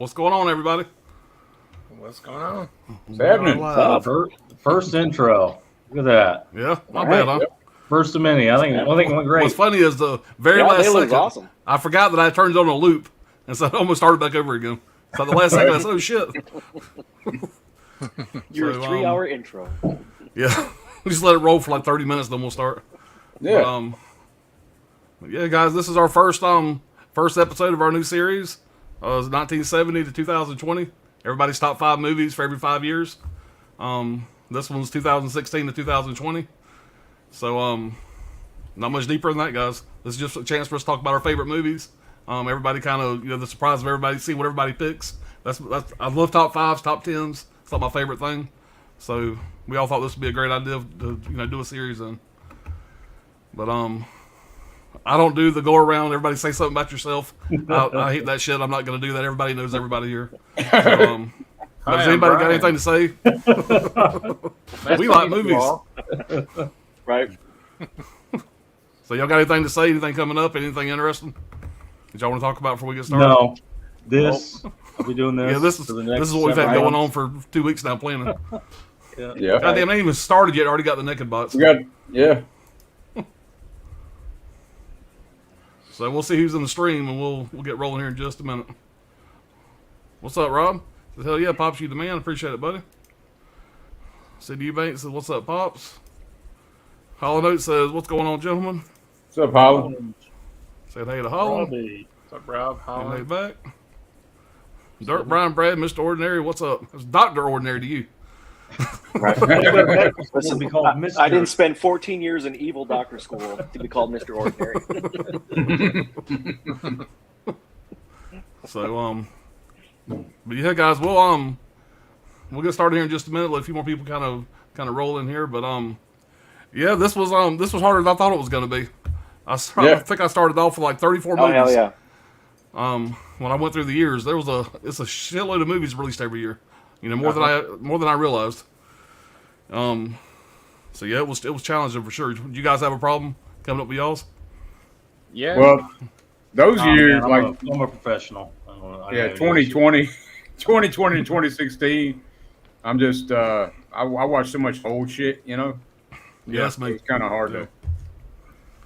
What's going on, everybody? What's going on? What's happening? First intro. Look at that. Yeah, not bad, huh? Yep. First of many. I think it went great. What's funny is the very last second, awesome. I forgot that I turned it on a loop, and so I almost started back over again. So the last second, I said, "Oh shit!" Your 3-hour intro. Yeah, we just let it roll for like 30 minutes, then we'll start. Yeah. But yeah, guys, this is our first episode of our new series. It's 1970 to 2020. Everybody's top 5 movies for every 5 years. This one's 2016 to 2020. So, not much deeper than that, guys. This is just a chance for us to talk about our favorite movies. Everybody kind of, the surprise of everybody, see what everybody picks. That's I love top 5s, top 10s. It's not my favorite thing. So, we all thought this would be a great idea to, do a series in. But, I don't do the go around, everybody say something about yourself. I hate that shit. I'm not going to do that. Everybody knows everybody here. So, but has anybody got anything to say? We like movies. Right. So y'all got anything to say? Anything coming up? Anything interesting that y'all want to talk about before we get started? No. I'll be doing this. Yeah, this is what we've had going on for 2 weeks now planning. Yeah. Goddamn, they ain't even started yet. Already got the naked bots. Yeah. So we'll see who's in the stream, and we'll get rolling here in just a minute. What's up, Rob? Says, hell yeah, Pops, you the man. Appreciate it, buddy. Sid Eubank says, what's up, Pops? Hollow Note says, what's going on, gentlemen? What's up, Holland? Said hey to Holland. What's up, Rob? And hey back. Dirt Brian Brad, Mr. Ordinary, what's up? It's Dr. Ordinary to you. Right. Listen, be called Mr. I didn't spend 14 years in evil doctor school to be called Mr. Ordinary. So, but yeah, guys, we'll get started here in just a minute. Let a few more people kind of roll in here. But yeah, this was harder than I thought it was going to be. I think I started off with like 34 movies. Oh, hell yeah. When I went through the years, it's a shitload of movies released every year. More than I realized. So yeah, it was challenging for sure. Did you guys have a problem coming up with y'all's? Yeah. Well, those years, man, I'm a professional. 2020 and 2016. I'm just, I watch so much old shit, Yes, mate. It's kind of hard to.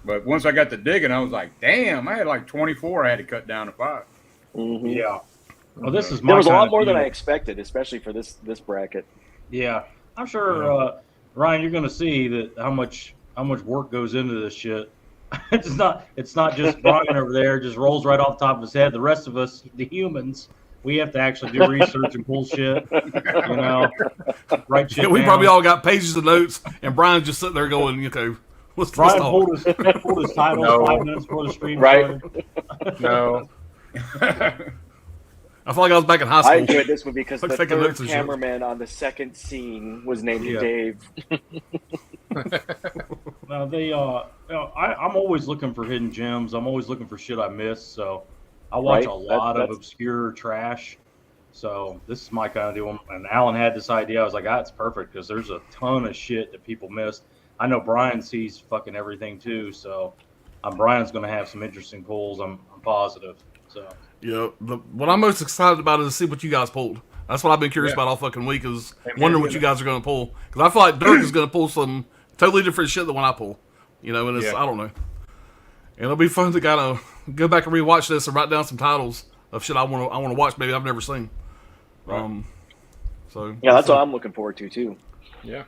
But once I got to digging, I was like, damn, I had like 24. I had to cut down to 5. Mm-hmm. Yeah. Well, this is There was a lot more deal. than I expected, especially for this bracket. Yeah, I'm sure, Ryan, you're going to see that how much work goes into this shit. It's not just Brian over there just rolls right off the top of his head. The rest of us, the humans, we have to actually do research and pull shit. Write shit. Yeah, we down. probably all got pages of notes, and Brian's just sitting there going, what's Brian talk? pulled his title No. 5 minutes before the stream Right. started. No. I feel like I was back in high I school. enjoyed this one because the Taking third notes and shit. cameraman on the second scene was named Yeah. Dave. No, I'm always looking for hidden gems. I'm always looking for shit I missed. So I watch Right. a lot of That's- obscure trash. So this is my kind of deal. And Alan had this idea. I was like, it's perfect because there's a ton of shit that people missed. I know Brian sees fucking everything too. So Brian's going to have some interesting pulls. I'm positive. So Yeah, what I'm most excited about is to see what you guys pulled. That's what I've been curious about all fucking week is wondering what you guys are going to pull. Because I feel like Dirk is going to pull some totally different shit than what I pull. And it's, I don't know. And it'll be fun to kind of go back and rewatch this and write down some titles of shit I want to watch maybe I've never seen. Right. So Yeah, that's what I'm looking forward to, too. Yeah.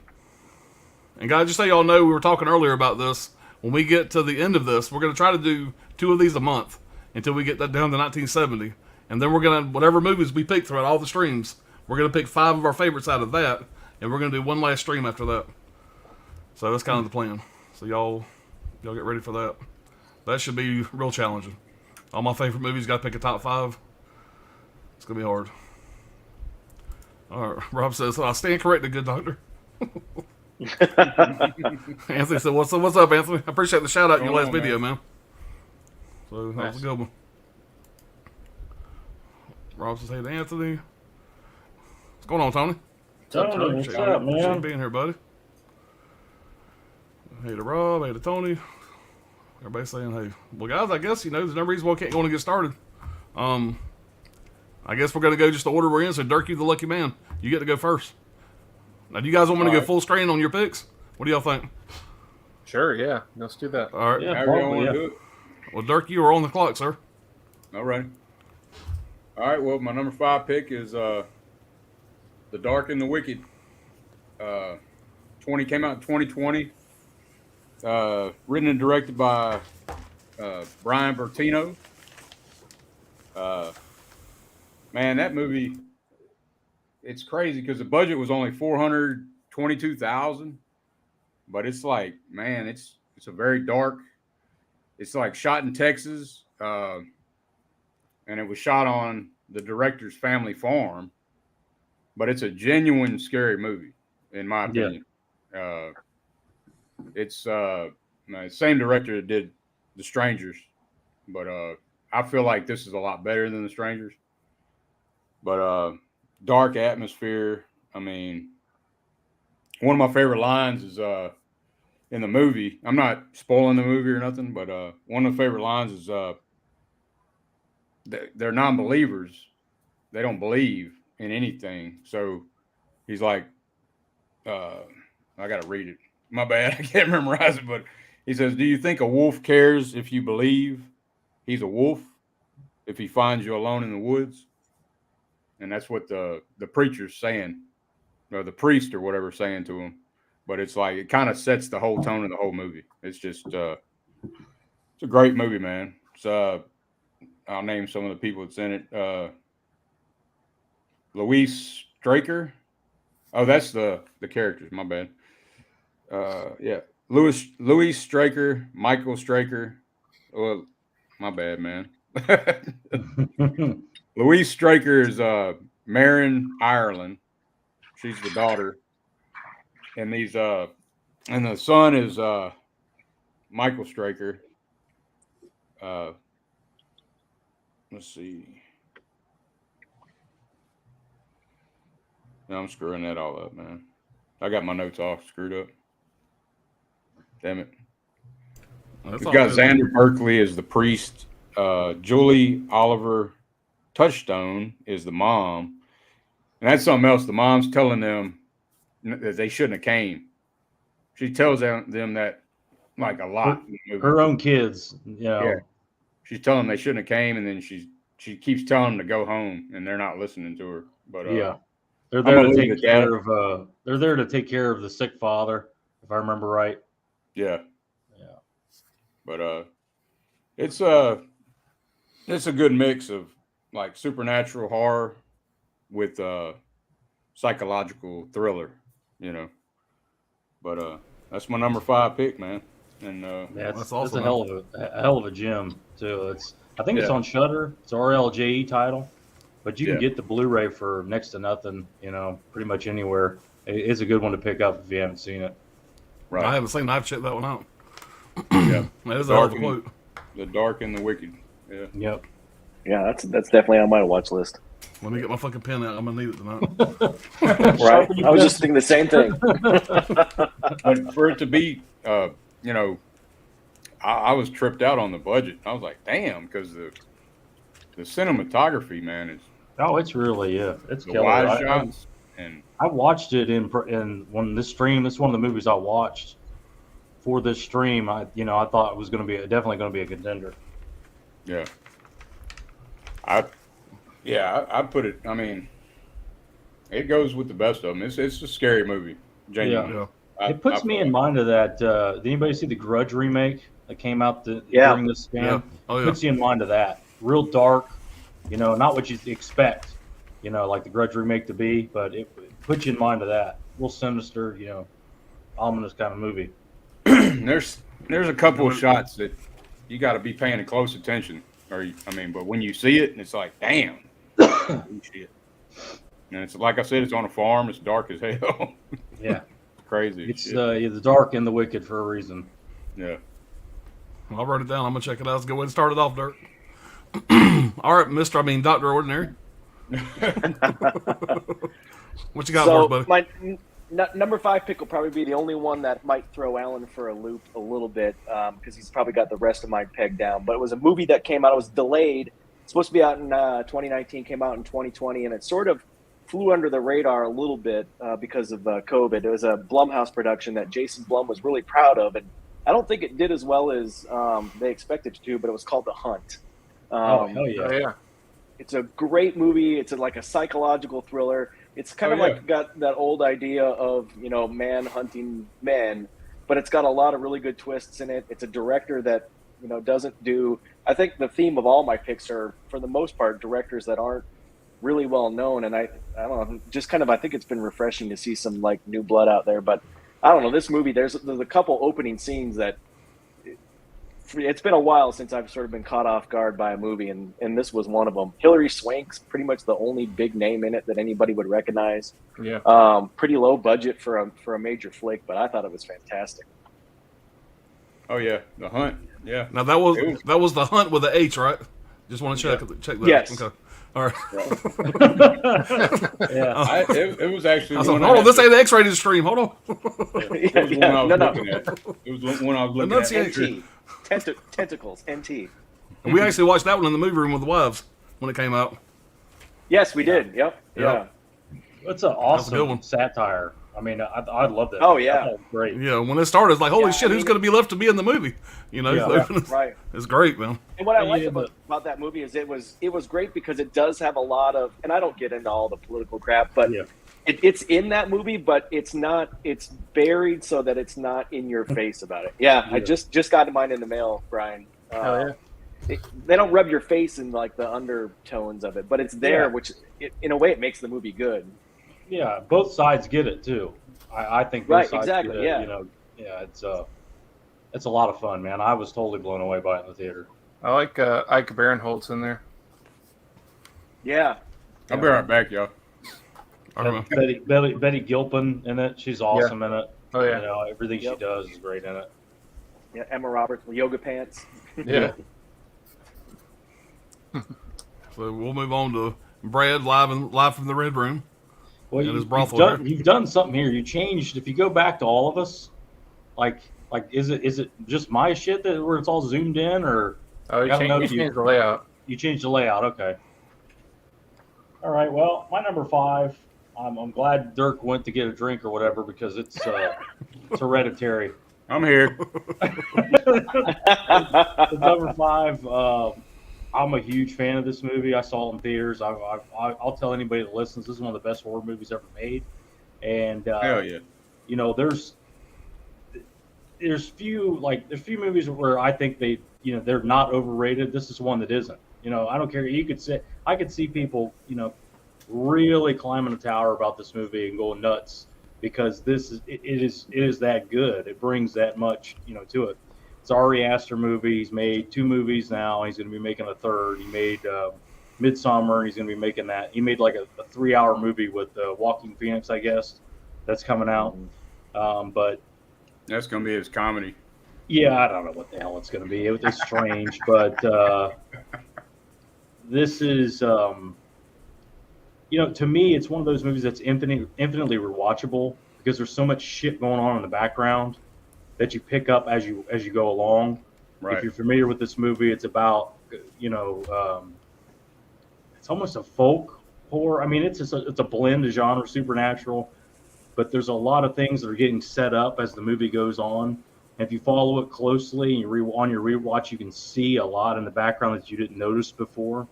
And guys, just so y'all know, we were talking earlier about this. When we get to the end of this, we're going to try to do 2 of these a month until we get that down to 1970. And then we're going to, whatever movies we pick throughout all the streams, we're going to pick 5 of our favorites out of that. And we're going to do one last stream after that. So that's kind of the plan. So y'all get ready for that. That should be real challenging. All my favorite movies, got to pick a top 5. It's going to be hard. All right, Rob says, I stand corrected, good doctor. Anthony said, what's up, Anthony? I appreciate the shout out in your last video, man. So that was a good one. Rob says, hey to Anthony. What's going on, Tony? Tony, what's up, Appreciate you man? being here, buddy. Hey to Rob, hey to Tony. Everybody saying, hey. Well, guys, I guess, there's no reason why we can't go on and get started. I I guess we're gonna go just the order we're in. So Dirk, you the lucky man. You get to go first. Now, do you guys want me to go full screen on your picks? What do y'all think? Sure, yeah. Let's do that. All right. Yeah, However y'all probably, want yeah. to do it. Well, Dirk, you are on the clock, sir. All right. All right. Well, my number 5 pick is The Dark and the Wicked. 20 came out in 2020. Written and directed by Brian Bertino. Man, that movie, it's crazy because the budget was only $422,000, but it's like, man, it's a very dark. It's like shot in Texas, and it was shot on the director's family farm. But it's a genuine scary movie, in my opinion. It's the same director that did The Strangers, but I feel like this is a lot better than The Strangers. But dark atmosphere. I mean, one of my favorite lines is in the movie. I'm not spoiling the movie or nothing, but one of the favorite lines is they're non-believers. They don't believe in anything. So he's like, I got to read it. My bad. I can't memorize it, but he says, do you think a wolf cares if you believe he's a wolf if he finds you alone in the woods? And that's what the preacher's saying, or the priest or whatever saying to him. But it's like, it kind of sets the whole tone of the whole movie. It's just, it's a great movie, man. It's, I'll name some of the people that's in it. Louise Straker. Oh, that's the characters. My bad. Yeah. Louis Straker, Michael Straker. Well, my bad, man. Louise Straker is Marin Ireland. She's the daughter. And these and the son is Michael Straker. Let's see. No, I'm screwing that all up, man. I got my notes all screwed up. Damn it. That's We've all got good. Xander Berkeley as the priest. Julie Oliver Touchstone is the mom. And that's something else. The mom's telling them that they shouldn't have came. She tells them that like a lot. in the movie. Her own kids, you know. Yeah. She's telling them they shouldn't have came, and then she keeps telling them to go home, and they're not listening to her. But Yeah. They're I'm there gonna to leave take it care there. of they're there to take care of the sick father, if I remember right. yeah. Yeah. But it's a good mix of like supernatural horror with psychological thriller, you know. But that's my number 5 pick, man. And Yeah, That's that's awesome, a hell of a gem too. I think it's Yeah. on Shudder. It's RLJE title, but you can Yeah. get the Blu-ray for next to nothing. You know, pretty much anywhere. It's a good one to pick up if you haven't seen it. right. I haven't seen. I've checked that one out. Yeah. That is a hell of a Dark quote. The Dark and the Wicked. Yeah. Yep. Yeah, that's definitely on my watch list. Let me get my fucking pen out. I'm gonna need it tonight. Right? I was just thinking the same thing. But for it to be, you know, I was tripped out on the budget. I was like, damn, because the cinematography, man, is Oh, it's really it's the killer. wide shots and I watched it in when this stream. It's one of the movies I watched for this stream. I thought it was going to be definitely going to be a contender. yeah. I put it. I mean, it goes with the best of them. It's a scary movie. Genuinely. Yeah. It puts me in mind of that. Did anybody see the Grudge remake that came out Yeah. during this span? Yeah. Oh It yeah. puts you in mind of that. Real dark, not what you expect, like the Grudge remake to be, but it puts you in mind of that. Real sinister, ominous kind of movie. There's a couple of shots that you got to be paying close attention. But when you see it, it's like, damn, holy shit. And it's like I said, it's on a farm. It's dark as hell. Yeah. Crazy. It's shit. the dark and the wicked for a reason. Yeah. I'll write it down. I'm gonna check it out. Let's go ahead and start it off, Dirk. All right, Dr. Ordinary. What you got for So us, buddy? my number 5 pick will probably be the only one that might throw Alan for a loop a little bit because he's probably got the rest of mine pegged down. But it was a movie that came out. It was delayed supposed to be out in 2019, came out in 2020, and it sort of flew under the radar a little bit because of COVID. It was a Blumhouse production that Jason Blum was really proud of, and I don't think it did as well as they expected it to, but it was called The Hunt. Oh, hell yeah. Oh, yeah. It's a great movie. It's like a psychological thriller. It's kind of like got that old idea of, man hunting men, but it's got a lot of really good twists in it. It's a director that, doesn't do, I think the theme of all my picks are, for the most part, directors that aren't really well known. And I don't know, just kind of, I think it's been refreshing to see some like new blood out there. But I don't know, this movie, there's a couple opening scenes that it's been a while since I've sort of been caught off guard by a movie, and this was one of them. Hilary Swank's pretty much the only big name in it that anybody would recognize. Yeah. Pretty low budget for a major flick, but I thought it was fantastic. Oh yeah, The Hunt. Yeah. Now that was The Hunt with the H, right? Just want to check that. Yes. Okay. All right. Yeah. It was actually. I was like, hold on, this ain't the X-rated stream. Hold on. It was one I was looking at. It was one I was looking Enunciate. at. NT. Tentacles. NT. And we actually watched that one in the movie room with the wives when it came out. Yes, we did. Yep. Yeah. It's an a good awesome one. satire. I mean, I love that. Oh, movie. yeah. I thought it was great. Yeah, when it started, it's like, holy Yeah, shit, I who's mean- going to be left to be in the movie? Yeah. Right. It's great, man. And what I like Yeah, about that movie is it was great because it does have a lot of, and I don't get into all the political crap, but Yeah. it's in that movie, but it's buried so that it's not in your face about it. Yeah, I Yeah. just got mine in the mail, Brian. Hell yeah. They don't rub your face in like the undertones of it, but it's there, Yeah. which in a way it makes the movie good. Yeah, both sides get it too. I think both Right, sides exactly, get it. yeah. It's a lot of fun, man. I was totally blown away by it in the theater. I like Ike Barinholtz in there. Yeah, I'll be right back, y'all. I don't know. Betty Gilpin in it. She's awesome in it. Oh yeah. Everything Yep. she does is great in it. yeah. Emma Roberts with yoga pants. Yeah. So we'll move on to Brad live from the Red Room. Well, And his you've brothel you've done something here. You changed. If you go back to all of us, like is it just my shit that where it's all zoomed in, or Oh, you I don't know if changed the layout. you changed the layout? Okay. All right. Well, my number 5. I'm glad Dirk went to get a drink or whatever because it's hereditary. I'm here. The number 5. I'm a huge fan of this movie. I saw it in theaters. I'll tell anybody that listens, this is one of the best horror movies ever made. And Hell yeah. there's few movies where I think they're not overrated. This is one that isn't. I don't care. I could see people really climbing a tower about this movie and going nuts because it is that good. It brings that much to it. It's Ari Aster movie. He's made 2 movies now. He's going to be making a third. He made Midsummer. He's going to be making that. He made like a 3-hour movie with Joaquin Phoenix, I guess. That's coming out. But That's gonna be his comedy. yeah, I don't know what the hell it's going to be. It's strange, but this is, to me, it's one of those movies that's infinitely rewatchable because there's so much shit going on in the background that you pick up as you go along. Right. If you're familiar with this movie, it's about, it's almost a folk horror. I mean, it's a blend of genre, supernatural, but there's a lot of things that are getting set up as the movie goes on. And if you follow it closely and on your rewatch, you can see a lot in the background that you didn't notice before.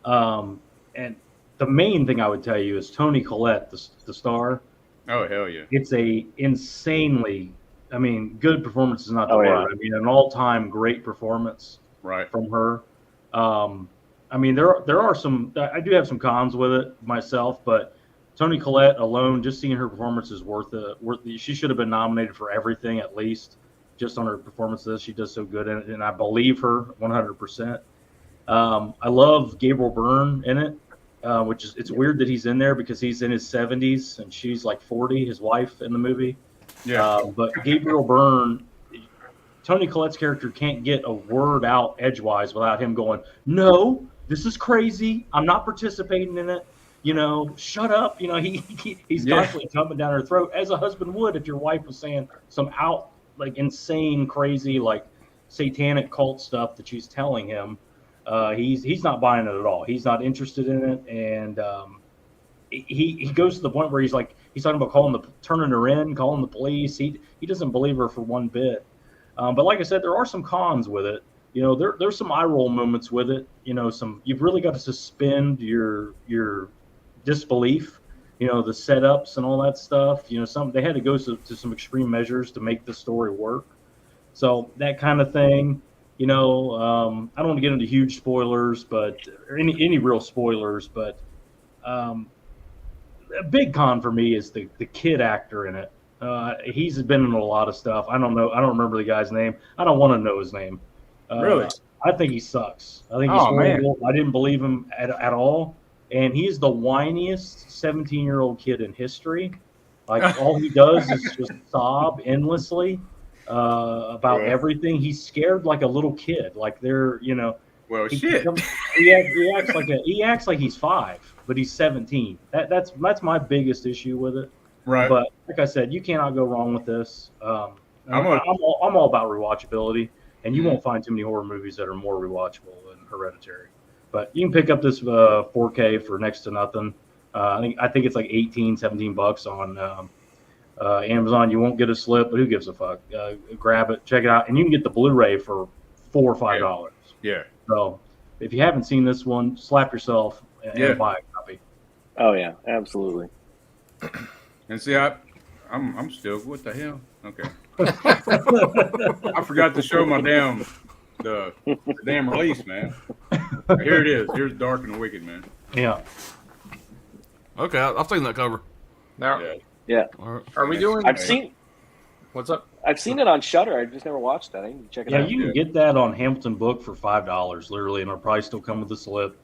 And the main thing I would tell you is Toni Collette, the star. Oh hell yeah. It's a insanely, good performance is not the Oh, word. yeah. I mean, an all-time great performance Right. from her. There are some. I do have some cons with it myself, but Toni Collette alone, just seeing her performance is worth it. She should have been nominated for everything at least, just on her performance. She does so good in it, and I believe her 100%. I love Gabriel Byrne in it, which is it's weird that he's in there because he's in his 70s and she's like 40, his wife in the movie. Yeah. But Gabriel Byrne, Toni Collette's character can't get a word out edgewise without him going, "No, this is crazy. I'm not participating in it. Shut up." He's Yeah. constantly coming down her throat, as a husband would if your wife was saying some insane, crazy, like satanic cult stuff that she's telling him. He's not buying it at all. He's not interested in it, and he goes to the point where he's talking about turning her in, calling the police. He doesn't believe her for one bit. But like I said, there are some cons with it. There's some eye roll moments with it. You've really got to suspend your disbelief. The setups and all that stuff. They had to go to some extreme measures to make the story work. So that kind of thing. I don't want to get into huge spoilers, or any real spoilers, but a big con for me is the kid actor in it. He's been in a lot of stuff. I don't know. I don't remember the guy's name. I don't want to know his name. Really? I think he sucks. I think he's horrible. Man. I didn't believe him at all. And he's the whiniest 17-year-old kid in history. Like all he does is just sob endlessly about everything. He's scared like a little kid. Like they're, Well, shit. He acts like he's 5, but he's 17. That's my biggest issue with it. Right. But like I said, you cannot go wrong with this. I'm all about rewatchability, and you won't find too many horror movies that are more rewatchable than Hereditary. But you can pick up this 4K for next to nothing. I think it's like $17 on Amazon. You won't get a slip, but who gives a fuck? Grab it, check it out, and you can get the Blu-ray for $4 or $5. Yeah. So if you haven't seen this one, slap yourself and buy a copy. Oh yeah, absolutely. And see, I'm still, what the hell? Okay. I forgot to show my the damn release, man. Here it is. Here's Dark and Wicked, man. Yeah. Okay, I've seen that cover. Now, Yeah. are we doing? What's up? I've seen it on Shudder. I just never watched that. I need to check it out. Yeah, you can get that on Hamilton Book for $5, literally, and it'll probably still come with a slip.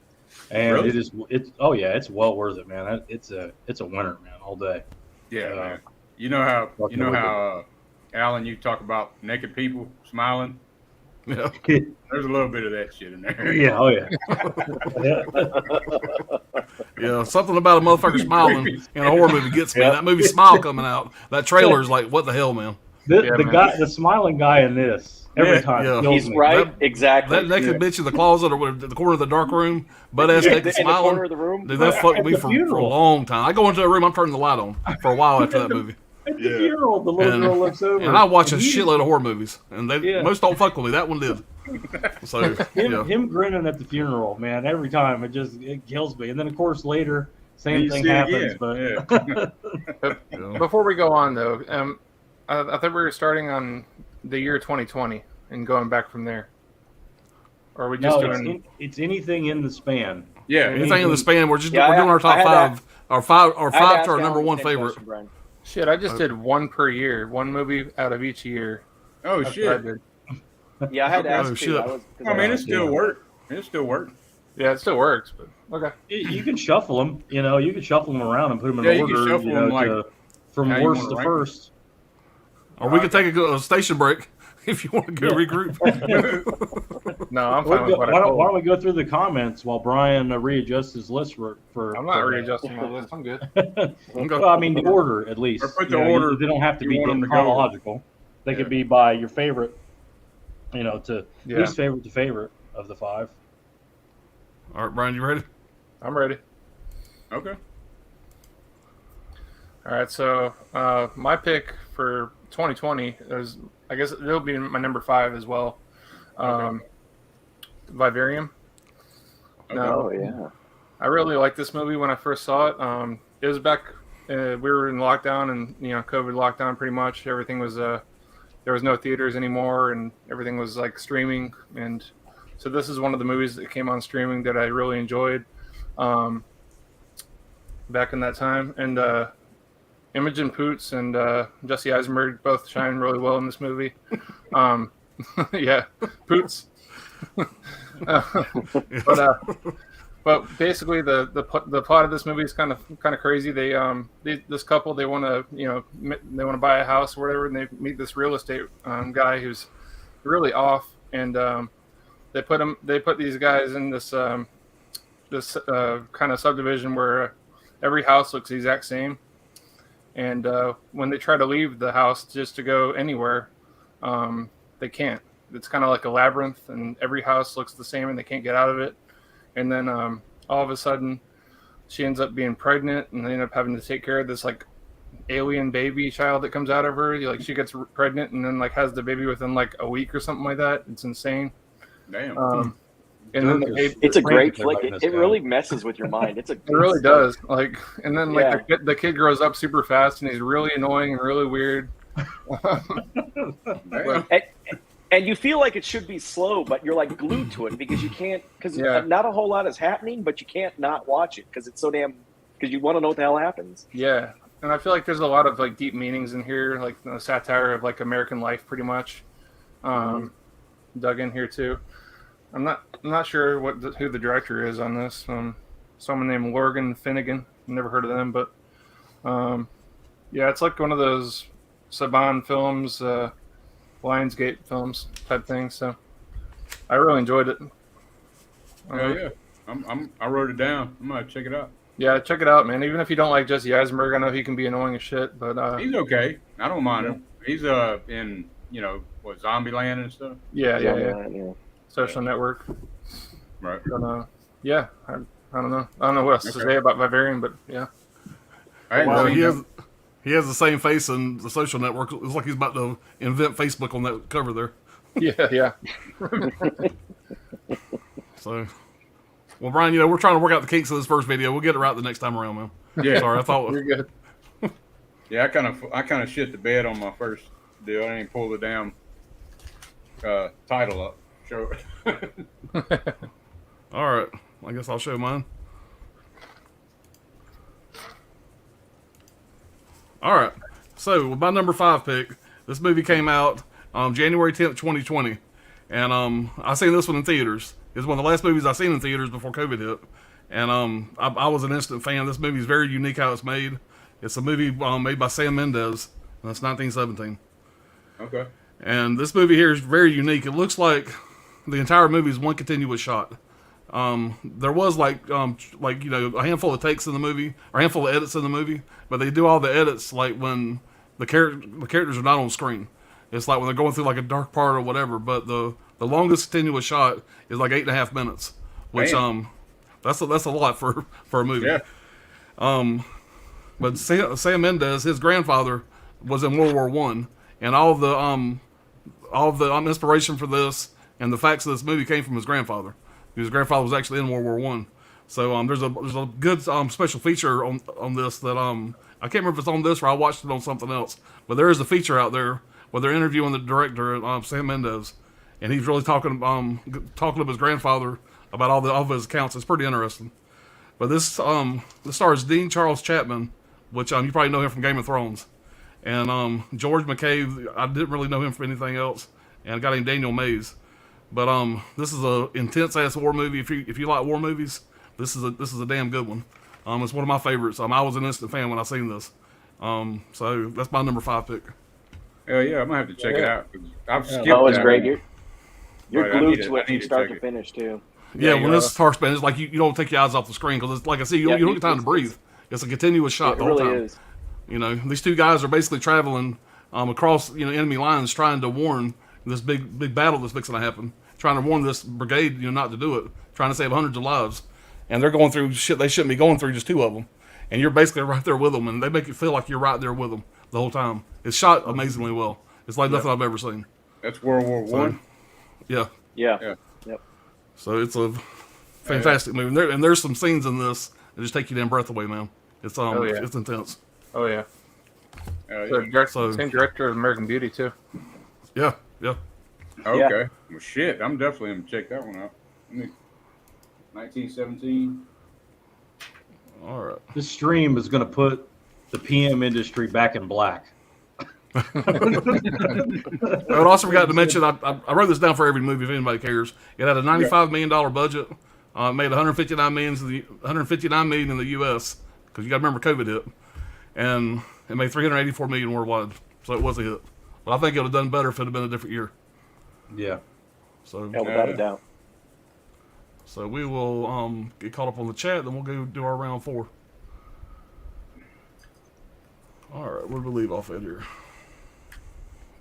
And Really? it's well worth it, man. It's a winner, man, all day. Yeah, man. You know how Alan, you talk about naked people smiling? Yeah. There's a little bit of that shit in there. Yeah, oh yeah. Yeah, something about a motherfucker smiling in a horror movie gets me. That movie Smile coming out. That trailer's like, what the hell, man? The smiling guy in this every time. Yeah. He's right. Exactly. That naked bitch in the closet or the corner of the dark room, butt ass naked in smiling. the corner of the room. Dude, that fucked me for a long time. I go into a room, I'm turning the light on for a while after that movie. At the funeral, the little girl looks over. And I watch a shitload of horror movies, and most don't fuck with me. That one did. So him grinning at the funeral, man, every time it kills me. And then of course later, same thing happens. But Before we go on though, I thought we were starting on the year 2020 and going back from there. Or are we just doing? It's anything in the span. Yeah, anything in the span. We're doing our top five. Our five to our number one favorite. Shit, I just did one per year, one movie out of each year. Oh shit! Yeah, I had to ask too. I mean, it still worked. It still worked. Yeah, it still works, but okay. You can shuffle them. You can shuffle them around and put them in order. You can shuffle them from worst to first. Or we could take a station break if you want to go regroup. No, I'm fine with what why don't we go through the comments while Brian readjusts his list for I'm not readjusting my list. I'm good. Well, I mean, the order, at least. Or put the order. They don't have to be chronological. They could be by your favorite, to least favorite to favorite of the 5. All right, Brian, you ready? I'm ready. Okay. All right, so my pick for 2020 is, I guess it'll be my number 5 as well. Vivarium. Okay. Oh yeah. I really liked this movie when I first saw it. It was back. We were in lockdown, and COVID lockdown pretty much. Everything was there was no theaters anymore, and everything was like streaming. And so this is one of the movies that came on streaming that I really enjoyed back in that time. And Imogen Poots and Jesse Eisenberg both shine really well in this movie. Yeah, Poots. But basically, the plot of this movie is kind of crazy. This couple, they want to buy a house or whatever, and they meet this real estate guy who's really off, and they put these guys in this kind of subdivision where every house looks the exact same, and when they try to leave the house just to go anywhere, they can't. it's kind of like a labyrinth, and every house looks the same, and they can't get out of it. And then all of a sudden, she ends up being pregnant, and they end up having to take care of this like alien baby child that comes out of her. Like she gets pregnant, and then like has the baby within like a week or something like that. It's insane. Damn. And then it's a great flick. It really messes with your mind. It really does. Like, and then like the kid grows up super fast, and he's really annoying and really weird. And you feel like it should be slow, but you're like glued to it because you can't, because not a whole lot is happening, but you can't not watch it because it's so damn, because you want to know what the hell happens. Yeah, and I feel like there's a lot of like deep meanings in here, like the satire of like American life, pretty much. Dug in here too. I'm not sure who the director is on this. Someone named Lorgan Finnegan. Never heard of them, but yeah, it's like one of those Saban films, Lionsgate films type thing. So I really enjoyed it. Yeah. I wrote it down. I'm gonna check it out. Yeah, check it out, man. Even if you don't like Jesse Eisenberg, I know he can be annoying as shit, but he's okay. I don't mind him. He's in Zombieland and stuff. Yeah. Social Network. Right. But, yeah, I don't know. I don't know what else to say about Vivarium, but yeah. Well, he has the same face in the Social Network. It's like he's about to invent Facebook on that cover there. Yeah. So, well, Brian, we're trying to work out the kinks of this first video. We'll get it right the next time around, man. Yeah. Sorry, I thought you're good. Yeah, I kind of shit the bed on my first deal. I didn't pull the damn title up. Show it. All right, I guess I'll show mine. All right, so with my number 5 pick, this movie came out January 10th, 2020, and I seen this one in theaters. It's one of the last movies I seen in theaters before COVID hit, and I was an instant fan. This movie is very unique how it's made. It's a movie made by Sam Mendes, and it's 1917. Okay. And this movie here is very unique. It looks like the entire movie is one continuous shot. There was a handful of takes in the movie, or a handful of edits in the movie, but they do all the edits like when the characters are not on screen. It's like when they're going through like a dark part or whatever. But the longest continuous shot is like 8.5 minutes, which that's a lot for a movie. Yeah. But Sam Mendes, his grandfather was in World War I, and all the inspiration for this and the facts of this movie came from his grandfather. His grandfather was actually in World War I. So there's a good special feature on this that I can't remember if it's on this or I watched it on something else. But there is a feature out there where they're interviewing the director, Sam Mendes, and he's really talking to his grandfather about all of his accounts. It's pretty interesting. But this stars Dean Charles Chapman, which you probably know him from Game of Thrones, and George McKay. I didn't really know him from anything else, and a guy named Daniel Mays. But this is a intense ass war movie. If you like war movies, this is a damn good one. It's one of my favorites. I was an instant fan when I seen this. So that's my number 5 pick. Hell yeah, I'm gonna have to check it out. I've skipped that was that. great. You're Right, glued to it from to start check to finish too. Yeah, when this starts, man, it's like you don't take your eyes off the screen because it's like I see you don't get time to breathe. It's a continuous shot the whole really time. Is. These two guys are basically traveling across enemy lines, trying to warn this big battle that's fixing to happen, trying to warn this brigade not to do it, trying to save hundreds of lives, and they're going through shit they shouldn't be going through, just 2 of them, and you're basically right there with them, and they make you feel like you're right there with them the whole time. It's shot amazingly well. It's like nothing I've ever seen. That's World War One. Yeah. Yep. So it's a fantastic movie, and there's some scenes in this that just take your damn breath away, man. It's it's intense. Oh yeah. Same director of American Beauty too. Yeah. Okay. Well, shit. I'm definitely gonna check that one out. 1917. All right. This stream is going to put the PM industry back in black. I also forgot to mention, I wrote this down for every movie if anybody cares. It had a $95 million budget, made $159 million in the U.S. because you got to remember COVID hit, and it made $384 million worldwide, so it was a hit. But I think it would have done better if it had been a different year. Yeah. So without a doubt. So we will get caught up on the chat, then we'll go do our round 4. All right, where do we leave off at here?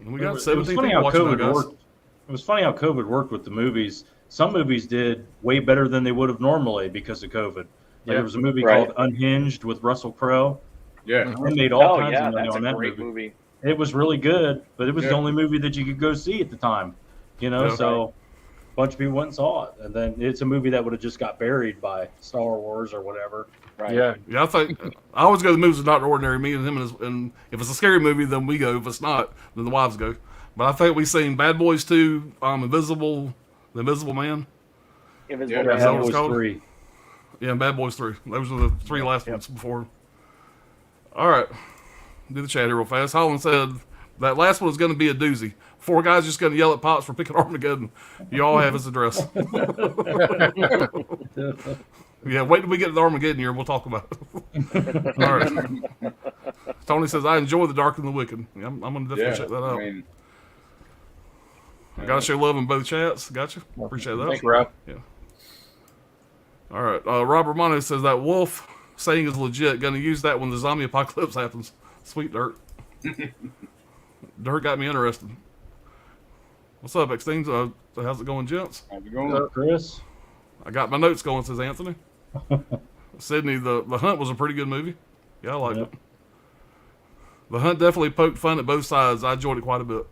And we got 17 funny people how watching now, COVID guys. worked. It was funny how COVID worked with the movies. Some movies did way better than they would have normally because of COVID. Like there was a movie called Unhinged with Russell Crowe. Yeah. They made all kinds of money that's on a that great movie. It was really good, but it was the Yeah. only movie that you could go see at the time. You know, Yeah. so a bunch of people went and saw it. And then it's a movie that would have just got buried by Star Wars or whatever. Right. Yeah. Yeah, I think I always go to the movies with Not Ordinary. Me and him, and if it's a scary movie, then we go. If it's not, then the wives go. But I think we've seen Bad Boys 2, The Invisible Man. Invisible Yeah, Is that That what it's was called? 3. Yeah, and Bad Boys 3. Those were the 3 last ones before. All right. Do the chat here real fast. Holland said that last one was going to be a doozy. 4 guys just going to yell at Pops for picking Armageddon. You all have his address. Yeah, wait till we get to the Armageddon year. We'll talk about it. All right. Tony says, I enjoy The Dark and the Wicked. Yeah, I'm going to definitely check that out. I mean, I got to show love in both chats. Gotcha. Appreciate that. Thank you, Rob. All right. Robert Mono says that wolf saying is legit. Going to use that when the zombie apocalypse happens. Sweet Dirt. Dirt got me interested. What's up, X-Teams? How's it going, gents? how's it going? Chris? I got my notes going, says Anthony. Sydney, the Hunt was a pretty good movie. Yeah, I liked it. The Hunt definitely poked fun at both sides. I enjoyed it quite a bit.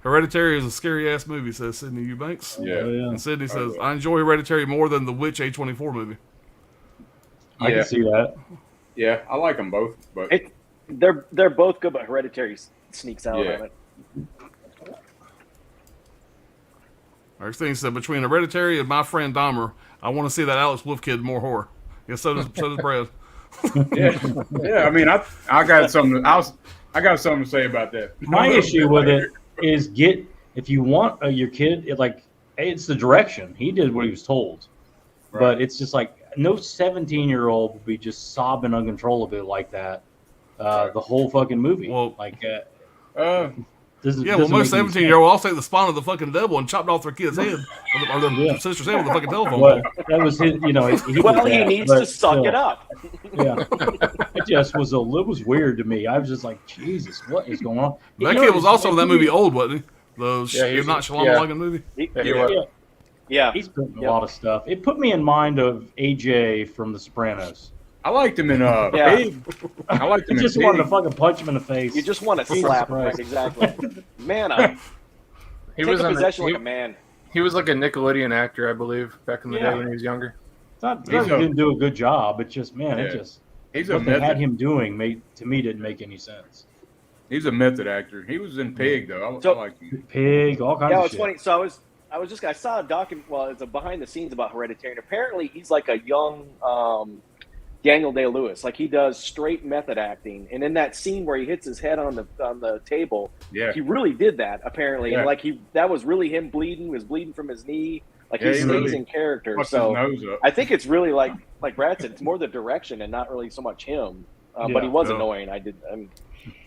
Hereditary is a scary-ass movie, says Sydney Eubanks. Yeah. Oh, yeah. And Sydney says, I enjoy Hereditary more than the Witch A24 movie. I can see that. Yeah, I like them both, but They're both good, but Hereditary sneaks out Yeah. on it. Christine said, between Hereditary and My Friend Dahmer, I want to see that Alex Wolf kid more horror. Yeah, so does Brad. yeah. I mean, I got something. I got something to say about that. My issue with it is if you want your kid, it's the direction. He did what he was told. Right. But it's just like no 17-year-old will be just sobbing uncontrollably like that the whole fucking movie. Well, doesn't yeah, well, make most any 17-year-old all take the spawn of the fucking devil and chopped off their kid's head or their sister's head with a fucking telephone Well, pole. that was his, he Well, did he that, needs but to suck still, it up. Yeah, it just was it was weird to me. I was just like, Jesus, what is going on? That kid was also in that movie Old, wasn't he? The he's- not Shalom yeah. Logan movie. Yeah. He's put in a lot of stuff. It put me in mind of AJ from The Sopranos. I liked him in Pig. I liked him I in just Pig. wanted to fucking punch him in the face. You just want to Jesus slap. Christ. Right, exactly. Man up. He Take was a on possession like a man. He was like a Nickelodeon actor, I believe, back in the Yeah. day when he was younger. It's not that he didn't do a good job. It's just, man, it Yeah. just He's a what they had method. him doing to me didn't make any sense. He's a method actor. He was in Pig though. So- I like him. Pig, all kinds Yeah, of it's shit. funny. So I saw a document. Well, it's a behind the scenes about Hereditary. And apparently, he's like a young Daniel Day-Lewis. Like he does straight method acting. And in that scene where he hits his head on the table, Yeah. he really did that. Apparently, Yeah. and like that was really him bleeding. He was bleeding from his knee. Like Yeah, he he stays really in character. Fucked So his nose up. I think it's really like Brad said. It's more the direction and not really so much him. But Yeah. he was Yeah. annoying.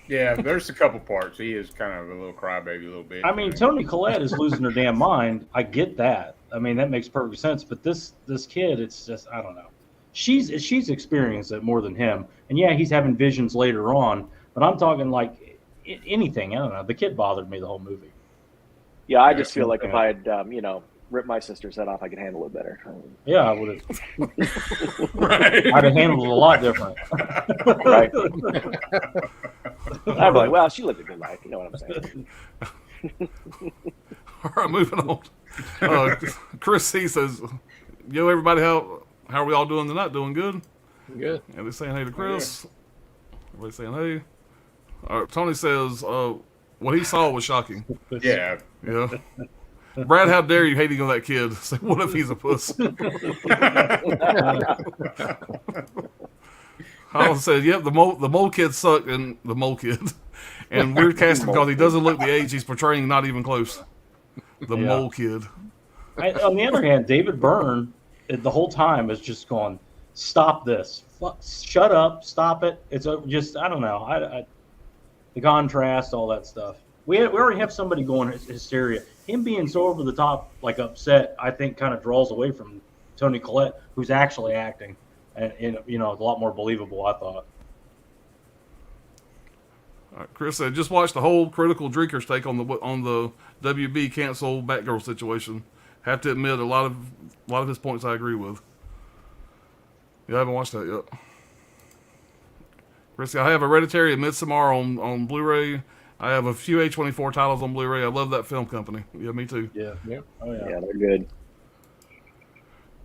Yeah, there's a couple parts. He is kind of a little crybaby, a little bit. I mean, Toni Collette is losing her damn mind. I get that. I mean, that makes perfect sense. But this kid, it's just, I don't know. She's experienced it more than him. And yeah, he's having visions later on. But I'm talking like anything. I don't know. The kid bothered me the whole movie. Yeah, I just feel like if I had ripped my sister's head off, I could handle it better. Yeah, I would have. right. I'd have handled it a lot different. Right. I'd be like, well, she lived a good life. You know what I'm saying? All right, moving on. Chris C says, yo, everybody, how are we all doing tonight? Doing good? Good. Everybody saying hey to Chris. Everybody saying hey. All right, Tony says, what he saw was shocking. Yeah. Yeah. Brad, how dare you hating on that kid? Say, what if he's a puss? Holland said, yep, the mole kid sucked, and the mole kid. And we're casting because he doesn't look the age he's portraying, not even close. The mole kid. On the other hand, David Byrne, the whole time is just going, stop this. Shut up. Stop it. It's just, I don't know. The contrast, all that stuff. We already have somebody going hysteria. Him being so over the top, like upset, I think kind of draws away from Toni Collette, who's actually acting, and a lot more believable, I thought. Chris said, just watch the whole critical drinkers take on the WB cancel Batgirl situation. Have to admit, a lot of his points I agree with. Yeah, I haven't watched that yet. Chris, I have Hereditary and Midsommar on Blu-ray. I have a few A24 titles on Blu-ray. I love that film company. Yeah, me too. Yeah. Oh yeah. Yeah, they're good.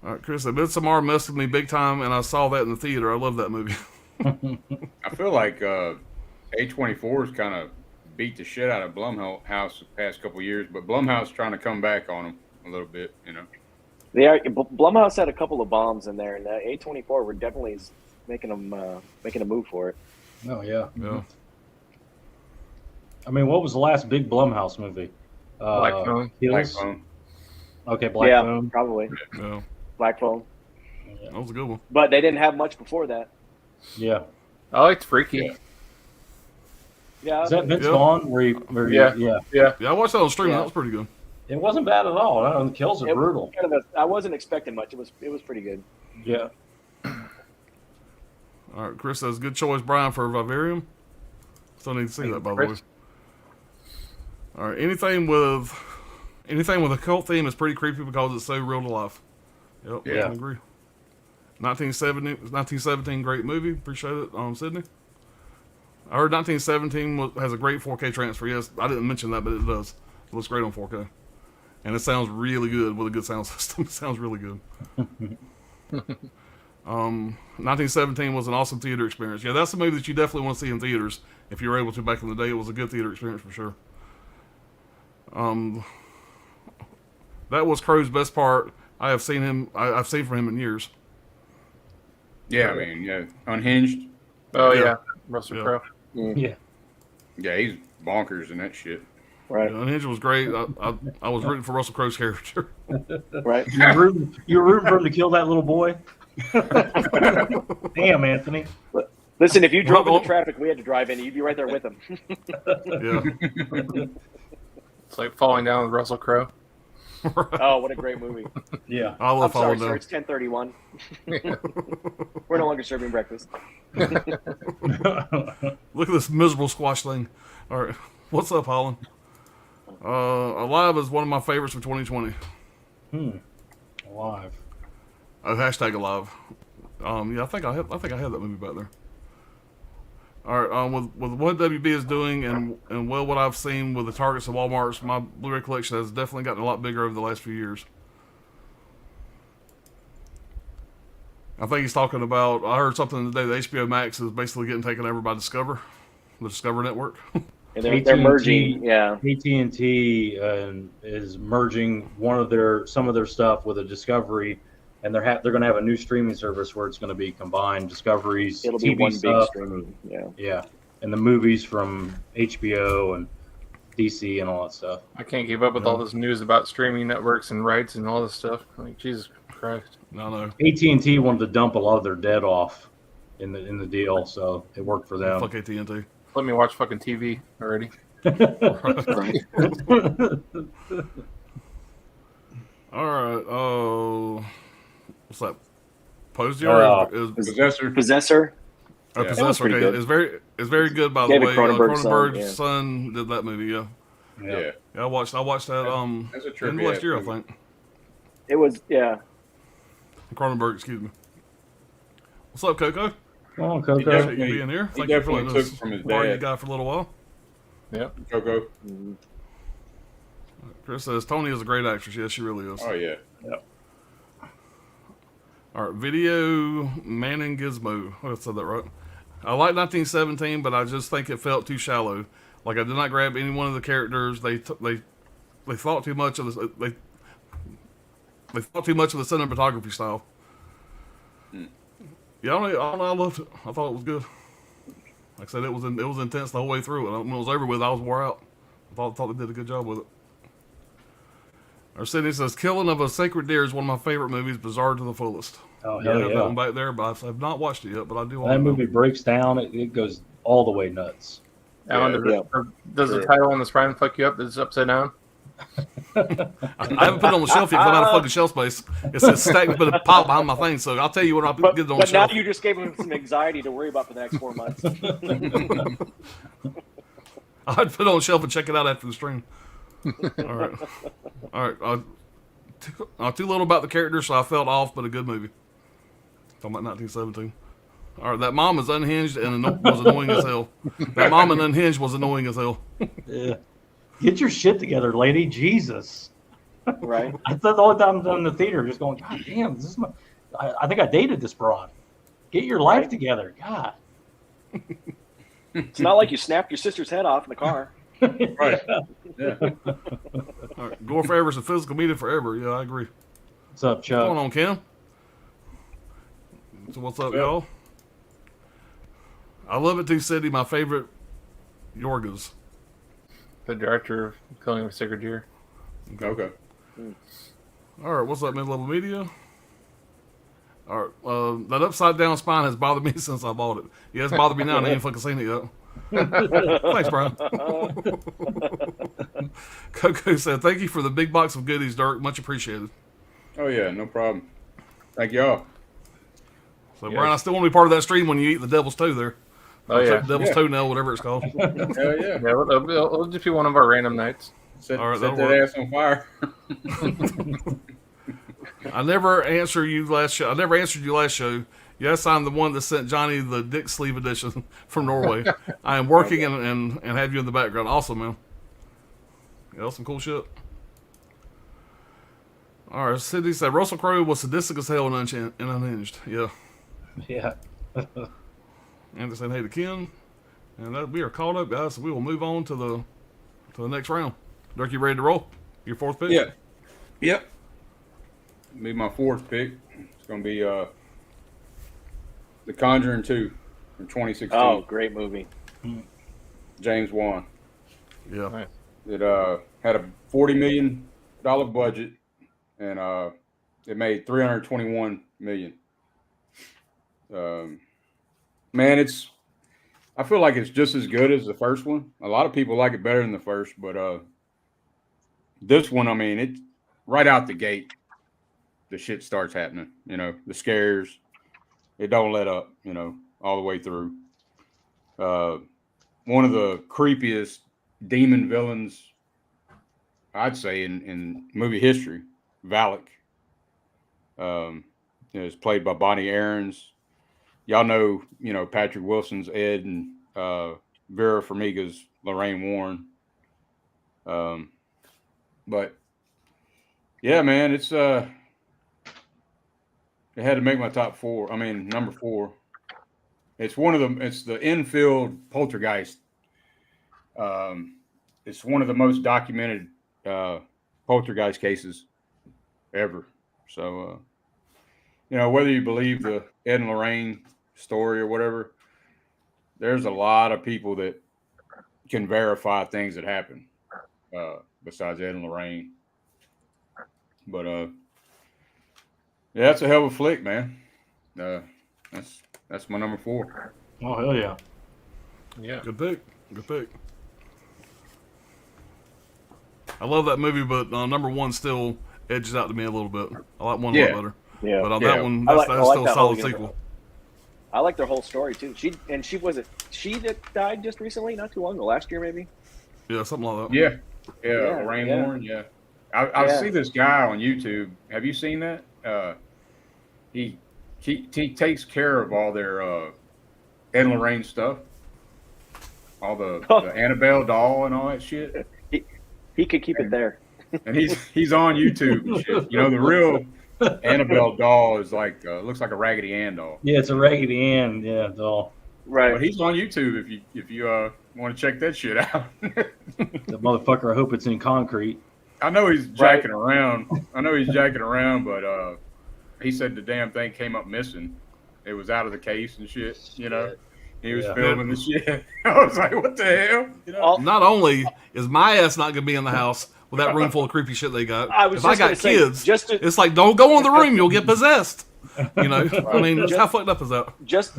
All right, Chris, Midsommar messed with me big time, and I saw that in the theater. I love that movie. I feel like A24 has kind of beat the shit out of Blumhouse the past couple years, but Blumhouse trying to come back on them a little bit, you know. Blumhouse had a couple of bombs in there, and A24 were definitely making a move for it. Oh yeah. Yeah. I mean, what was the last big Blumhouse movie? Black Phone. Black Kills? Phone. Okay, Black yeah, Phone. probably Yeah, Black Phone. that was a good one. But they didn't have much before that. Yeah. I liked Freaky. Yeah. Yeah, Is that Vince Yeah. Vaughn? Yeah. Yeah. Yeah, I watched that on stream. Yeah. That was pretty good. It wasn't bad at all. No, the kills are It was brutal. I wasn't expecting much. It was pretty good. Yeah. All right, Chris says, good choice, Brian, for Vivarium. Still need to see that, by the way. Chris. All right, anything with a cult theme is pretty creepy because it's so real to life. Yep, Yeah. I can agree. 1917, great movie. Appreciate it, Sydney. I heard 1917 has a great 4K transfer. Yes, I didn't mention that, but it does. It looks great on 4K. And it sounds really good with a good sound system. It sounds really good. 1917 was an awesome theater experience. Yeah, that's a movie that you definitely want to see in theaters. If you were able to back in the day, it was a good theater experience for sure. That was Crow's best part. I've seen from him in years. Yeah, I mean, yeah, Unhinged. Oh Yeah. yeah, Russell Yeah. Crowe. Yeah. Yeah, he's bonkers in that shit. Right, Yeah, Unhinged was great. I was rooting for Russell Crowe's character. right. You were rooting for him to kill that little boy? Damn, Anthony. Listen, if you drove Well, into traffic, we had to drive in. You'd be right there with him. Yeah. It's like falling down with Russell Crowe. Oh, what a great movie! Yeah. I I'm love sorry, Falling sir. Down. It's 10:31. We're no longer serving breakfast. Look at this miserable squash thing. All right, what's up, Holland? Alive is one of my favorites for 2020. Alive. Hashtag Alive. Yeah, I think I had that movie back there. All right, with what WB is doing and what I've seen with the Targets and Walmarts, my Blu-ray collection has definitely gotten a lot bigger over the last few years. I think he's talking about. I heard something today that HBO Max is basically getting taken over by Discover, the Discover network. And they're merging. Yeah, AT&T is merging some of their stuff with a Discovery, and they're going to have a new streaming service where it's going to be combined Discovery's it'll TV be one stuff, big streaming. Yeah. yeah, and the movies from HBO and DC and all that stuff. I can't keep up with all this news about streaming networks and rights and all this stuff. Like Jesus Christ. No. AT&T wanted to dump a lot of their debt off in the deal, so it worked for them. Fuck AT&T. Let me watch fucking TV already. All right. What's that? Posey is Possessor. Possessor. Yeah. Possessor. That was pretty Okay, good. it's very good by David the way. Cronenberg's Cronenberg's son, son did that movie. Yeah. Yeah. I watched that. That's a in trippy the last ass year, I movie. think. It was Cronenberg, excuse me. What's up, Coco? Come on, He Coco. Appreciate you definitely- being here. he Thank you for definitely letting us took from his borrow your dad. guy for a little while. Yep. Coco. Chris says Tony is a great actress. Yes, she really is. Oh yeah. All right, Video Man and Gizmo. I said that right. I like 1917, but I just think it felt too shallow. Like I did not grab any one of the characters. They thought too much of the they thought too much of the cinematography style. Yeah, I don't know. I loved it. I thought it was good. Like I said, it was intense the whole way through. And when it was over with, I was wore out. I thought they did a good job with it. Our Sydney says, Killing of a Sacred Deer is one of my favorite movies, bizarre to the fullest. Oh, Yeah, I hell have yeah. that one back there, but I have not watched it yet, but I do want That to know. movie breaks down. It goes all the way nuts. Alan, does the title on the spine fuck you up? Is it upside down? I haven't put it on the shelf yet because I'm out of fucking shelf space. It says stacked with a pile behind my thing, so I'll tell you when I get it on the But now shelf. you just gave him some anxiety to worry about for the next 4 months. I'd put it on the shelf and check it out after the stream. All right. All right. Too little about the characters, so I felt off, but a good movie. Talking about 1917. All right, that mom is unhinged and was annoying as hell. That mom in Unhinged was annoying as hell. Yeah. Get your shit together, lady. Jesus. Right. I thought the whole time I'm in the theater just going, God damn, this is I think I dated this broad. Get your life together. God. It's not like you snapped your sister's head off in the car. Right. Yeah. All right, gore forever is a physical media forever. Yeah, I agree. What's up, What's Chuck? going on, Kim? So what's up, y'all? I love it too, City. My favorite Yorgos. The director of Killing of a Sacred Deer. Okay. All right, what's up, mid-level media? All right, that upside down spine has bothered me since I bought it. Yeah, it's bothered me now, and I ain't fucking seen it yet. Thanks, Brian. Coco said, "Thank you for the big box of goodies, Dirk. Much appreciated." Oh yeah, no problem. Thank y'all. So, Yeah. Brian, I still want to be part of that stream when you eat the devil's toe there. Oh, yeah. Devil's Yeah. toenail, whatever it's called. Hell yeah. Yeah, it'll just be one of our random nights. Set, All right, set that'll that work. ass on fire. I never answered you last show. Yes, I'm the one that sent Johnny the Dick Sleeve edition from Norway. I am working and have you in the background. Awesome, man. Yeah, that's some cool shit. All right, Sydney said Russell Crowe was sadistic as hell in Unhinged. Yeah. Yeah. And saying hey to Ken. And we are caught up, guys, so we will move on to the next round. Dirk, you ready to roll? Your fourth pick? Yeah. Yep. Be my fourth pick. It's gonna be The Conjuring 2 from 2016. Oh, great movie. James Wan. Yeah. Nice. It had a $40 million budget, and it made $321 million. Man, I feel like it's just as good as the first one. A lot of people like it better than the first, but this one, I mean, it right out the gate, the shit starts happening. You know, the scares, it don't let up. You know, all the way through. One of the creepiest demon villains, I'd say, in movie history, Valak. Is played by Bonnie Aarons. Y'all know, Patrick Wilson's Ed and Vera Farmiga's Lorraine Warren. But yeah, man, it had to make my top four. I mean, number 4. It's the infield poltergeist. It's one of the most documented poltergeist cases ever. So, whether you believe the Ed and Lorraine story or whatever, there's a lot of people that can verify things that happen besides Ed and Lorraine. But yeah, that's a hell of a flick, man. That's my number 4. Oh, hell yeah. Yeah. Good pick. I love that movie, but number 1 still edges out to me a little bit. I like 1 a lot better. Yeah. But on Yeah. that one, I that's like still a that solid whole sequel. I like their whole story too. She that died just recently, not too long ago, last year maybe. Yeah, something like that. Yeah, Yeah, Lorraine yeah. Warren. Yeah, I Yeah. see this guy on YouTube. Have you seen that? He takes care of all their Ed and Lorraine stuff, all the Annabelle doll and all that shit. He could keep it there. And he's on YouTube and shit. The real Annabelle doll is like looks like a Raggedy Ann doll. Yeah, it's a Raggedy Ann, doll. Right. But he's on YouTube if you want to check that shit out. The motherfucker, I hope it's in concrete. I know he's jacking around. But he said the damn thing came up missing. It was out of the case and shit. He was filming the shit. I was like, what the hell? Not only is my ass not going to be in the house with that room full of creepy shit they got, if I got kids, it's like, don't go in the room, you'll get possessed. I mean, how fucked up is that? Just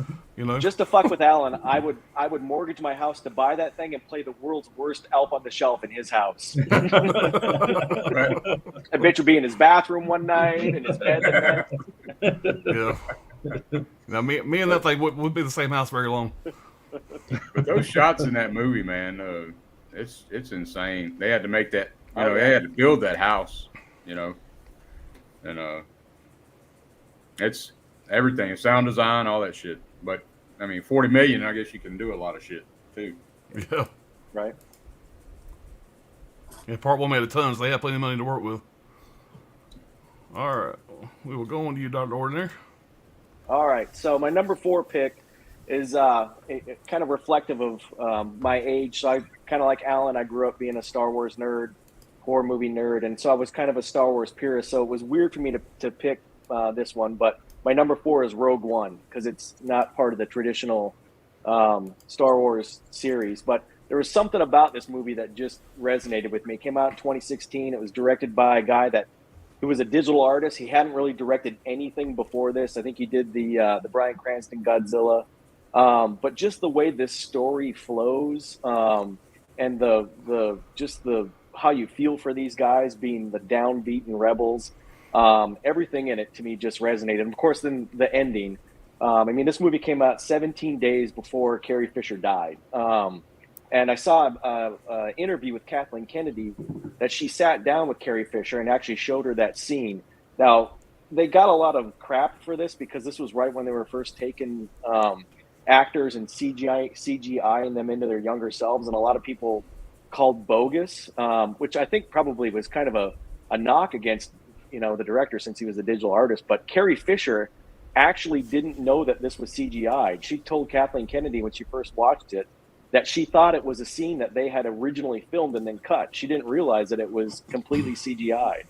to fuck with Alan, I would mortgage my house to buy that thing and play the world's worst Elf on the Shelf in his house. Right. That bitch would be in his bathroom one night, in his bed the next. Yeah. Now, me and that thing would be the same house very long. But those shots in that movie, man, it's insane. They had to make that, they had to build that house, and it's everything, sound design, all that shit. But I mean, 40 million, I guess you can do a lot of shit too. Yeah. Right. Yeah, part one made a ton, so they had plenty of money to work with. All right. We will go on to you, Dr. Ordinary. All right. So my number 4 pick is kind of reflective of my age. So I kind of like Alan, I grew up being a Star Wars nerd, horror movie nerd. And so I was kind of a Star Wars purist. So it was weird for me to pick this one. But my number 4 is Rogue One, because it's not part of the traditional Star Wars series. But there was something about this movie that just resonated with me. It came out in 2016. It was directed by a guy who was a digital artist. He hadn't really directed anything before this. I think he did the Bryan Cranston Godzilla. But just the way this story flows, and the how you feel for these guys being the downbeaten rebels, everything in it to me just resonated. And of course, then the ending. I mean, this movie came out 17 days before Carrie Fisher died. And I saw an interview with Kathleen Kennedy that she sat down with Carrie Fisher and actually showed her that scene. Now, they got a lot of crap for this because this was right when they were first taking actors and CGI them into their younger selves, and a lot of people called bogus, which I think probably was kind of a knock against the director, since he was a digital artist. But Carrie Fisher actually didn't know that this was CGI. She told Kathleen Kennedy when she first watched it that she thought it was a scene that they had originally filmed and then cut. She didn't realize that it was completely CGI'd.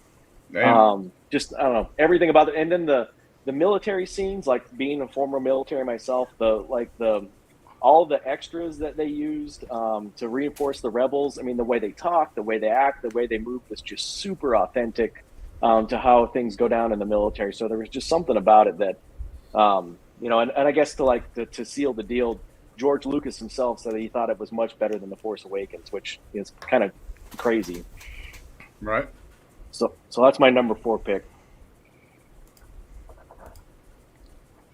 Just, I don't know, everything about it. And then the military scenes, like being a former military myself, all the extras that they used to reinforce the rebels. I mean, the way they talk, the way they act, the way they move was just super authentic to how things go down in the military. So there was just something about it that, and I guess to seal the deal, George Lucas himself said that he thought it was much better than The Force Awakens, which is kind of crazy. Right. So that's my number 4 pick.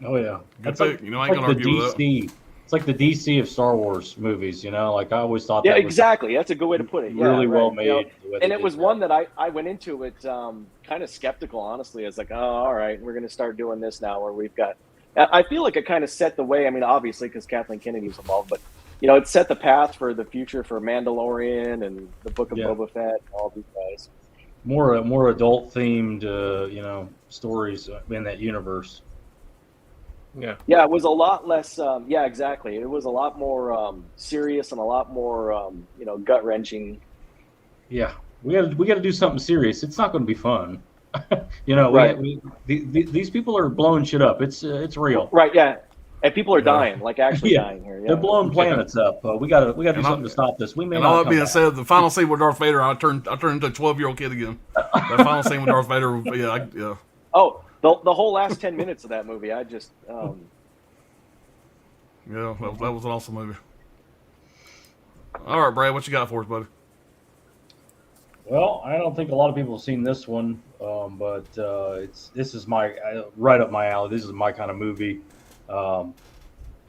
Oh yeah, Good that's pick. I ain't gonna argue with that. DC. It's like the DC of Star Wars movies. Like I always thought. Yeah, that was exactly. That's a good way to put it. Yeah, really right. well made. And it was one that I went into it kind of skeptical, honestly. It's like, oh, all right, we're going to start doing this now, where we've got. I feel like it kind of set the way. I mean, obviously, because Kathleen Kennedy was involved, but it set the path for the future for Mandalorian and the Book of Boba Fett, and all these guys. More adult themed, stories in that universe. Yeah. Yeah, it was a lot less. Yeah, exactly. It was a lot more serious and a lot more, gut wrenching. Yeah, we got to do something serious. It's not going to be fun. Right. These people are blowing shit up. It's real. Right. Yeah, and people are dying, like actually dying here. Yeah. They're blowing planets up. We got to do something to stop this. We may and not. all that being said, the final scene with Darth Vader, I turned into a 12-year-old kid again. That final scene with Darth Vader, yeah. Oh, the whole last 10 minutes of that movie, I just. Yeah, that was an awesome movie. All right, Brad, what you got for us, buddy? Well, I don't think a lot of people have seen this one, but this is right up my alley. This is my kind of movie.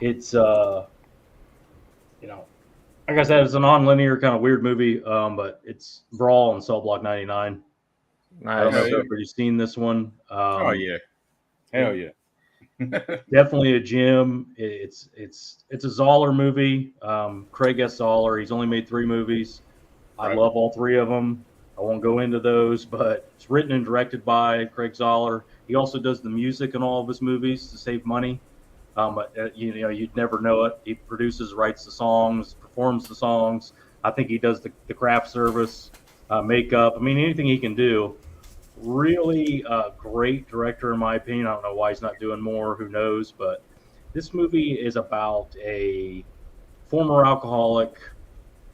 It's like I said, it's a non-linear kind of weird movie, but it's Brawl on Cell Block 99. I don't know if you've seen this one. Oh yeah, hell yeah. Definitely a gem. It's a Zoller movie. Craig S. Zoller. He's only made 3 movies. I love all 3 of them. I won't go into those, but it's written and directed by Craig Zoller. He also does the music in all of his movies to save money. You'd never know it. He produces, writes the songs, performs the songs. I think he does the craft service, makeup. I mean, anything he can do. Really great director, in my opinion. I don't know why he's not doing more. Who knows? But this movie is about a former alcoholic,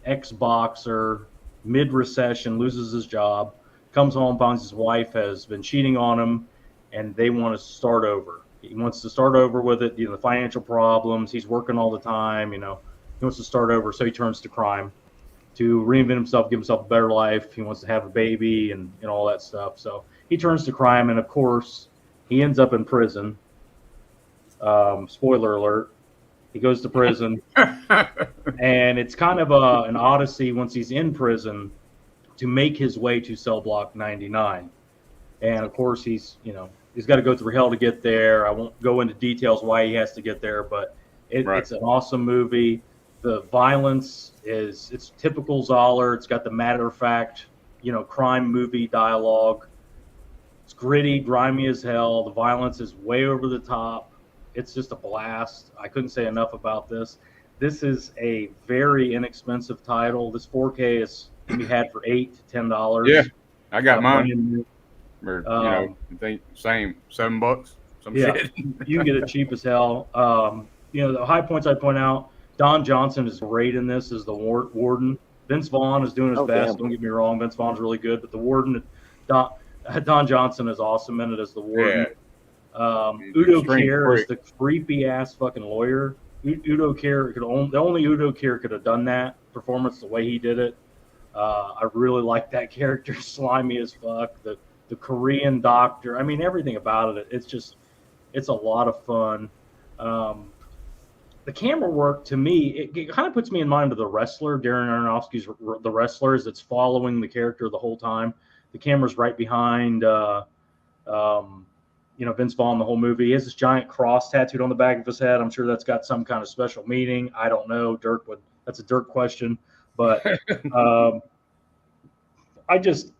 ex-boxer, mid-recession, loses his job, comes home, finds his wife has been cheating on him, and they want to start over. He wants to start over with it, the financial problems. He's working all the time, he wants to start over, so he turns to crime to reinvent himself, give himself a better life. He wants to have a baby and all that stuff. So he turns to crime, and of course, he ends up in prison. Spoiler alert. He goes to prison, and it's kind of an odyssey once he's in prison to make his way to cell block 99. And of course, he's got to go through hell to get there. I won't go into details why he has to get there, but it's an awesome movie. The violence it's typical Zoller. It's got the matter of fact, crime movie dialogue. It's gritty, grimy as hell. The violence is way over the top. It's just a blast. I couldn't say enough about this. This is a very inexpensive title. This 4K is to be had for $8 to $10. Yeah, I got mine. Or, I think same $7. Some shit. You can get it cheap as hell. The high points I point out. Don Johnson is great in this as the warden. Vince Vaughn is doing his best. Damn. Don't get me wrong. Vince Vaughn's really good, but the warden, Don Johnson is awesome in it as the warden. Yeah. Udo Kier is the creepy ass fucking lawyer. Udo Kier the only Udo Kier could have done that performance the way he did it. I really like that character. Slimy as fuck. The Korean doctor. I mean, everything about it. It's a lot of fun. The camera work to me, it kind of puts me in mind of The Wrestler, Darren Aronofsky's The Wrestler, as it's following the character the whole time. The camera's right behind, Vince Vaughn the whole movie. He has this giant cross tattooed on the back of his head. I'm sure that's got some kind of special meaning. I don't know. That's a Dirk question, but I just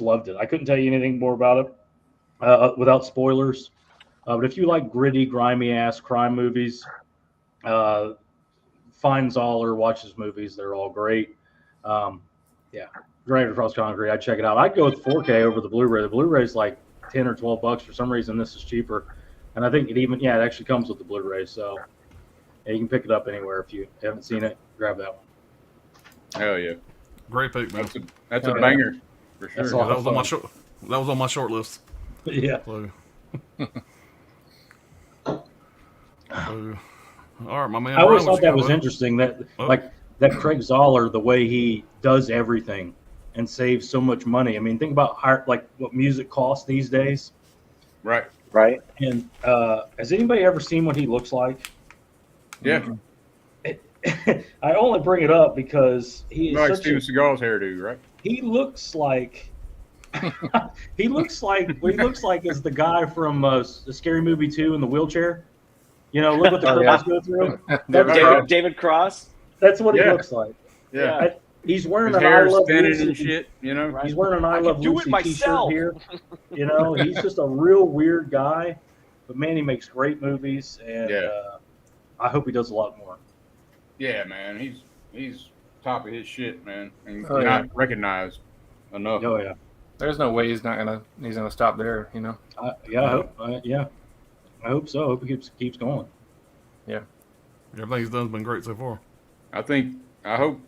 loved it. I couldn't tell you anything more about it without spoilers. But if you like gritty, grimy ass crime movies, find Zoller, watch his movies. They're all great. Granite Across Concrete. I'd check it out. I'd go with 4K over the Blu-ray. The Blu-ray is like $10 or $12. For some reason, this is cheaper. And I think it actually comes with the Blu-ray. So you can pick it up anywhere. If you haven't seen it, grab that one. Hell yeah. Great pick, man. That's a banger for sure. Yeah, that was on my short list. Yeah. All right, my man. I always thought that was interesting. That that Craig Zoller, the way he does everything and saves so much money. I mean, think about what music costs these days. Right. And has anybody ever seen what he looks like? Yeah. I only bring it up because he is like Steven Seagal's hairdo, right? He looks like he looks like is the guy from the Scary Movie 2 in the wheelchair. Look what the criminals go through. David Cross. That's what he looks like. Yeah. He's wearing his an I Love Lucy and shit, He's wearing an I Love Lucy t-shirt here. He's just a real weird guy, but man, he makes great movies, and I hope he does a lot more. Yeah, man, he's top of his shit, man, and not recognized enough. Oh yeah. There's no way he's gonna stop there, I hope so. I hope he keeps going. Yeah. Everything he's done's been great so far. I hope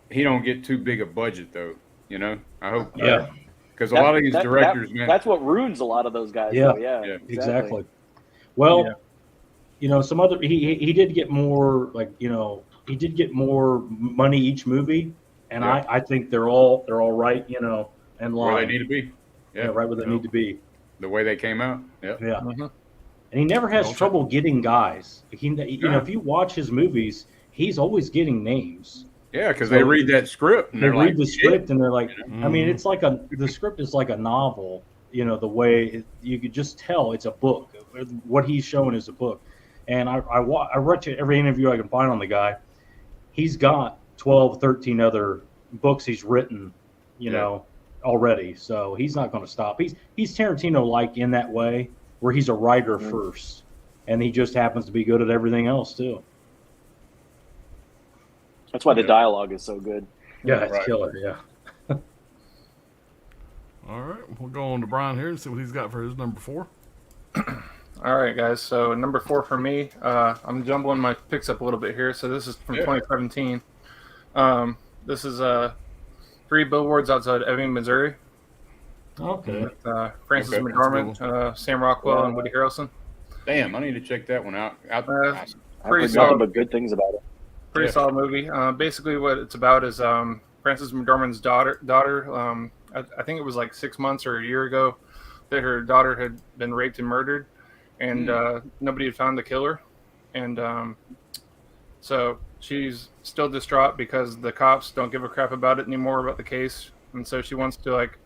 he don't get too big a budget though. I hope. Yeah. Because a lot of these directors, man. That's what ruins a lot of those guys. Yeah. Though. Yeah. Exactly. Well, some other he did get more he did get more money each movie, and I think they're all right, and line. Where they need to be. Yeah, right where they need to be. The way they came out. Yeah. Yeah. Mm-hmm. And he never has trouble getting guys. If you watch his movies, he's always getting names. Yeah, because they read that script. And they read the script, and they're like, I mean, it's like the script is like a novel. The way you could just tell it's a book. What he's showing is a book. And I watch every interview I can find on the guy. He's got 12, 13 other books he's written, already. So he's not going to stop. He's Tarantino-like in that way, where he's a writer first, and he just happens to be good at everything else too. That's why the dialogue is so good. Yeah, it's killer. Yeah. All right, we'll go on to Brian here and see what he's got for his number 4. All right, guys. So number 4 for me. I'm jumbling my picks up a little bit here. So this is from 2017. This is 3 Billboards Outside Ebbing, Missouri. Okay. With Frances McDormand, Sam Rockwell, and Woody Harrelson. Damn, I need to check that one out. I've heard nothing but good things about it. Pretty solid movie. Basically, what it's about is Frances McDormand's daughter. I think it was like 6 months or a year ago that her daughter had been raped and murdered, and nobody had found the killer. And So she's still distraught because the cops don't give a crap about it anymore, about the case, and so she wants to like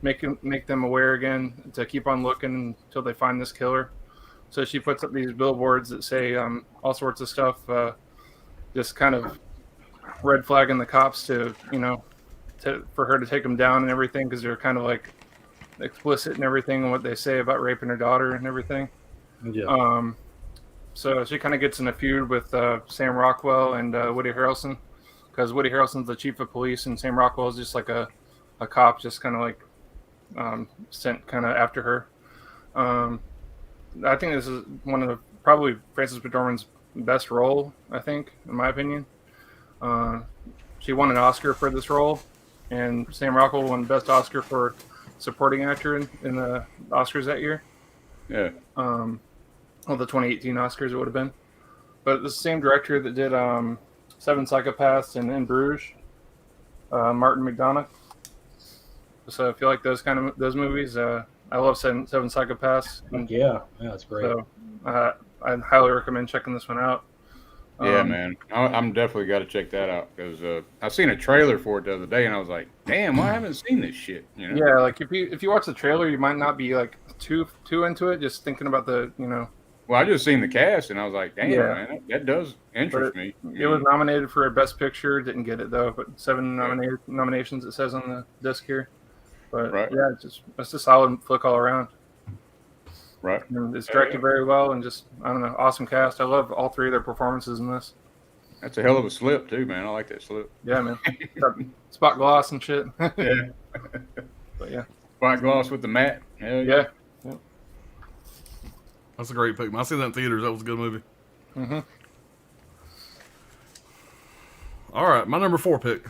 make them aware again to keep on looking until they find this killer. So she puts up these billboards that say all sorts of stuff, just kind of red flagging the cops to for her to take them down and everything, because they're kind of like explicit and everything and what they say about raping her daughter and everything. Yeah. So she kind of gets in a feud with Sam Rockwell and Woody Harrelson, because Woody Harrelson's the chief of police and Sam Rockwell is just like a cop, just kind of like sent kind of after her. I think this is one of probably Frances McDormand's best role, I think, in my opinion. She won an Oscar for this role, and Sam Rockwell won Best Oscar for Supporting Actor in the Oscars that year. Yeah. Well, the 2018 Oscars it would have been. But the same director that did Seven Psychopaths and In Bruges, Martin McDonagh. So if you like those movies, I love Seven Psychopaths. Yeah, that's great. So I highly recommend checking this one out. Yeah, man, I'm definitely got to check that out, because I seen a trailer for it the other day and I was like, damn, I haven't seen this shit. Yeah, like if you watch the trailer, you might not be like too into it, just thinking about the Well, I just seen the cast and I was like, damn, man, that does interest me. It was nominated for Best Picture, didn't get it though, but 7 nominations it says on the disc here. But yeah, it's just a solid flick all around. Right. And it's directed very well, and just, I don't know, awesome cast. I love all three of their performances in this. That's a hell of a slip too, man. I like that slip. Yeah, man. Spot gloss and shit. Yeah. But yeah. Spot gloss with the mat. Hell Yeah. That's a great pick, man. I seen that in theaters. That was a good movie. Mm-hmm. All right, my number 4 pick.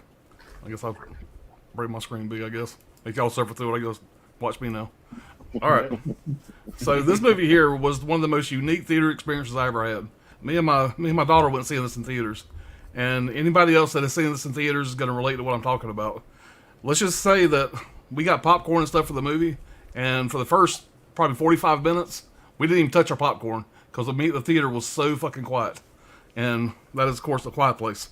I guess I'll break my screen big, I guess. Make y'all suffer through it. I guess. Watch me now. All right. So this movie here was one of the most unique theater experiences I ever had. Me and my daughter went seeing this in theaters, and anybody else that has seen this in theaters is going to relate to what I'm talking about. Let's just say that we got popcorn and stuff for the movie, and for the first probably 45 minutes, we didn't even touch our popcorn because the theater was so fucking quiet, and that is of course A Quiet Place.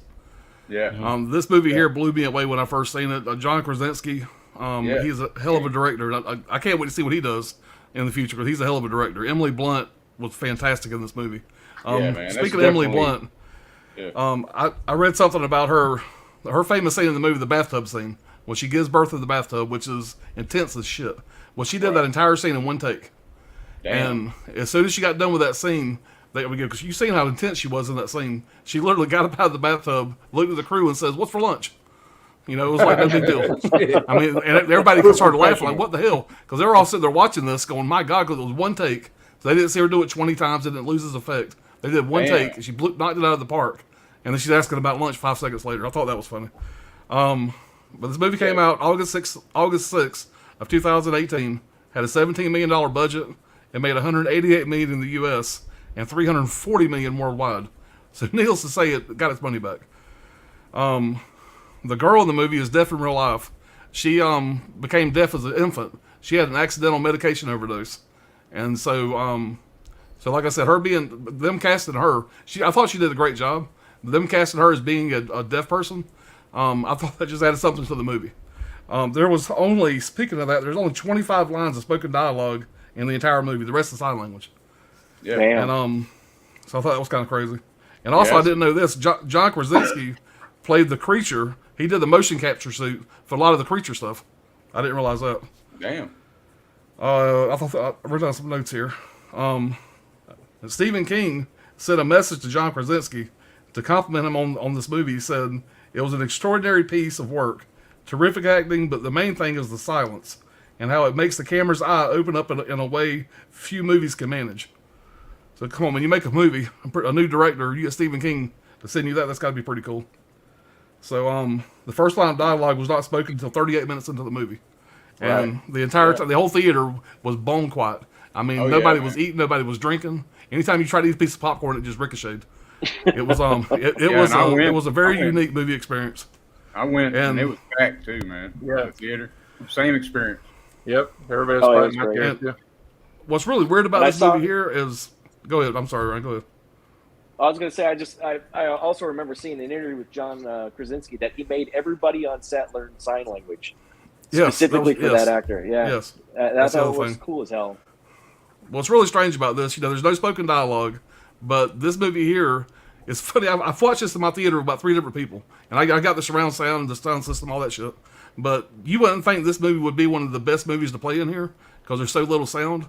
Yeah. This movie here blew me away when I first seen it. John Krasinski. He's a hell of a director. I can't wait to see what he does in the future, because he's a hell of a director. Emily Blunt was fantastic in this movie. Man, speaking of Emily Blunt, I read something about her famous scene in the movie, the bathtub scene, when she gives birth in the bathtub, which is intense as shit. Well, she did that entire scene in one take. Damn. And as soon as she got done with that scene, because you've seen how intense she was in that scene, she literally got up out of the bathtub, looked at the crew, and says, "What's for lunch?" It was like no big deal. I mean, and everybody started laughing, like, what the hell? Because they were all sitting there watching this going, my God, because it was one take. So they didn't see her do it 20 times. It didn't lose its effect. They did one take, and she knocked it out of the park. And then she's asking about lunch 5 seconds later. I thought that was funny. But this movie came out August 6th of 2018. Had a $17 million budget. It made $188 million in the U.S. and $340 million worldwide. So needless to say, it got its money back. The girl in the movie is deaf in real life. She became deaf as an infant. She had an accidental medication overdose, and so like I said, them casting her, I thought she did a great job. Them casting her as being a deaf person, I thought that just added something to the movie. There was only, speaking of that, there's only 25 lines of spoken dialogue in the entire movie. The rest is sign language. Yeah. Damn. And so I thought that was kind of crazy. And also, I didn't know this. John Krasinski played the creature. He did the motion capture suit for a lot of the creature stuff. I didn't realize that. Damn. I wrote down some notes here. Stephen King sent a message to John Krasinski to compliment him on this movie. He said, it was an extraordinary piece of work, terrific acting, but the main thing is the silence and how it makes the camera's eye open up in a way few movies can manage. So come on, when you make a movie, a new director, you get Stephen King to send you that's got to be pretty cool. So the first line of dialogue was not spoken until 38 minutes into the movie. And the entire time, the whole theater was bone quiet. I mean, nobody was eating, nobody was drinking. Anytime you try to eat a piece of popcorn, it just ricocheted. It was it was a very unique movie experience. I went and it was packed too, man. Yeah. The theater. Same experience. Yep. Everybody was great. there too. What's really weird about this movie here is, go ahead. I'm sorry, Ryan. Go ahead. I was going to say, I also remember seeing an interview with John Krasinski that he made everybody on set learn sign language specifically for that actor. Yeah. Yes. I thought it was cool as hell. What's really strange about this, there's no spoken dialogue, but this movie here is funny. I've watched this in my theater with about 3 different people, and I got the surround sound, the sound system, all that shit. But you wouldn't think this movie would be one of the best movies to play in here because there's so little sound.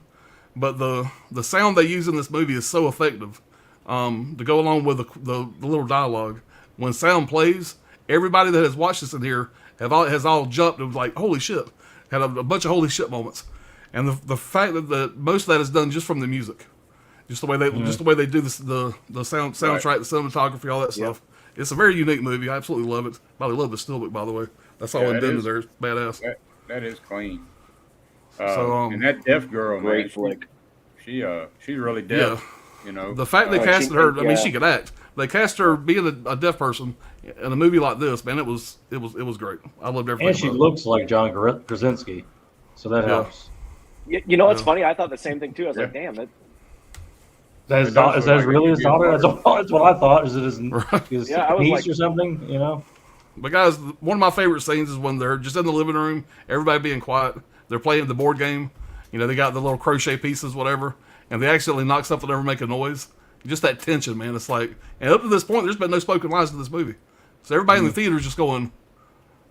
But the sound they use in this movie is so effective to go along with the little dialogue. When sound plays, everybody that has watched this in here has all jumped and was like, holy shit, had a bunch of holy shit moments. And the fact that most of that is done just from the music, just the way they do this, the soundtrack, right, the cinematography, all that stuff. It's a very unique movie. I absolutely love it. Probably love the steelbook, by the way. That's all it did there. It's badass. That is clean. And that deaf girl, great man, flick. She's really deaf. Yeah. The fact they casted her, I mean, she could act. They cast her being a deaf person in a movie like this, man. It was great. I loved everything. And she looks like John Krasinski, so that helps. You know what's funny? I thought the same thing too. I was like, damn, is that really his daughter? That's what I thought. Is it his niece or something? But guys, one of my favorite scenes is when they're just in the living room, everybody being quiet. They're playing the board game. They got the little crochet pieces, whatever, and they accidentally knock something over, make a noise. Just that tension, man. It's like, and up to this point, there's been no spoken lines in this movie, so everybody in the theater is just going,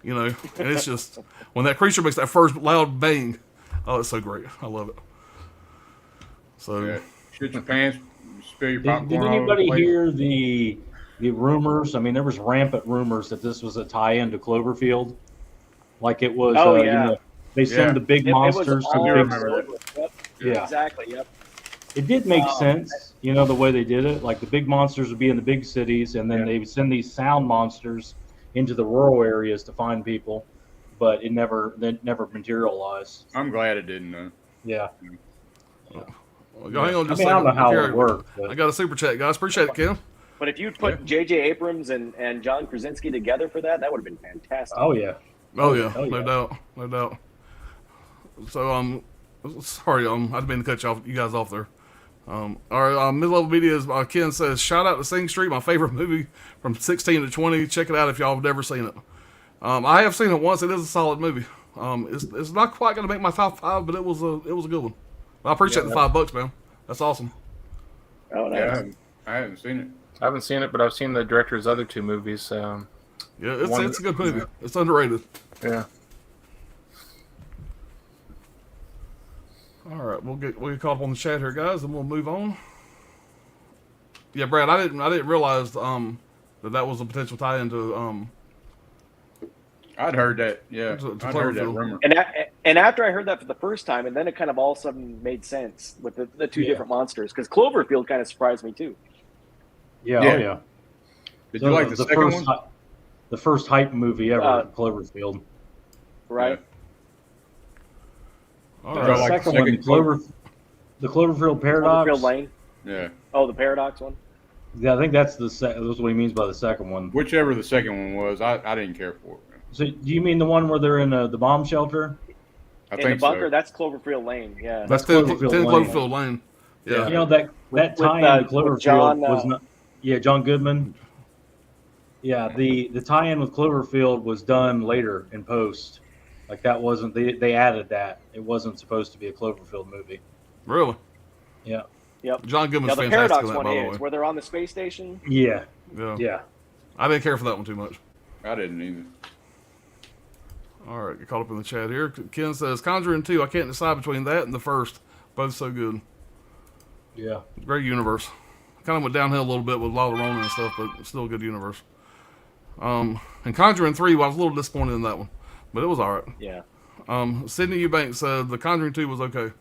and it's just when that creature makes that first loud bang. Oh, it's so great. I love it. So, shoot your pants, spill your popcorn. Did anybody hear the rumors? I mean, there was rampant rumors that this was a tie-in to Cloverfield. Like it was, they send the big monsters to the big. Yeah, exactly. Yep. It did make sense, the way they did it. Like the big monsters would be in the big cities, and then they would send these sound monsters into the rural areas to find people. But it never materialized. I'm glad it didn't, though. Yeah. Well, hang on just I don't know how it worked. I got a super chat, guys. Appreciate it, Kim. But if you put J.J. Abrams and John Krasinski together for that would have been fantastic. Oh yeah. No doubt. So sorry, I didn't mean to cut you guys off there. All right, mid-level media is Ken says, shout out to Sing Street, my favorite movie from 16 to 20. Check it out if y'all have never seen it. I have seen it once. It is a solid movie. It's not quite going to make my top 5, but it was a good one. I appreciate the $5, man. That's awesome. Oh, nice. Yeah, I haven't seen it. I haven't seen it, but I've seen the director's other 2 movies. It's a good movie. It's underrated. Yeah. All right, we'll get caught up on the chat here, guys, and we'll move on. Yeah, Brad, I didn't realize that was a potential tie-in to I'd heard that. Yeah, I'd heard that rumor. And after I heard that for the first time, and then it kind of all of a sudden made sense with the 2 different monsters, because Cloverfield kind of surprised me too. Yeah. Yeah. Oh yeah. Did you like the second one? The first hype movie ever, Cloverfield. Right. all The right. second one, the Cloverfield Paradox. Cloverfield Lane. Yeah. Oh, the Paradox one. Yeah, I think that's that's what he means by the second one. Whichever the second one was, I didn't care for it. So, do you mean the one where they're in the bomb shelter? I In think the bunker, so. that's Cloverfield Lane. Yeah. That's Cloverfield 10 Lane. Cloverfield Lane. Yeah. You know that tie-in to Cloverfield John, was not. Yeah, John Goodman. Yeah, the tie-in with Cloverfield was done later in post. Like that wasn't they added that. It wasn't supposed to be a Cloverfield movie. Really? Yeah. Yep. John Goodman's Now the fantastic Paradox in that, one by the is way. where they're on the space station. Yeah. Yeah. Yeah. I didn't care for that one too much. I didn't either. All right, get caught up in the chat here. Ken says, Conjuring 2, I can't decide between that and the first. Both so good. Yeah. Great universe. Kind of went downhill a little bit with La Llorona and stuff, but still a good universe. And Conjuring 3, well, I was a little disappointed in that one, but it was all right. Yeah. Sydney Eubanks said The Conjuring 2 was okay.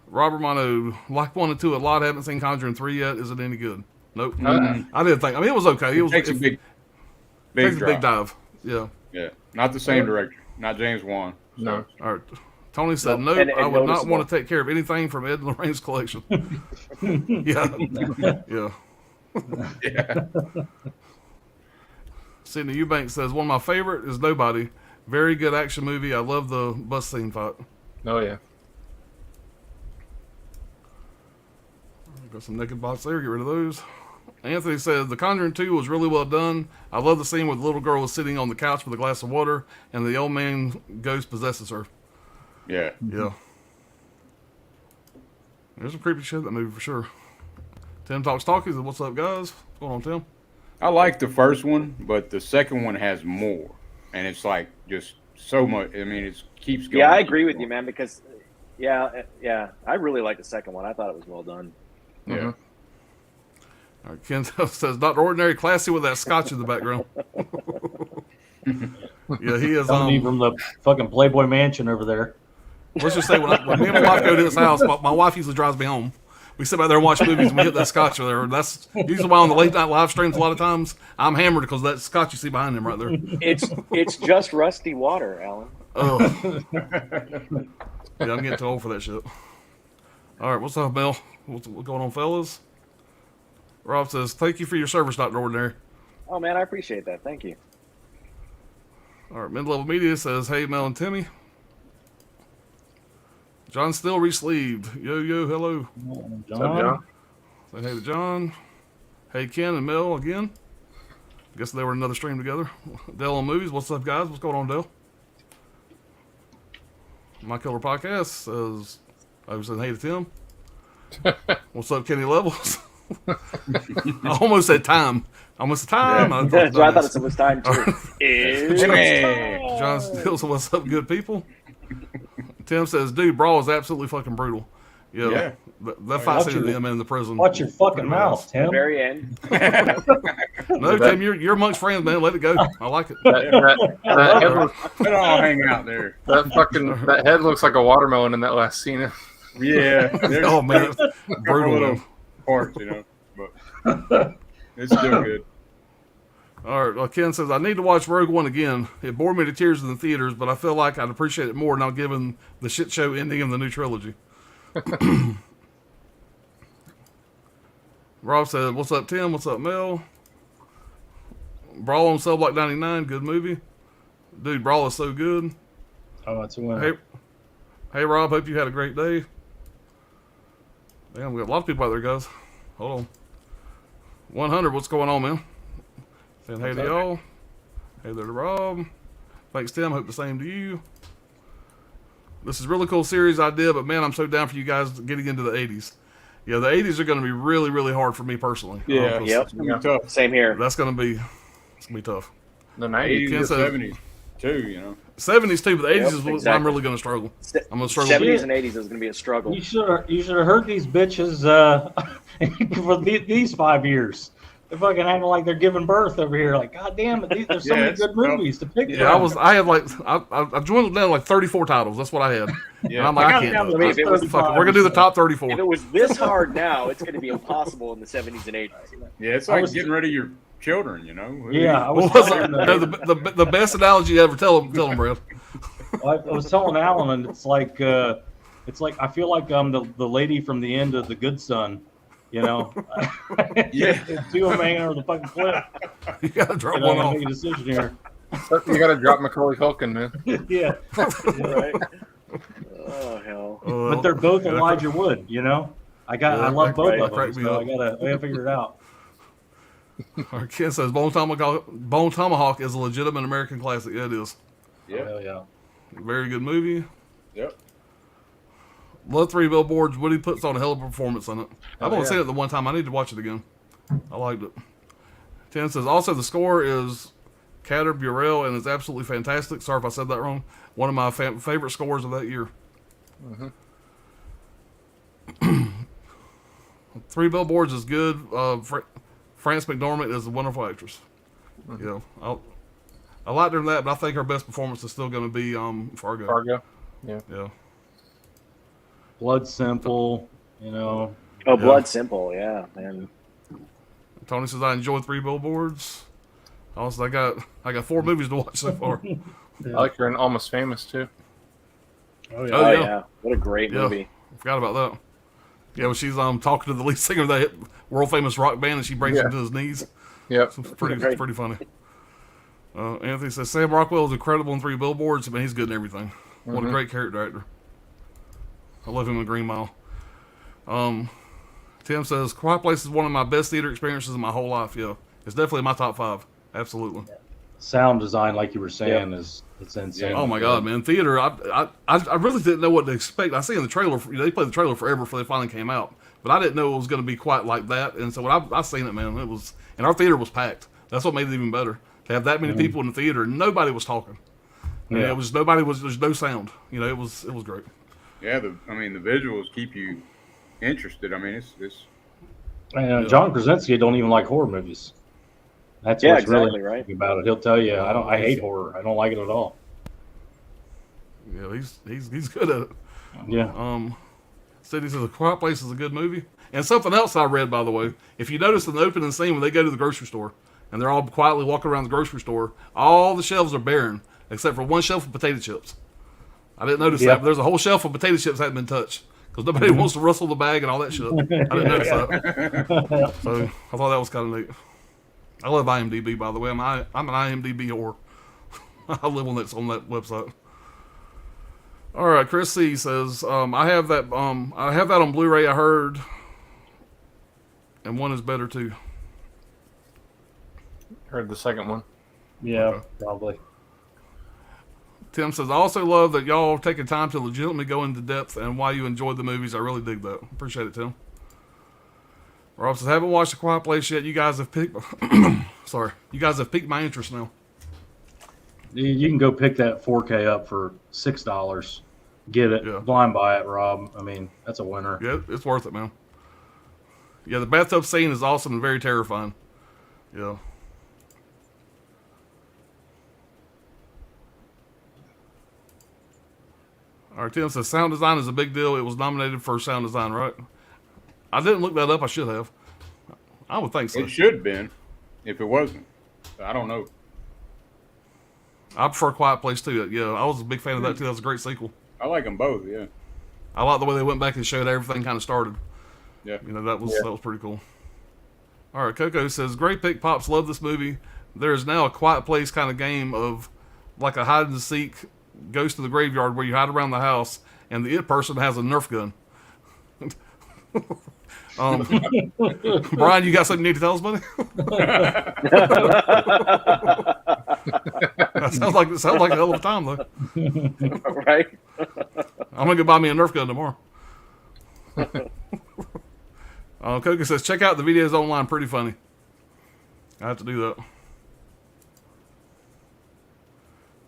Robert Mono, like 1 and 2 a lot, haven't seen Conjuring 3 yet. Is it any good? Nope. I didn't think. I mean, it was okay. It was Takes a big takes a drop. big dive. Yeah. Yeah, not the same director, not James Wan. So. No. All right. Tony said, No, nope, and I would not noticeable. want to take care of anything from Ed and Lorraine's collection. Yeah. Yeah. Yeah. Sydney Eubanks says, one of my favorite is Nobody. Very good action movie. I love the bus scene fight. Oh yeah. Got some naked bots there. Get rid of those. Anthony said The Conjuring 2 was really well done. I love the scene where the little girl was sitting on the couch with a glass of water, and the old man ghost possesses her. Yeah. Yeah. There's some creepy shit in that movie for sure. Tim Talks Talkies. What's up, guys? What's going on, Tim? I like the first one, but the second one has more, and it's like just so much. I mean, it keeps going. Yeah, I agree with you, man. Because yeah, I really like the second one. I thought it was well done. Yeah. Mm-hmm. All right, Ken says Dr. Ordinary, classy with that scotch in the background. Yeah, he is. Coming from the fucking Playboy Mansion over there. Let's just say when me and my wife go to this house, my wife usually drives me home. We sit back there and watch movies, and we hit that scotch there. That's usually why on the late night live streams, a lot of times I'm hammered because that scotch you see behind him right there. It's just rusty water, Alan. Oh, yeah, I'm getting too old for that shit. All right, what's up, Mel? What's going on, fellas? Rob says, "Thank you for your service, Dr. Ordinary." Oh man, I appreciate that. Thank you. All right, Mid-Level Media says, "Hey, Mel and Timmy." John Still re-sleeved. Yo, hello. What's up, John? Say hey to John. Hey, Ken and Mel again. Guess they were in another stream together. Dale on Movies. What's up, guys? What's going on, Dale? My Killer Podcast says, I was saying hey to Tim. What's up, Kenny Levels? I almost said time. Almost time. Yeah. So I thought it was time too. It's time. John Still says, what's up, good people? Tim says, dude, Brawl is absolutely fucking brutal. Yeah. That fight scene at the end in the prison. Watch your fucking mouth, The Tim. very end. No, Tim, you're amongst friends, man. Let it go. I like it. That head Let it all hang out there. that head looks like a watermelon in that last scene. Yeah. Oh, man. Brutal, little man. parts, but it's still good. All right. Well, Ken says, I need to watch Rogue One again. It bored me to tears in the theaters, but I feel like I'd appreciate it more now given the shit show ending of the new trilogy. Rob said, what's up, Tim? What's up, Mel? Brawl on Cell Block 99. Good movie. Dude, Brawl is so good. Oh, it's a winner. Hey, Rob. Hope you had a great day. Damn, we got a lot of people out there, guys. Hold on. 100, what's going on, man? Saying hey to y'all. Hey there to Rob. Thanks, Tim. Hope the same to you. This is a really cool series idea, but man, I'm so down for you guys getting into the 80s. Yeah, the 80s are going to be really, really hard for me personally. Yeah. Yep. It's gonna be tough. Same here. That's going to be tough. The 90s. 80s Ken and says- 70s, too, you know. 70s too, but the 80s is what I'm exactly. really going to struggle. I'm going to struggle. 70s and 80s is going to be a struggle. You should have heard these bitches for these 5 years. They're fucking acting like they're giving birth over here. Like, God damn it, there's so many it's good movies to pick Yeah, from. I had like, I dwindled down to like 34 titles. That's what I had. And I'm like, I I got can't down do to it. If it was Fuck it. We're going to do the top 34. If it was this hard now, it's going to be impossible in the 70s and 80s. Yeah, it's like getting rid of your children, you know. Yeah, I was What was telling it? The best analogy you ever tell them, Brad. I was telling Alan, and it's like I feel like I'm the lady from the end of The Good Son, you know. Yeah. Two of them hanging over the fucking cliff. You got to drop And one I'm off. gonna make a decision here. You got to drop Macaulay Culkin, man. Yeah, Right? Oh, hell. but they're both Elijah Wood, you know. I love both right. of them, Crack me so up. I gotta figure it out. Our kid says Bone Tomahawk is a legitimate American classic. Yeah, it is. Yep. Hell yeah. Very good movie. Yep. Love Three Billboards. Woody puts on a hell of a performance on it. I've only yeah. seen it the one time. I need to watch it again. I liked it. 10 says, also the score is Cater Burrell and it's absolutely fantastic. Sorry if I said that wrong. One of my favorite scores of that year. Three Billboards is good. France McDormand is a wonderful actress. You know, I liked her in that, but I think her best performance is still going to be Fargo. Fargo. Yeah. Blood Simple, you know. Oh, Blood Simple, yeah, man. Tony says I enjoyed Three Billboards. Also, I got 4 movies to watch so far. I like her in Almost Famous, too. Oh yeah. Oh, Oh, yeah. yeah. What a great Yeah. movie. Forgot about that. Yeah, when she's talking to the lead singer of that world famous rock band and she brings him to his knees. Yep. It's pretty Right. pretty funny. Anthony says Sam Rockwell is incredible in Three Billboards. I mean, he's good in everything. What a great character actor. I love him in Green Mile. Tim says, Quiet Place is one of my best theater experiences in my whole life. Yeah, it's definitely my top 5. Absolutely. Sound design, like you were saying, is it's insane. Oh my God, man! Theater, I really didn't know what to expect. I seen the trailer. They played the trailer forever before they finally came out, but I didn't know it was going to be quite like that. And so when I seen it, man, it was, and our theater was packed. That's what made it even better. To have that many people in the theater, and nobody was talking. Yeah, it was There's no sound. It was great. Yeah, the visuals keep you interested. I mean, it's. And John Krasinski don't even like horror movies. That's what's exactly really right about it. He'll tell you, I hate horror. I don't like it at all. Yeah, he's good at it. Yeah. Cindy says A Quiet Place is a good movie. And something else I read, by the way, if you notice in the opening scene when they go to the grocery store and they're all quietly walking around the grocery store, all the shelves are barren except for one shelf of potato chips. I didn't notice that, but there's a whole shelf of potato chips that hadn't been touched because nobody wants to rustle the bag and all that shit. I didn't notice that. So I thought that was kind of neat. I love IMDb, by the way. I'm an IMDb whore. I live on that website. All right, Chris C says, I have that on Blu-ray, I heard, and one is better too. Heard the second one. Yeah, probably. Tim says, I also love that y'all are taking time to legitimately go into depth and why you enjoyed the movies. I really dig that. Appreciate it, Tim. Rob says, haven't watched A Quiet Place yet. You guys have piqued my interest now. You can go pick that 4K up for $6. Get it. Blind buy it, Rob. I mean, that's a winner. Yeah, it's worth it, man. Yeah, the bathtub scene is awesome and very terrifying. Yeah. All right, Tim says, sound design is a big deal. It was nominated for sound design, right? I didn't look that up. I should have. I would think so. It should have been, if it wasn't. I don't know. I prefer Quiet Place too. Yeah, I was a big fan of that too. That was a great sequel. I like them both. Yeah. I like the way they went back and showed how everything kind of started. Yeah. That was pretty cool. All right, Coco says, great pick, Pops. Love this movie. There is now a Quiet Place kind of game of like a hide and seek, ghost of the graveyard where you hide around the house and the it person has a Nerf gun. Brian, you got something you need to tell us, buddy? That sounds like a hell of a time, though. right. I'm gonna go buy me a Nerf gun tomorrow. Coco says, check out the videos online. Pretty funny. I have to do that.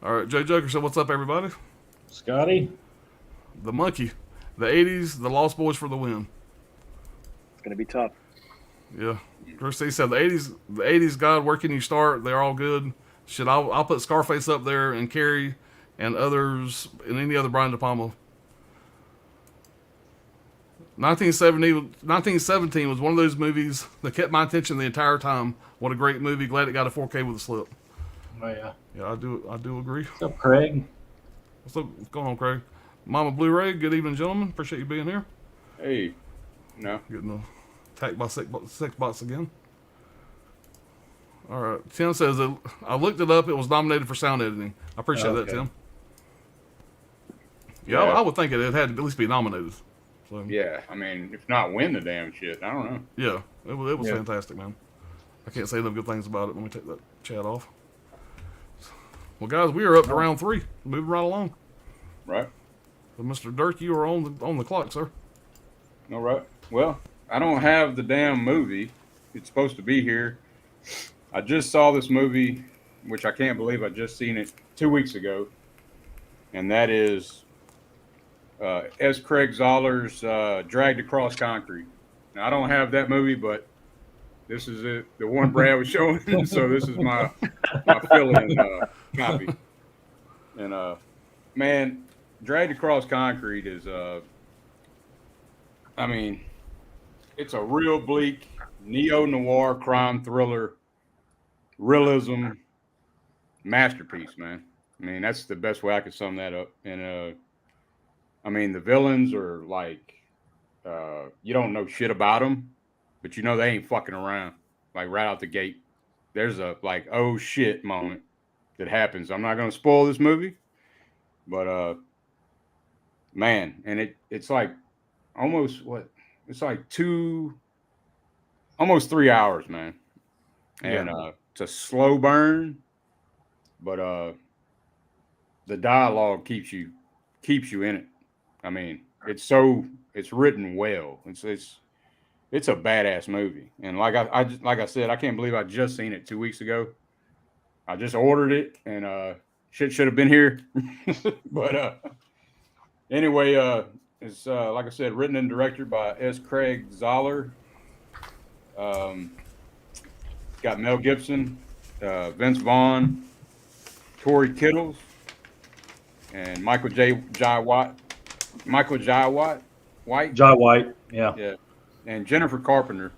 All right, Joe Joker said, what's up, everybody? Scotty? The monkey. The 80s, the Lost Boys for the win. It's going to be tough. Yeah. Chris C said, the 80s, God, where can you start? They're all good. Shit, I'll put Scarface up there and Carrie and others and any other Brian De Palma. 1917 was one of those movies that kept my attention the entire time. What a great movie. Glad it got a 4K with a slip. Oh, yeah. Yeah, I do agree. What's up, Craig? What's going on, Craig? Mama Blu-ray, good evening, gentlemen. Appreciate you being here. Hey. No. Getting attacked by sex bots again. All right. Tim says, I looked it up. It was nominated for sound editing. I appreciate that, Tim. Yeah, I would think it had to at least be nominated. So, yeah, I mean, if not win the damn shit, I don't know. Yeah, it was fantastic, man. I can't say enough good things about it. Let me take that chat off. Well, guys, we are up to round 3. Moving right along. Right. So, Mr. Dirk, you are on the clock, sir. All right. Well, I don't have the damn movie. It's supposed to be here. I just saw this movie, which I can't believe I just seen it 2 weeks ago, and that is S. Craig Zoller's Dragged Across Concrete. Now, I don't have that movie, but this is it. The one Brad was showing, so this is my fill-in copy. And man, Dragged Across Concrete is I mean, it's a real bleak neo-noir crime thriller realism masterpiece, man. I mean, that's the best way I could sum that up. And I mean, the villains are like you don't know shit about them, but you know they ain't fucking around. Like right out the gate, there's a like oh shit moment that happens. I'm not gonna spoil this movie, but man, and it's like almost it's like 2 almost 3 hours, man. And it's a slow burn, but the dialogue keeps you in it. I mean, it's written well. It's a badass movie. And like I said, I can't believe I just seen it 2 weeks ago. I just ordered it, and shit should have been here. But anyway, it's like I said, written and directed by S. Craig Zoller. Got Mel Gibson, Vince Vaughn, Corey Kittles, and Michael Jai White, Jai White, yeah. yeah, and Jennifer Carpenter.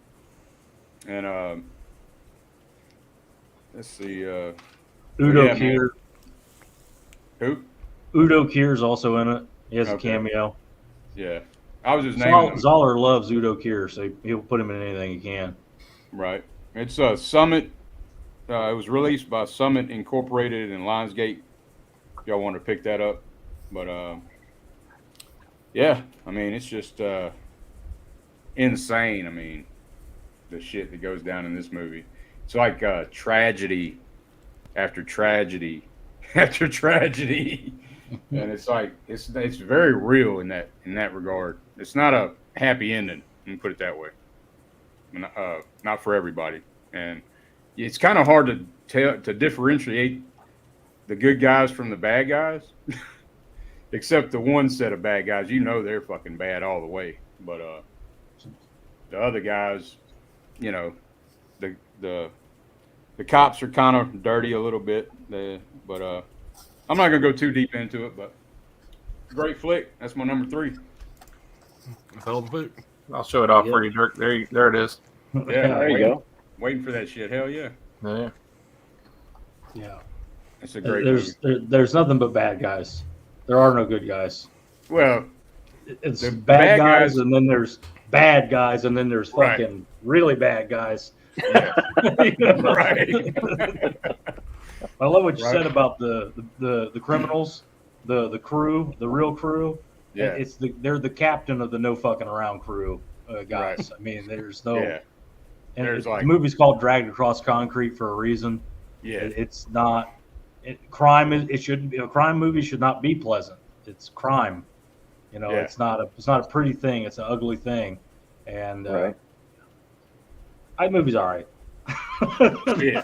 And let's see, Udo yeah, Kier. who? Udo Kier's also in it. He has a Okay. cameo. Yeah, I was just naming them. Zoller loves Udo Kier, so he'll put him in anything he can. Right. It's Summit. It was released by Summit Incorporated and Lionsgate. Y'all want to pick that up, but yeah, I mean it's just insane. I mean, the shit that goes down in this movie. It's like tragedy after tragedy after tragedy, and it's like it's very real in that regard. It's not a happy ending. Let me put it that way. Not for everybody, and it's kind of hard to differentiate the good guys from the bad guys. Except the one set of bad guys, they're fucking bad all the way. But the other guys, the cops are kind of dirty a little bit. But I'm not gonna go too deep into it. But great flick. That's my number 3. That's a hell of a pick. I'll show it off for you, Dirk. There it is. Yeah, There you go. Waiting for that shit. Hell yeah. Yeah. Yeah. It's a great movie. There's nothing but bad guys. There are no good guys. Well, It's the bad bad guys, guys- and then there's bad guys, and then there's Right. fucking really bad guys. yeah. Right. I love what you Right. said about the criminals, the crew, the real crew. Yeah. They're the captain of the no fucking around crew guys. Right. I mean, there's no. Yeah. And There's the movie's called Dragged Across Concrete for a reason. Yeah. It's not crime. It shouldn't be a crime movie. Should not be pleasant. It's crime. Yeah. It's not a pretty thing. It's an ugly thing. And Right. that movie's all right. Yeah.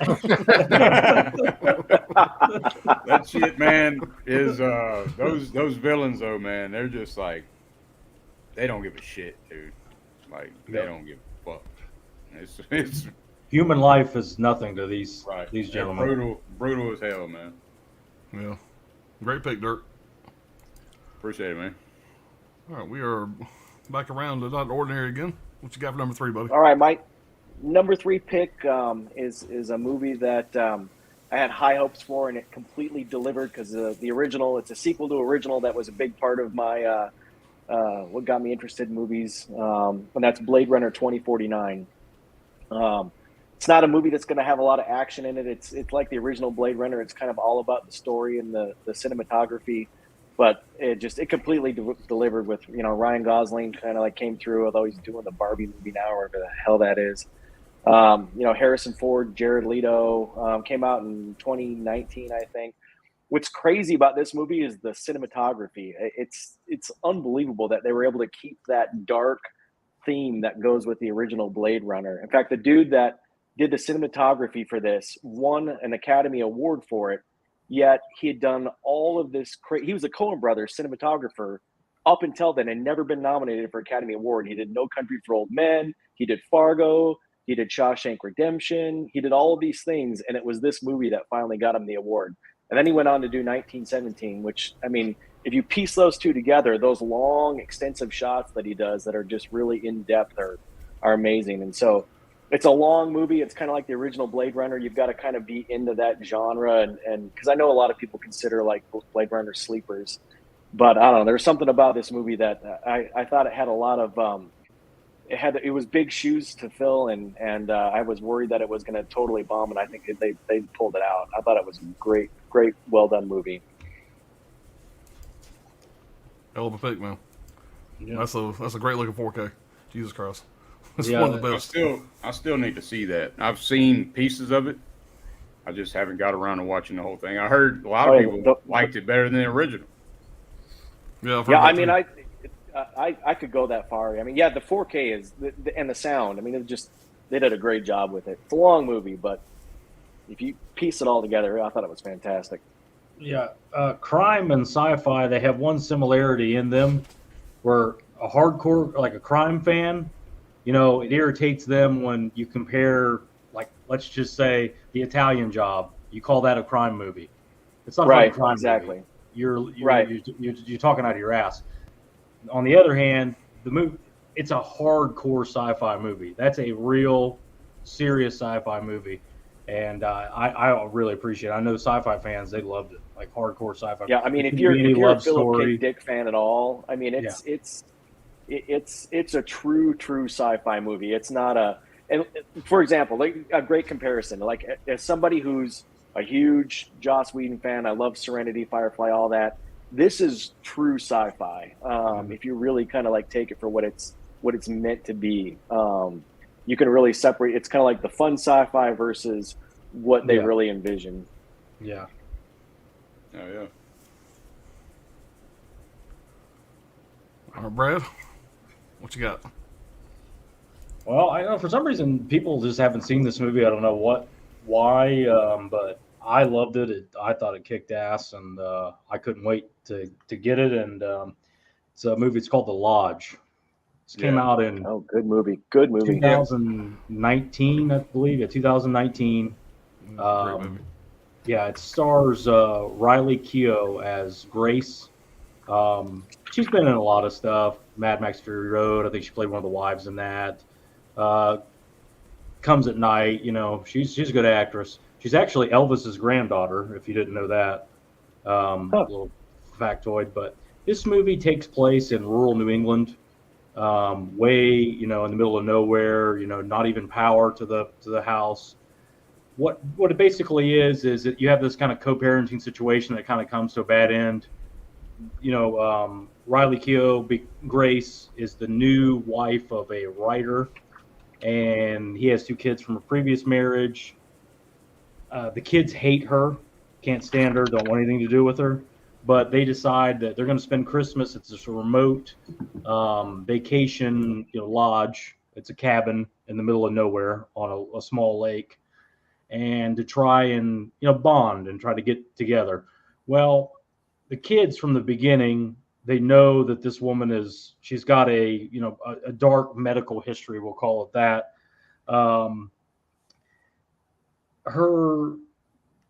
That shit, man, is those villains though, man, they're just like they don't give a shit, dude. Like they don't give a fuck. It's Human life is nothing to these right. these They're gentlemen. brutal as hell, man. Yeah. Great pick, Dirk. Appreciate it, man. All right, we are back around to Not Ordinary again. What you got for number 3, buddy? All right, my number 3 pick is a movie that I had high hopes for, and it completely delivered because the original. It's a sequel to original that was a big part of my what got me interested in movies, and that's Blade Runner 2049. It's not a movie that's going to have a lot of action in it. It's like the original Blade Runner. It's kind of all about the story and the cinematography, but it completely delivered with Ryan Gosling kind of like came through, although he's doing the Barbie movie now, or whatever the hell that is. Harrison Ford, Jared Leto came out in 2019, I think. What's crazy about this movie is the cinematography. It's unbelievable that they were able to keep that dark theme that goes with the original Blade Runner. In fact, the dude that did the cinematography for this won an Academy Award for it, yet he had done all of this. He was a Coen Brothers cinematographer up until then and never been nominated for Academy Award. He did No Country for Old Men. He did Fargo. He did Shawshank Redemption. He did all of these things, and it was this movie that finally got him the award. And then he went on to do 1917, which, I mean, if you piece those two together, those long, extensive shots that he does that are just really in-depth are amazing. And so it's a long movie. It's kind of like the original Blade Runner. You've got to kind of be into that genre. And because I know a lot of people consider like Blade Runner sleepers. But I don't know. There's something about this movie that I thought it had a lot of it was big shoes to fill, and I was worried that it was going to totally bomb, and I think they pulled it out. I thought it was a great, well done movie. Hell of a pick, man. Yeah. That's a great looking 4K. Jesus Christ. It's Yeah, one of the best. I still need to see that. I've seen pieces of it. I just haven't got around to watching the whole thing. I heard a lot of people liked it better than the original. Yeah, I've heard Yeah, I that mean, too. I could go that far. I mean, yeah, the 4K is and the sound. I mean, they did a great job with it. It's a long movie, but if you piece it all together, I thought it was fantastic. yeah. Crime and sci-fi, they have one similarity in them, where a hardcore, like a crime fan, it irritates them when you compare, like, let's just say The Italian Job. You call that a crime movie. It's not a fucking Right, crime exactly. movie. You're Right. you're talking out of your ass. On the other hand, the movie, it's a hardcore sci-fi movie. That's a real serious sci-fi movie, and I really appreciate it. I know sci-fi fans, they loved it, like hardcore sci-fi. Yeah, I mean, It if could be any you're a love Philip K. story. Dick fan at all, I mean, Yeah. it's a true sci-fi movie. It's not and for example, like a great comparison, like as somebody who's a huge Joss Whedon fan, I love Serenity, Firefly, all that. This is true sci-fi. If you really kind of like take it for what it's meant to be, you can really separate. It's kind of like the fun sci-fi versus what they Yeah. really envision. Yeah. Oh yeah. All right, Brad, what you got? Well, I know for some reason people just haven't seen this movie. I don't know why, but I loved it. I thought it kicked ass, and I couldn't wait to get it. And it's a movie. It's called The Lodge. This came Yeah. out in Oh, good movie. Good movie. 2019, I believe. Yeah, 2019. Great movie. Yeah, it stars Riley Keough as Grace. She's been in a lot of stuff. Mad Max Fury Road. I think she played one of the wives in that. Comes at Night. She's a good actress. She's actually Elvis's granddaughter, if you didn't know that. Little factoid. But this movie takes place in rural New England, way in the middle of nowhere. Not even power to the house. What it basically is that you have this kind of co-parenting situation that kind of comes to a bad end. Riley Keough, Grace, is the new wife of a writer, and he has 2 kids from a previous marriage. The kids hate her, can't stand her, don't want anything to do with her, but they decide that they're going to spend Christmas. It's this remote vacation lodge. It's a cabin in the middle of nowhere on a small lake, and to try and bond and try to get together. Well, the kids from the beginning, they know that this woman she's got a dark medical history, we'll call it that. Her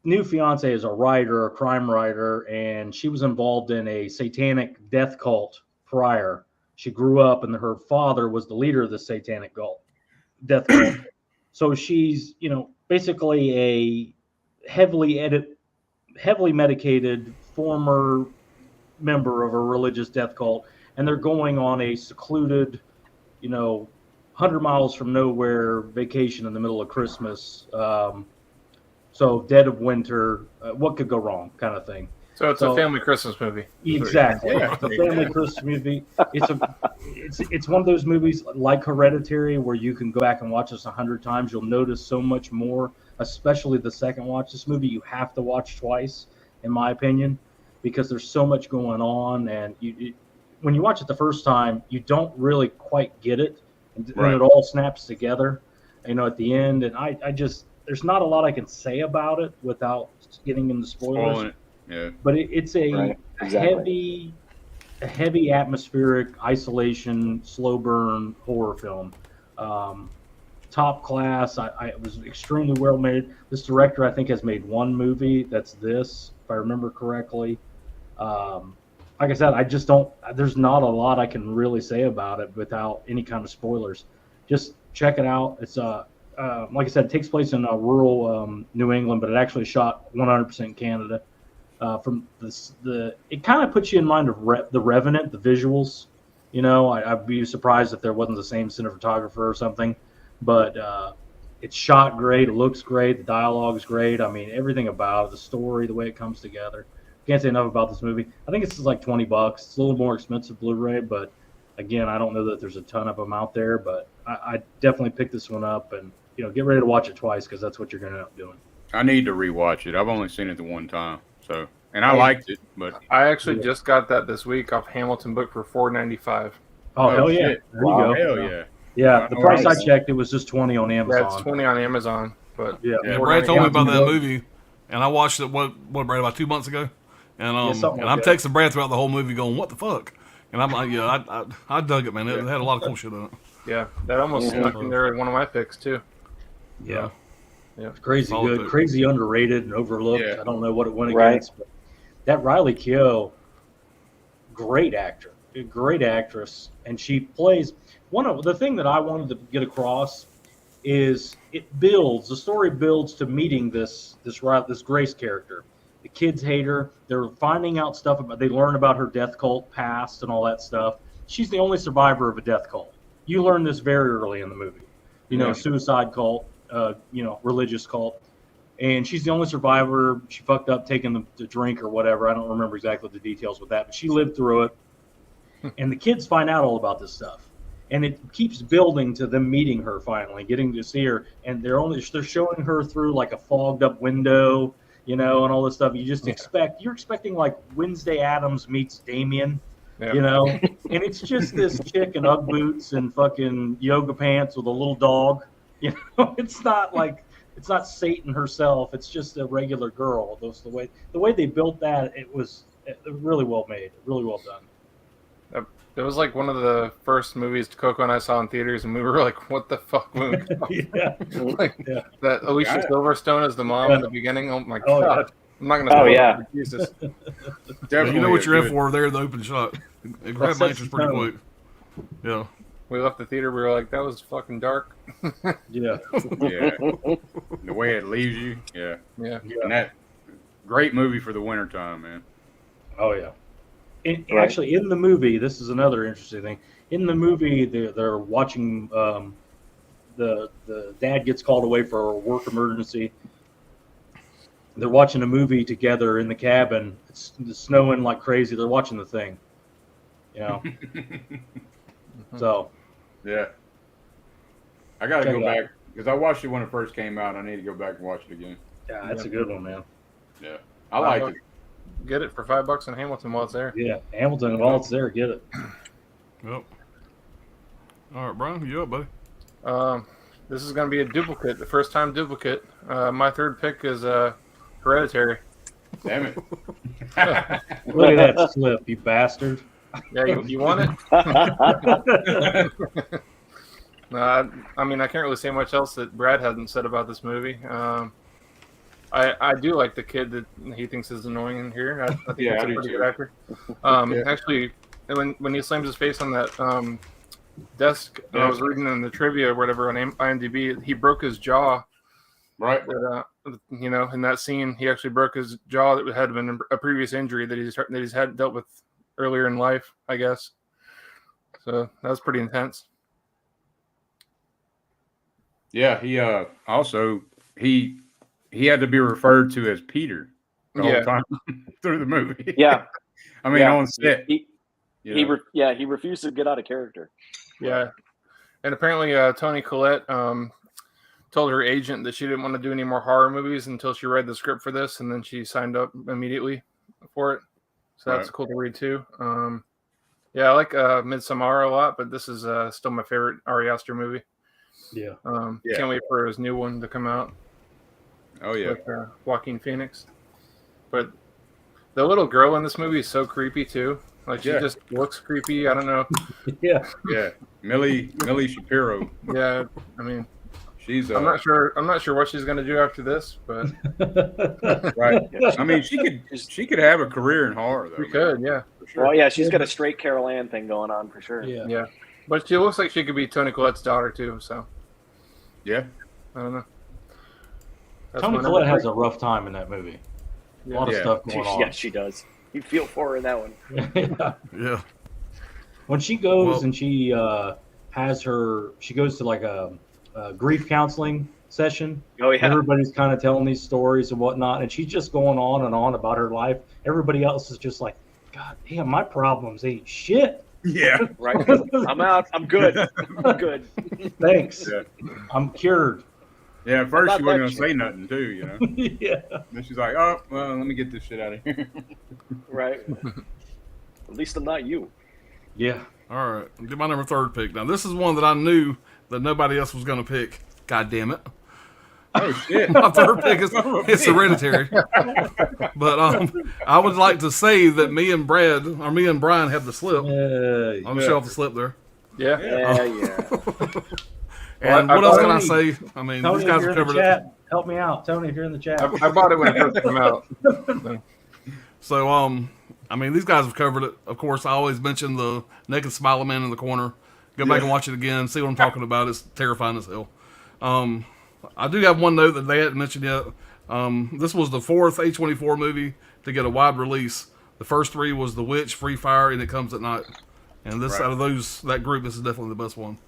new fiance is a writer, a crime writer, and she was involved in a satanic death cult prior. She grew up, and her father was the leader of the satanic death cult. So she's basically a heavily medicated former member of a religious death cult, and they're going on a secluded 100 miles from nowhere vacation in the middle of Christmas. So dead of winter, what could go wrong, kind of thing. So it's a family Christmas movie. Exactly. Yeah. It's a family Christmas movie. It's one of those movies like Hereditary where you can go back and watch this 100 times. You'll notice so much more, especially the second watch. This movie you have to watch twice, in my opinion, because there's so much going on. And when you watch it the first time, you don't really quite get it. And Right. it all snaps together, at the end. And I just, there's not a lot I can say about it without getting into spoilers. Spoiling it. Yeah. But it's a Right, exactly. heavy atmospheric isolation, slow burn horror film. Top class. It was extremely well made. This director, I think, has made one movie. That's this, if I remember correctly. Like I said, I just don't. There's not a lot I can really say about it without any kind of spoilers. Just check it out. It's like I said, it takes place in rural New England, but it actually shot 100% in Canada. From it kind of puts you in mind of the Revenant, the visuals. I'd be surprised if there wasn't the same cinematographer or something, but it's shot great. It looks great. The dialogue's great. I mean, everything about it, the story, the way it comes together. Can't say enough about this movie. I think it's like $20. It's a little more expensive Blu-ray, but again, I don't know that there's a ton of them out there, but I definitely picked this one up, and get ready to watch it twice because that's what you're going to end up doing. I need to rewatch it. I've only seen it the one time, so and I liked it, but I actually just got that this week off Hamilton book for $4.95. Oh, hell yeah! shit. There you go. Hell yeah. Yeah, the price Nice. I checked, it was just 20 on Amazon. Yeah, it's 20 on Amazon, but Yeah. Yeah, $4.95. Brad told me about that Yeah. movie, and I watched it. What Brad, about 2 months ago, and something and like I'm that. texting Brad throughout the whole movie, going, "What the fuck?" And I'm like, "Yeah, I dug it, man. It had a lot of cool shit in it." Yeah, that almost snuck in there as one of my picks too. Yeah. Yeah. Crazy Solid good, pick. crazy underrated and overlooked. Yeah. I don't know what it went Right. against, but that Riley Keough, great actor, great actress, and she plays one of the thing that I wanted to get across is the story builds to meeting this Grace character. The kids hate her. They're finding out stuff they learn about her death cult past and all that stuff. She's the only survivor of a death cult. You learn this very early in the movie. Yeah. Suicide cult, religious cult. And she's the only survivor. She fucked up taking the drink or whatever. I don't remember exactly the details with that, but she lived through it. And the kids find out all about this stuff. And it keeps building to them meeting her finally, getting to see her. And they're showing her through like a fogged up window, and all this stuff. You just you're expecting like Wednesday Addams meets Damien, Yeah. and it's just this chick in Ugg boots and fucking yoga pants with a little dog. It's not Satan herself. It's just a regular girl. The way they built that, it was really well made, really well done. It was like one of the first movies Coco and I saw in theaters, and we were like, "What the fuck?" When we got off. Yeah. That Alicia Yeah. Silverstone as the mom in the beginning. Oh my Oh, god! I'm not gonna. Oh, spoil it, yeah. but Jesus. Definitely You know what a you're in good- for there in the open shot. It grabbed my That's interest pretty tone. quick. Yeah. We left the theater. We were like, "That was fucking dark." Yeah. Yeah. The way it leaves you. Yeah. Yeah. And that great movie for the wintertime, man. Oh yeah. And Right. actually, in the movie, this is another interesting thing. In the movie, they're watching. The dad gets called away for a work emergency. They're watching a movie together in the cabin. It's snowing like crazy. They're watching The Thing. So Yeah. I got to Check go it out. back because I watched it when it first came out. I need to go back and watch it again. yeah, that's a good one, man. Yeah. I like it. Get it for $5 in Hamilton while it's there. Yeah, Hamilton. While it's there, get it. Yep. All right, Brian, you up, buddy? This is going to be a duplicate, the first time duplicate. My third pick is Hereditary. Damn it. Look at that slip, you bastard. Yeah, you want it? I mean, I can't really say much else that Brad hasn't said about this movie. I do like the kid that he thinks is annoying in here. I think Yeah, he's I a do pretty too. good actor. Yeah. Actually, when he slams his face on that desk, I was reading in the trivia or whatever on IMDb, he broke his jaw. Right. That, in that scene, he actually broke his jaw that had been a previous injury that he's had dealt with earlier in life, I guess. So that was pretty intense. Yeah. He also he had to be referred to as Peter the Yeah. whole time through the movie. Yeah. I mean, Yeah. on set. He you know. he refused to get out of character. Yeah, and apparently Toni Collette told her agent that she didn't want to do any more horror movies until she read the script for this, and then she signed up immediately for it. So that's Right. cool to read too. Yeah, I like Midsommar a lot, but this is still my favorite Ari Aster movie. Yeah. Yeah. Can't wait for his new one to come out Oh yeah. with Joaquin Phoenix. But the little girl in this movie is so creepy too. Like she Yeah. just looks creepy. I don't know. Yeah. Yeah. Millie Shapiro. Yeah, I mean, She's I'm not sure what she's gonna do after this, but right. I mean, she could have a career in horror though. we man, could, yeah. for sure. Well, yeah, she's got a straight Carol Ann thing going on for sure. Yeah. Yeah, but she looks like she could be Toni Collette's daughter too. So Yeah. I don't know. That's Toni my Collette number has a rough time in that movie. A lot of Yeah. stuff going on. Yeah, she does. You feel for her in that one. Yeah. Yeah. When she goes Well- and she goes to like a grief counseling session. Oh yeah. Everybody's kind of telling these stories and whatnot, and she's just going on and on about her life. Everybody else is just like, God damn, my problems ain't shit. Yeah. right? I'm out. I'm good. I'm good. Thanks. Yeah. I'm cured. Yeah, at first about she wasn't that gonna say nothing too, you know. Yeah. Then she's like, "Oh, well, let me get this shit out of here." Right. At least I'm not you. Yeah. All right, get my number 3rd pick. Now this is one that I knew that nobody else was going to pick. God damn it! Oh shit! My 3rd pick is it's Hereditary. But I would like to say that me and Brian have the slip. I'm Yeah. sure off the slip there. Yeah. Yeah. And Well, what else can Tony- I say? I mean, Tony, these if guys you're have in the covered it. chat, help me out. Tony, if you're in the chat. I bought it when it first came out. So, I mean, these guys have covered it. Of course, I always mention the naked smiling man in the corner. Go back and watch it again. See what I'm talking about. It's terrifying as hell. I do have one note that they hadn't mentioned yet. This was the 4th A24 movie to get a wide release. The first 3 was The Witch, Free Fire, and It Comes at Night. And this, Right. out of that group, this is definitely the best one.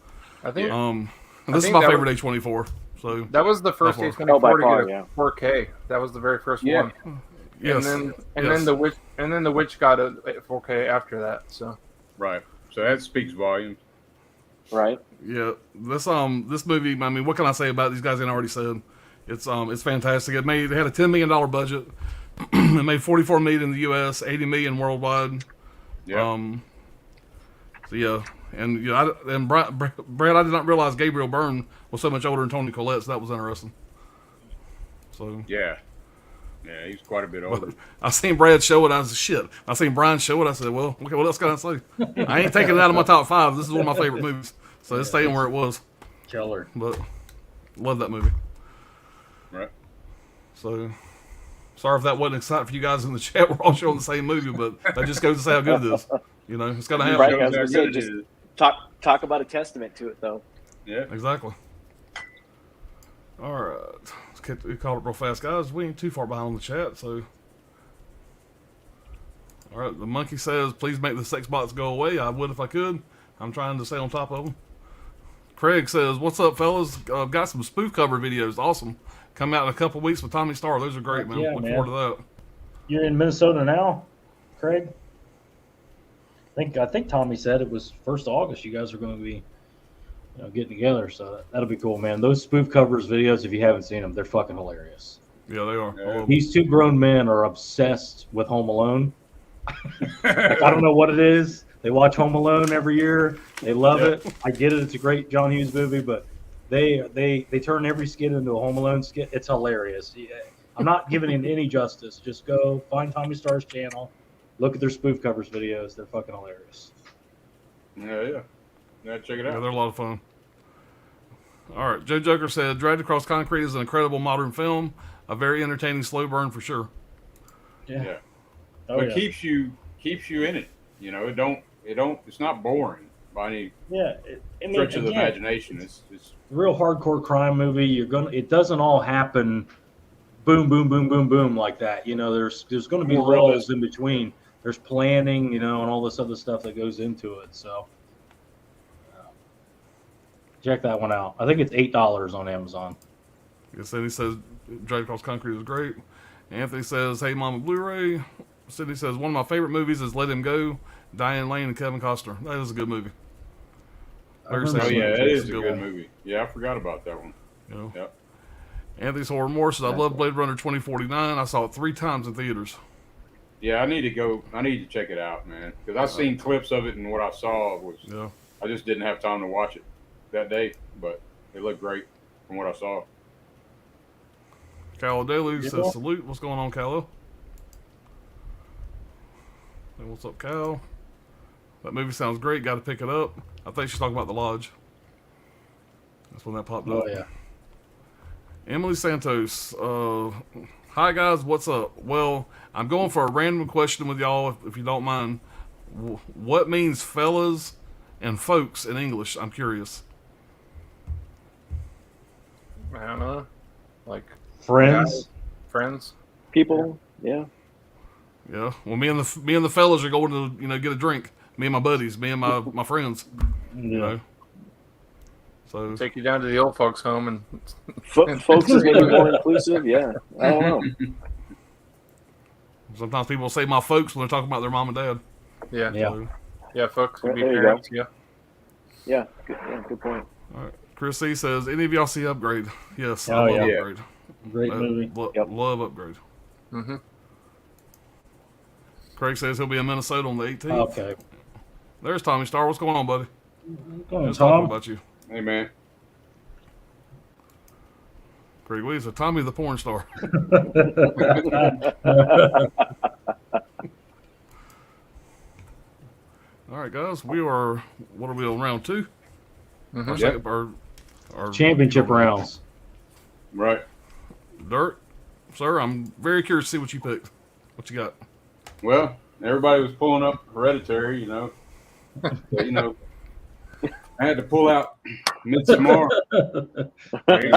I think And I this is think my that favorite A24. So, that was the first By far. A24 Oh, by to far, get a yeah. 4K. That was the very first Yeah. one. yes. And yes. then the witch got a 4K after that. So Right. So that speaks volumes. Right. Yeah, this movie. I mean, what can I say about it? These guys? Ain't already said. It's fantastic. It had a $10 million budget. It made $44 million in the U.S., $80 million worldwide. Yeah. So yeah, and Brad, I did not realize Gabriel Byrne was so much older than Tony Collette. So that was interesting. So Yeah. Yeah, he's quite a bit older. I seen Brad show it. I was shit. I seen Brian show it. I said, well, okay, what else can I say? I ain't taking it out of my top 5. This is one of my favorite movies. So it's staying where it was. Killer. But love that movie. Right. So sorry if that wasn't exciting for you guys in the chat. We're all showing the same movie, but that just goes to say how good it is. You know, it's gonna happen. Right. Shows I was how gonna say, good it just is. talk about a testament to it, though. Yeah. Exactly. All right, we called it real fast, guys. We ain't too far behind on the chat, so. All right, the monkey says, "Please make the sex bots go away." I would if I could. I'm trying to stay on top of them. Craig says, "What's up, fellas? Got some spoof cover videos. Awesome. Come out in a couple weeks with Tommy Starr. Those are great, man. Yeah, Look man. forward to that." You're in Minnesota now, Craig? I think Tommy said it was 1st of August. You guys are going to be, getting together. So that'll be cool, man. Those spoof covers videos, if you haven't seen them, they're fucking hilarious. Yeah, they are. Yeah. These 2 grown men are obsessed with Home Alone. I don't know what it is. They watch Home Alone every year. They love it. I get it. It's a great John Hughes movie, but they turn every skit into a Home Alone skit. It's hilarious. Yeah. I'm not giving it any justice. Just go find Tommy Starr's channel. Look at their spoof covers videos. They're fucking hilarious. Yeah. Check it Yeah, out. they're a lot of fun. All right, Joe Joker said, "Dragged Across Concrete is an incredible modern film, a very entertaining slow burn for sure." Yeah. Oh, But yeah. keeps you in it. It's not boring by any Yeah. stretch of the again, imagination. It's real hardcore crime movie. It doesn't all happen boom, boom, boom, boom, boom like that. There's going to be More lulls realistic. in between. There's planning, and all this other stuff that goes into it. So check that one out. I think it's $8 on Amazon. Cindy says, "Dragged Across Concrete is great." Anthony says, "Hey Mama Blu-ray." Cindy says, "One of my favorite movies is Let Him Go." Diane Lane and Kevin Costner. That is a good movie. Very remember oh sexy yeah, movie. that It's is a good good one. movie. Yeah, I forgot about that one. You know? Yep. Anthony's Horror More says, "I love Blade Runner 2049. I saw it 3 times in theaters." Yeah, I need to check it out, man, because I've seen clips of it, and what I saw was Yeah. I just didn't have time to watch it that day, but it looked great from what I saw. Callow Daly Yeah. says, "Salute." What's going on, Callow? Hey, what's up, Cal? That movie sounds great. Got to pick it up. I think she's talking about The Lodge. That's when that popped up. Oh yeah. Emily Santos. Hi, guys. What's up? Well, I'm going for a random question with y'all, if you don't mind. What means fellas and folks in English? I'm curious. I don't know. Like Friends. friends. People, yeah. Yeah. Well, me and the fellas are going to get a drink. Me and my buddies. Me and my friends. You know. So Take you down to the old folks' home and Folks is maybe more inclusive. Yeah, I don't know. sometimes people say my folks when they're talking about their mom and dad. yeah. Yeah. So, Yeah, folks could be There you go. parents. Yeah. Yeah, good point. All right. Chris C says, any of y'all see Upgrade? Yes, I Oh, love yeah. Upgrade. Great movie. Yep. Love Upgrade. Mm-hmm. Craig says he'll be in Minnesota on the 18th. Okay. There's Tommy Star. What's going on, buddy? Go on, Just talking Tom. about you. Hey, man. Craig Lee said, Tommy the porn star. All right, guys. We are, what are we on, round 2? Mm-hmm. Our Yep. second, our Championship rounds. Right. Dirt. Sir, I'm very curious to see what you picked. What you got? Well, everybody was pulling up Hereditary, you know. So, you know, I had to pull out Midsommar. And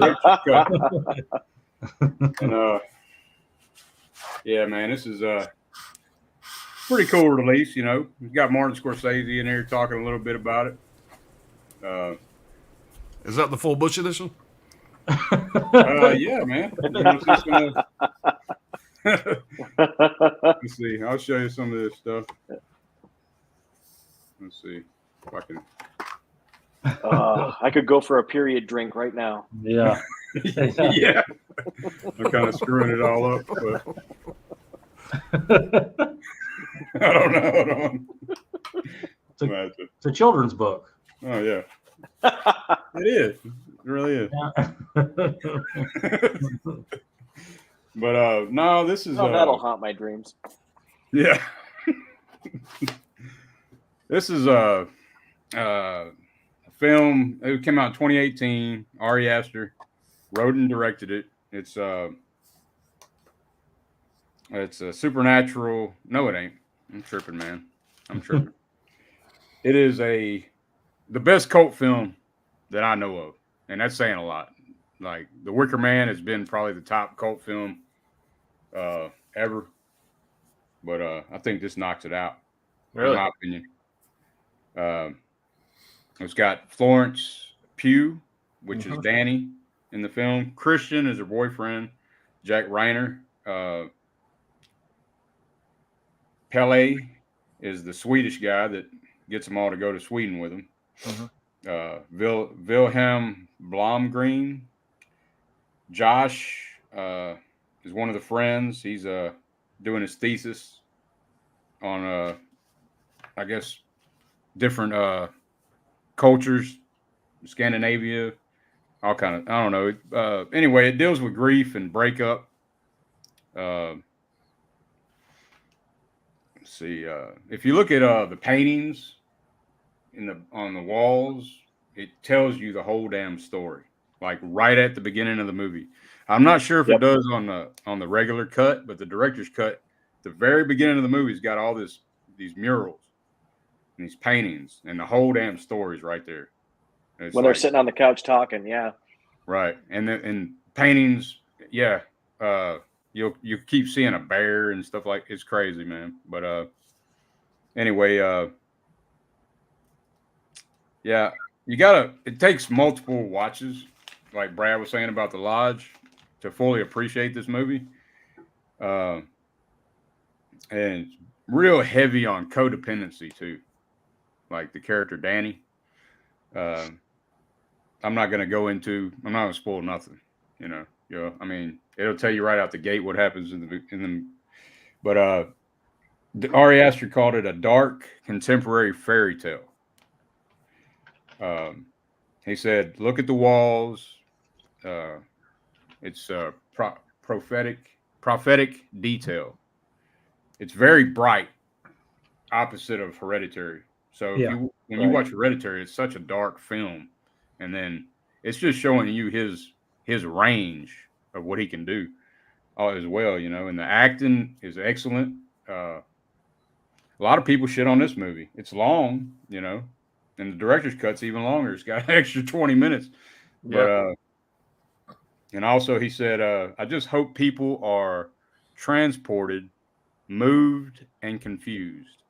yeah, man, this is a pretty cool release. You know, we've got Martin Scorsese in here talking a little bit about it. Is that the full Bush edition? Yeah, man. You know, it's just gonna- Let's see. I'll show you some of this stuff. Let's see if I can. I could go for a period drink right now. Yeah. Yeah, I'm kind of screwing it all up, but I don't know. Hold on. It's a children's book. Oh yeah, it is. It really is. But no, this is. Oh, that'll haunt my dreams. Yeah. This is a film. It came out in 2018. Ari Aster wrote and directed it. It's a supernatural. No, it ain't. I'm tripping, man. I'm tripping. It is the best cult film that I know of, and that's saying a lot. Like The Wicker Man has been probably the top cult film ever, but I think this knocks it out. Really? In my opinion. It's got Florence Pugh, which is Danny in the film. Christian is her boyfriend. Jack Reiner. Pele is the Swedish guy that gets them all to go to Sweden with him. Wilhelm Blomgren. Josh is one of the friends. He's doing his thesis on I guess different cultures, Scandinavia, all kind of, I don't know. Anyway, it deals with grief and breakup. Let's see. If you look at the paintings on the walls, it tells you the whole damn story, like right at the beginning of the movie. I'm not sure if it does on the regular cut, but the director's cut, the very beginning of the movie's got all these murals and these paintings, and the whole damn story's right there. When they're sitting on the couch talking, yeah. Right, and paintings, yeah. You keep seeing a bear and stuff like, it's crazy, man. But anyway, yeah, it takes multiple watches, like Brad was saying about The Lodge, to fully appreciate this movie. And real heavy on codependency too, like the character Danny. I'm not going to spoil nothing, you know. I mean, it'll tell you right out the gate what happens but Ari Aster called it a dark contemporary fairy tale. He said, look at the walls. It's prophetic detail. It's very bright, opposite of Hereditary. So when you watch Hereditary, it's such a dark film, and then it's just showing you his range of what he can do as well, you know. And the acting is excellent. A lot of people shit on this movie. It's long, you know, and the director's cut's even longer. It's got an extra 20 minutes. Yeah. But and also he said, I just hope people are transported, moved, and confused.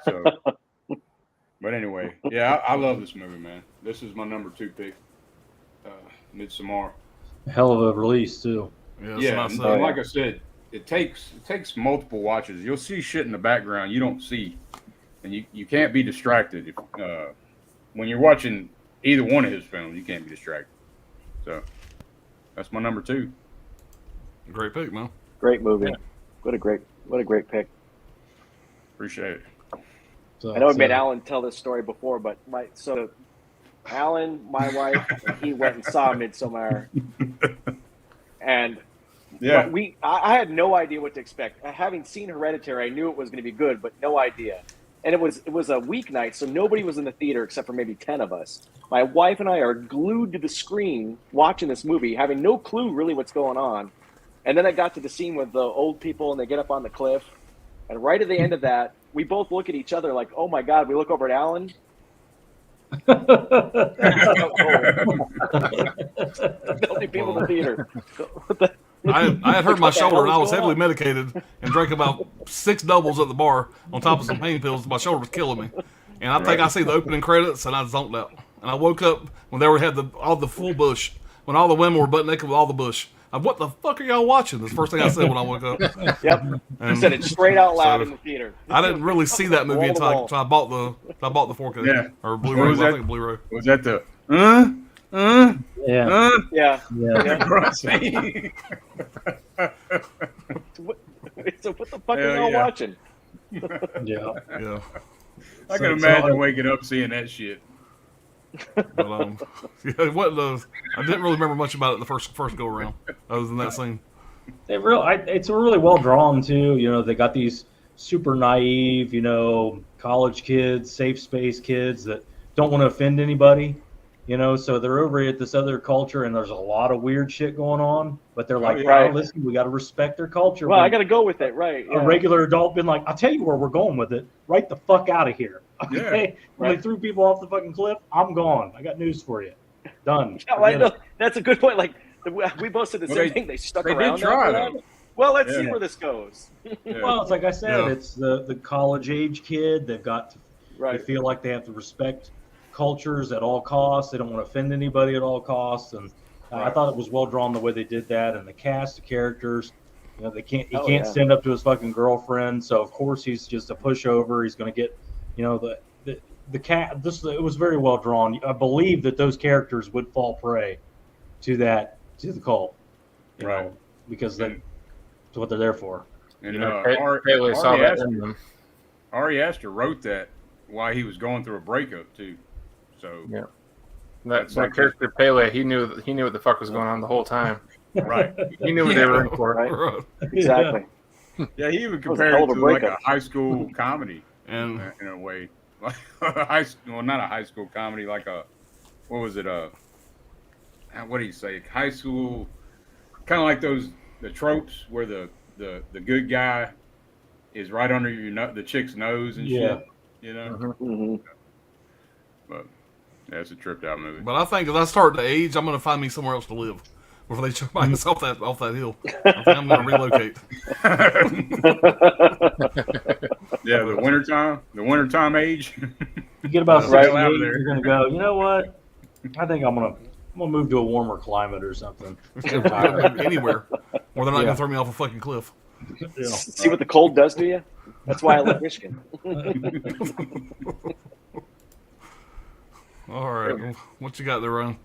So, but anyway, yeah, I love this movie, man. This is my number 2 pick, Midsommar. Hell of a release too. Yeah, and like I said, it takes multiple watches. You'll see shit in the background you don't see and you can't be distracted if, when you're watching either one of his films. You can't be distracted. So that's my number 2. Great pick, man. Great movie. Yeah. What a great pick. Appreciate it. So, I know I made Alan tell this story before, but Alan, my wife, he went and saw Midsommar, and Yeah. I had no idea what to expect. Having seen Hereditary, I knew it was going to be good, but no idea. And it was a weeknight, so nobody was in the theater except for maybe 10 of us. My wife and I are glued to the screen watching this movie, having no clue really what's going on. And then I got to the scene with the old people, and they get up on the cliff. And right at the end of that, we both look at each other like, "Oh my God!" We look over at Alan. The only people in the theater. I had hurt my shoulder, and I was heavily medicated and drank about 6 doubles at the bar on top of some pain pills. My shoulder was killing me. And I think I see the opening credits, and I zonked out. And I woke up when they had all the full bush, when all the women were butt naked with all the bush. What the fuck are y'all watching? That's the first thing I said when I woke up. Yep. I said it straight out loud in the theater. I didn't really see that movie until I bought the 4K. Yeah. Or Blu-ray. I think Blu-ray. Was that the Yeah. Yeah. So what the fuck are y'all watching? Yeah. Yeah. I can imagine waking up seeing that shit. But, yeah, I didn't really remember much about it the first go around, other than that scene. It's really well drawn too. You know, they got these super naive, college kids, safe space kids that don't want to offend anybody. So they're over at this other culture, and there's a lot of weird shit going on. But they're like, Right. listen, we got to respect their culture. Well, I got to go with it, right? A regular adult been like, I'll tell you where we're going with it. Right the fuck out of here. Okay? Yeah. When they threw people off the fucking cliff, I'm gone. I got news for you. Done. Yeah, I know. That's a good point. Like we both said the same thing. They stuck around. Did try, after that. though. Well, let's see where this goes. Yeah. Well, it's like I said, it's the college age kid. They've got to Right. they feel like they have to respect cultures at all costs. They don't want to offend anybody at all costs. And I thought it was well drawn the way they did that, and the cast, the characters. He can't stand up to his fucking girlfriend, so of course he's just a pushover. He's going to get, the cat. It was very well drawn. I believe that those characters would fall prey to the cult, Right. Because that's what they're there for. And Pele saw that in them. Ari Aster wrote that while he was going through a breakup too. So Yeah. That character Pele, he knew what the fuck was going on the whole time. right. He knew what they were in for. Right. Exactly. Yeah, he even That was a compared hell it of a to like a breakup. high school comedy And in a way. Like not a high school comedy, like what was it? What do you say? High school, kind of like the tropes where the good guy is right under the chick's nose and shit. Mm-hmm. But yeah, it's a tripped out movie. But I think as I start to age, I'm going to find me somewhere else to live before they chuck my ass off that hill. I think I'm going to relocate. Yeah, the wintertime age. You get about Right 68, out of there. you're gonna go. You know what? I think I'm gonna move to a warmer climate or something. Anywhere where they're not going to throw me off a fucking cliff. See what the cold does to you? That's why I love Michigan. All right. What you got there, Ron?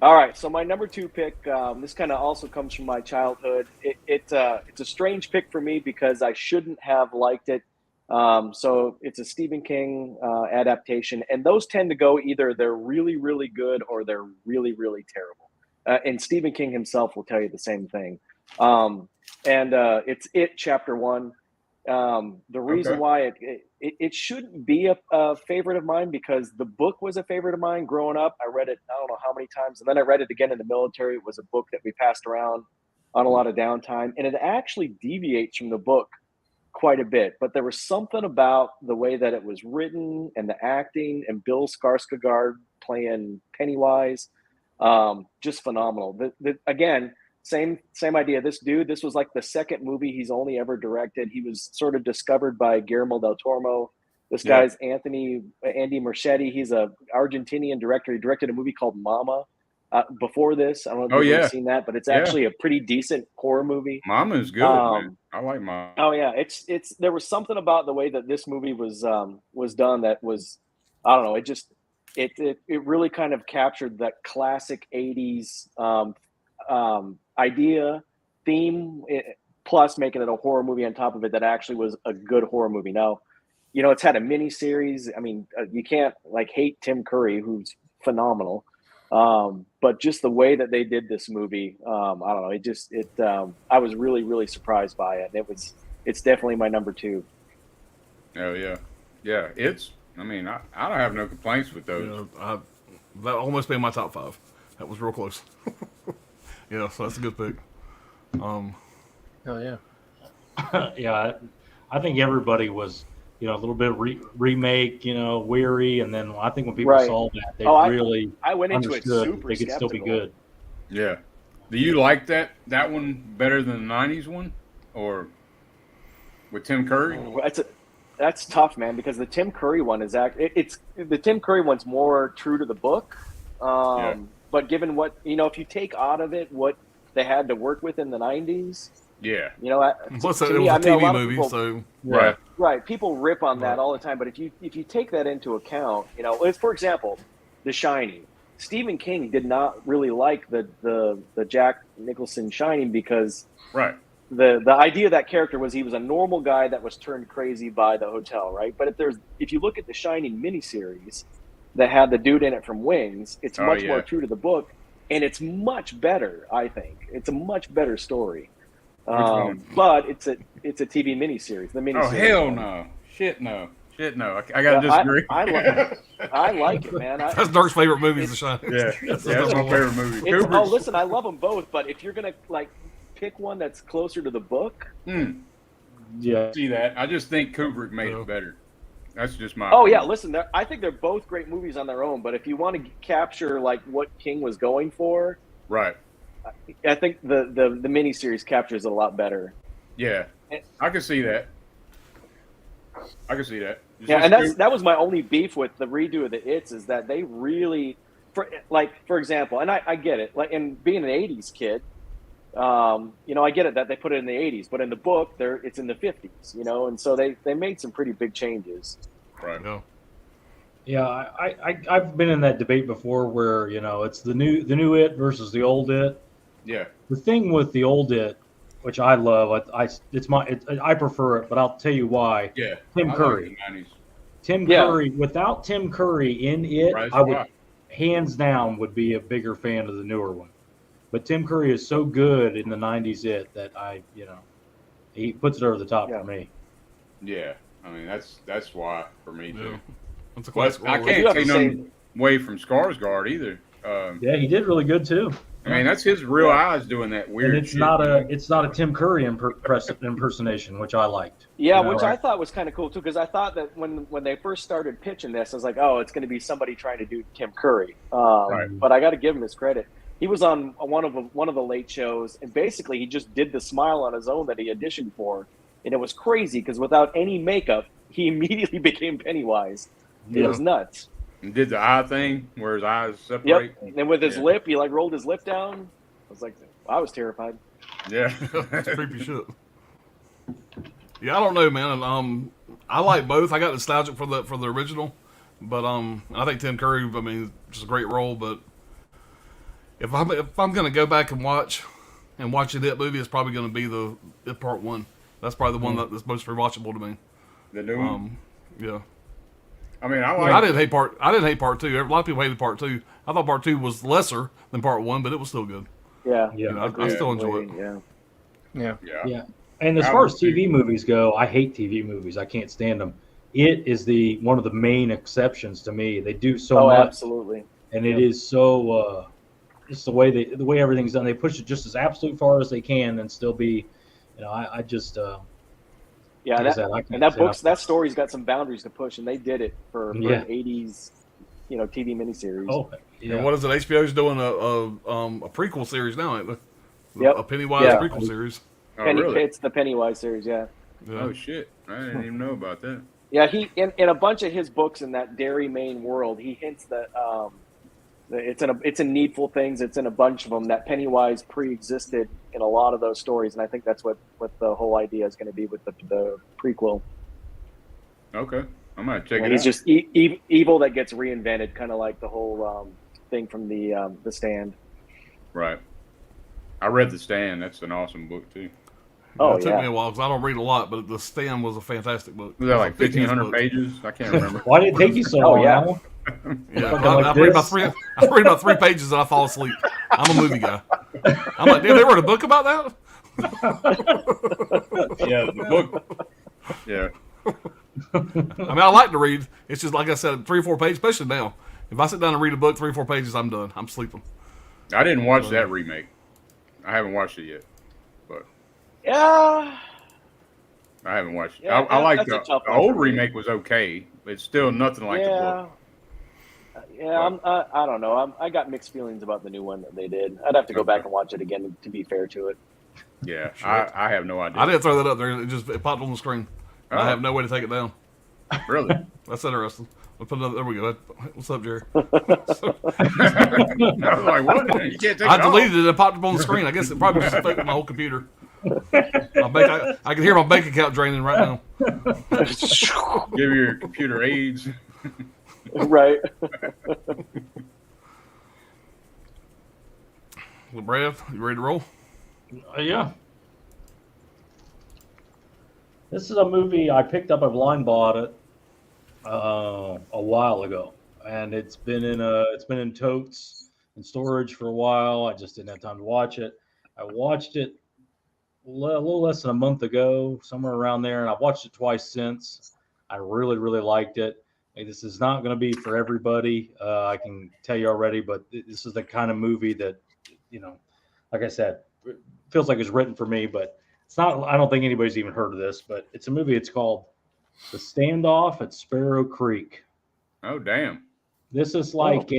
All right, so my number 2 pick, this kind of also comes from my childhood. It's a strange pick for me because I shouldn't have liked it. So it's a Stephen King adaptation, and those tend to go either they're really, really good or they're really, really terrible. And Stephen King himself will tell you the same thing. It's It Chapter 1. The reason why it shouldn't be a favorite of mine, because the book was a favorite of mine growing up. I read it I don't know how many times, and then I read it again in the military. It was a book that we passed around on a lot of downtime, and it actually deviates from the book quite a bit. But there was something about the way that it was written and the acting, and Bill Skarsgård playing Pennywise, just phenomenal. Again, same idea. This was like the second movie he's only ever directed. He was sort of discovered by Guillermo del Toro. This guy's Andy Muschietti. He's a Argentinian director. He directed a movie called Mama before this. I don't know if Oh, you've yeah. ever seen that, but it's Yeah. actually a pretty decent horror movie. Mama's good, man. I like Mama. Oh yeah, it's there was something about the way that this movie was done that was, I don't know, it really kind of captured that classic 80s idea theme, plus making it a horror movie on top of it that actually was a good horror movie. Now, you know, it's had a mini series. I mean, you can't like hate Tim Curry, who's phenomenal. But just the way that they did this movie, I don't know. I was really, really surprised by it. It's definitely my number 2. Oh yeah, yeah. I mean, I don't have no complaints with those. Yeah, that almost made my top 5. That was real close. Yeah, so that's a good pick. Oh yeah. Yeah, I think everybody was, you know, a little bit remake, you know, weary, and then I think when people Right. saw that, they I went into it understood super they could still be skeptical. good. Yeah. Do you like that one better than the '90s one, or with Tim Curry? That's tough, man, because the Tim Curry one is the Tim Curry one's more true to the book. But given what, you know, if you take out of it what they had to work with in the 90s, Yeah. you know, Plus, to it me, was I a mean, a TV lot of movie, people- so Right. Right, people rip on that Right. all the time, but if you take that into account, you know, for example, The Shining. Stephen King did not really like the Jack Nicholson Shining because Right. the idea of that character was he was a normal guy that was turned crazy by the hotel, right? But if you look at the Shining miniseries that had the dude in it from Wings, it's much more true to the book, and it's much better. I think it's a much better story. one? But it's a TV miniseries. The miniseries. Oh hell no! Shit no! I gotta disagree. I like it, man. that's Dark's favorite movie is The Shining. Yeah, that's my favorite movie. Listen, I love them both, but if you're gonna like pick one that's closer to the book, Yeah. See that? I just think Kubrick made it better. That's just my. oh opinion. yeah, listen, I think they're both great movies on their own. But if you want to capture like what King was going for, Right. I think the miniseries captures it a lot better. Yeah, I can see that. Yeah, and that was my only beef with the redo of the It's is that they really, for example, and I get it, like, and being an '80s kid, you know, I get it that they put it in the '80s, but in the book, it's in the '50s, you know, and so they made some pretty big changes. Right. Yeah. Yeah, I've been in that debate before where, you know, it's the new It versus the old It. Yeah. The thing with the old It, which I love, I prefer it, but I'll tell you why. Yeah. Tim Curry. Yeah. Curry, without Tim Curry in it, Right, I would right. hands down would be a bigger fan of the newer one. But Tim Curry is so good in the '90s It that he puts it over the top for me. Yeah. I mean, that's why for me too. Yeah. That's a But classic. I horror. can't take nothing away from Skarsgård either. Yeah, he did really good too. I mean, that's his real eyes doing that weird. And it's shit, not man. a Tim Curry impersonation, which I liked. Yeah, You know, which right? I thought was kind of cool too, because I thought that when they first started pitching this, I was like, oh, it's going to be somebody trying to do Tim Curry. But I got to give him his credit. He was on one of the late shows, and basically he just did the smile on his own that he auditioned for, and it was crazy because without any makeup, he immediately became Pennywise. It was nuts. And did the eye thing where his eyes separate. Yep. And with his lip, he like rolled his lip down. I was like, I was terrified. Yeah. That's creepy shit. Yeah, I don't know, man. I like both. I got nostalgic for the original, but I think Tim Curry, I mean, just a great role. But if I'm gonna go back and watch that movie, it's probably gonna be the Part 1. That's probably the one that's most rewatchable to me. The new one. Yeah. I mean, I didn't hate part 2. A lot of people hated Part 2. I thought Part 2 was lesser than Part 1, but it was still good. Yeah. You know, I still enjoy it. Yeah. Yeah. And as far as TV movies go, I hate TV movies. I can't stand them. It is one of the main exceptions to me. They do so much. Absolutely. And it is so just the way everything's done. They push it just as absolute far as they can and still be, you know, I just yeah, like that story's got some boundaries to push, and they did it for an '80s, you know, TV miniseries. Oh, yeah. And what is it? HBO's doing a prequel series now, ain't they? Yep. A Pennywise prequel series. Oh, Penny really? Pitts, the Pennywise series, yeah. Oh shit! I didn't even know about that. Yeah, he in a bunch of his books in that Derry, Maine world, he hints that It's in Needful Things. It's in a bunch of them. That Pennywise pre-existed in a lot of those stories, and I think that's what the whole idea is going to be with the prequel. Okay, I'm gonna check And it he's out. just evil that gets reinvented, kind of like the whole thing from the Stand. Right. I read The Stand. That's an awesome book too. Oh, It took yeah. me a while because I don't read a lot, but The Stand was a fantastic book. Was that It like a thick-ass 1,500 book. pages? I can't remember. Why did it take you so Oh, long? yeah. Alan? Yeah, Fucking I like read about this? three. I read about 3 pages and I fall asleep. I'm a movie guy. I'm like, dude, they wrote a book about that. Yeah, the book. Yeah. I mean, I like to read. It's just like I said, 3 or 4 pages, especially now. If I sit down and read a book, 3 or 4 pages, I'm done. I'm sleeping. I didn't watch that remake. I haven't watched it yet, but Yeah. I haven't watched it. Yeah, I like that's a the tough one old for me. remake was okay. It's still nothing like the book. Yeah, I don't know. I got mixed feelings about the new one that they did. I'd have to go Okay. back and watch it again to be fair to it. Yeah, Sure. I have no idea. I didn't throw that up there. It popped on the screen. Oh, I have no way to take it down. really? That's interesting. We'll put another, there we go. What's up, Jerry? I was like, what? You can't take I it off. deleted it and it popped up on the screen. I guess it probably just affected my whole computer. I can hear my bank account draining right now. Give your computer AIDS. Right. Well, Brad, you ready to roll? Yeah. This is a movie I picked up. I blind bought it a while ago, and it's been in totes and storage for a while. I just didn't have time to watch it. I watched it a little less than a month ago, somewhere around there, and I've watched it twice since. I really, really liked it. Hey, this is not going to be for everybody. I can tell you already, but this is the kind of movie that, like I said, it feels like it's written for me, but it's not. I don't think anybody's even heard of this, but it's a movie. It's called The Standoff at Sparrow Creek. Oh, damn. This is like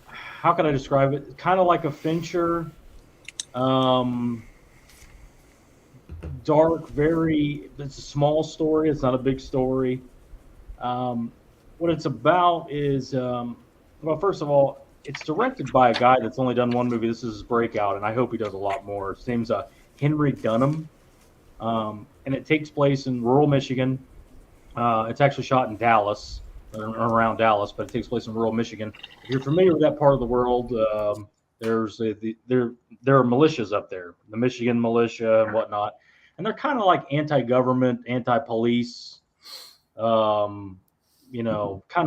how can I describe it? Kind of like a Fincher, dark, it's a small story. It's not a big story. What it's about is, well, first of all, it's directed by a guy that's only done one movie. This is his breakout, and I hope he does a lot more. His name's Henry Dunham, and it takes place in rural Michigan. It's actually shot in Dallas, or around Dallas, but it takes place in rural Michigan. If you're familiar with that part of the world, there are militias up there, the Michigan militia and whatnot, and they're kind of like anti-government, anti-police, kind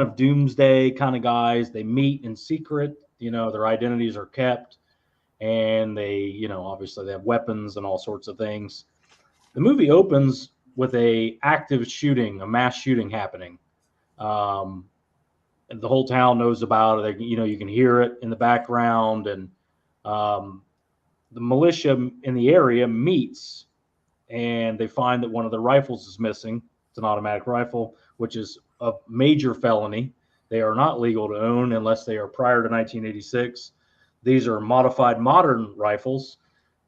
of doomsday kind of guys. They meet in secret, their identities are kept, and they, obviously they have weapons and all sorts of things. The movie opens with a mass shooting happening. And the whole town knows about it. You can hear it in the background, and the militia in the area meets, and they find that one of the rifles is missing. It's an automatic rifle, which is a major felony. They are not legal to own unless they are prior to 1986. These are modified modern rifles.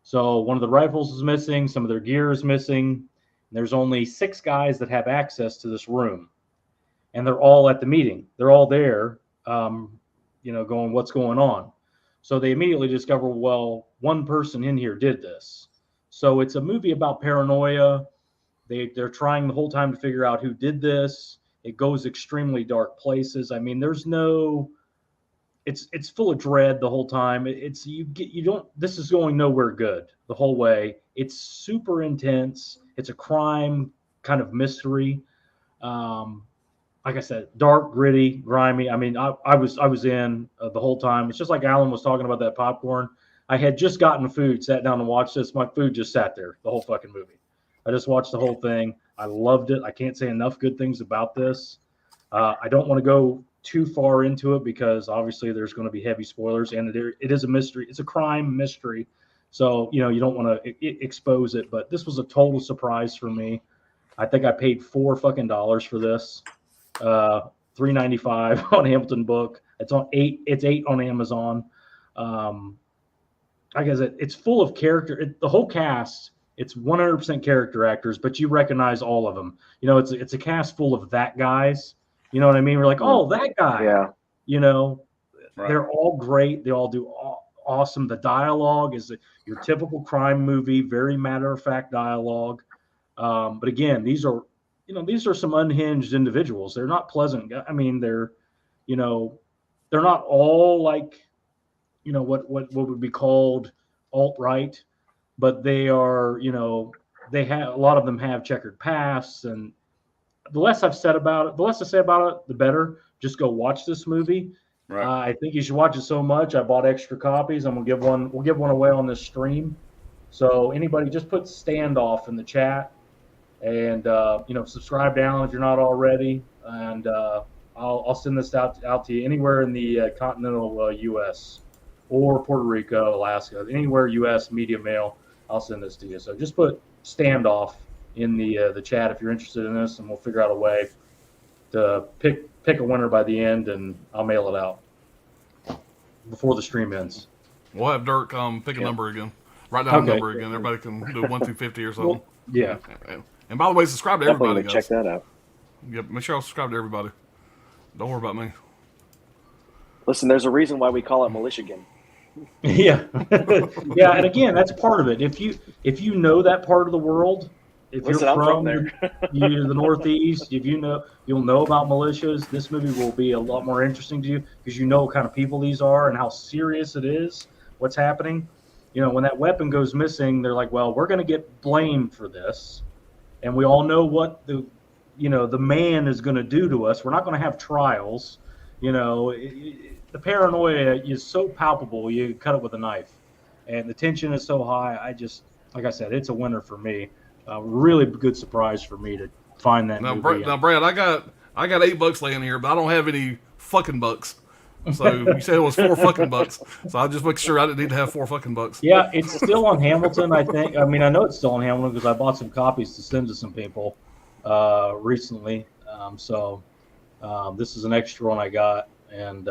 So one of the rifles is missing. Some of their gear is missing. There's only 6 guys that have access to this room, and they're all at the meeting. They're all there, going, what's going on? So they immediately discover, well, one person in here did this. So it's a movie about paranoia. They're trying the whole time to figure out who did this. It goes extremely dark places. I mean, it's full of dread the whole time. This is going nowhere good the whole way. It's super intense. It's a crime kind of mystery. Like I said, dark, gritty, grimy. I mean, I was in the whole time. It's just like Alan was talking about that popcorn. I had just gotten food, sat down and watched this. My food just sat there the whole fucking movie. I just watched the whole thing. I loved it. I can't say enough good things about this. I don't want to go too far into it because obviously there's going to be heavy spoilers, and it is a mystery. It's a crime mystery. So, you don't want to expose it, but this was a total surprise for me. I think I paid $4 fucking for this. $3.95 on Hamilton Book. It's $8 on Amazon. Like I said, it's full of character. The whole cast, it's 100% character actors, but you recognize all of them. It's a cast full of that guys. You know what I mean? We're like, oh, that guy. Yeah. You know, Right. they're all great. They all do awesome. The dialogue is your typical crime movie, very matter of fact dialogue. But again, these are some unhinged individuals. They're not pleasant. I mean, they're not all like, what would be called alt-right, but they are, they have, a lot of them have checkered pasts, and the less I say about it, the better. Just go watch this movie. Right. I think you should watch it so much. I bought extra copies. We'll give one away on this stream. So anybody, just put Standoff in the chat, and subscribe down if you're not already, and I'll send this out to you anywhere in the continental U.S. or Puerto Rico, Alaska, anywhere U.S. media mail. I'll send this to you. So just put Standoff in the chat if you're interested in this, and we'll figure out a way to pick a winner by the end, and I'll mail it out before the stream ends. We'll have Dirk pick a number again. Write down a number again. Everybody can do 1 through 50 or something. Well, yeah. And by the way, subscribe to everybody, Definitely guys. check that out. Yeah, make sure I'll subscribe to everybody. Don't worry about me. Listen, there's a reason why we call it Militiagan. Yeah. Yeah, and again, that's part of it. If you know that part of the world, if Listen, you're I'm from there. the Northeast, you'll know about militias. This movie will be a lot more interesting to you because you know what kind of people these are and how serious it is, what's happening. When that weapon goes missing, they're like, well, we're going to get blamed for this, and we all know what the man is going to do to us. We're not going to have trials. The paranoia is so palpable, you cut it with a knife, and the tension is so high. Like I said, it's a winner for me. Really good surprise for me to find that movie. Now, Brad, I got $8 laying here, but I don't have any fucking bucks. So you said it was $4 So I just make sure I didn't need to have $4 Yeah, it's still on Hamilton, I think. I mean, I know it's still on Hamilton because I bought some copies to send to some people recently. This is an extra one I got, and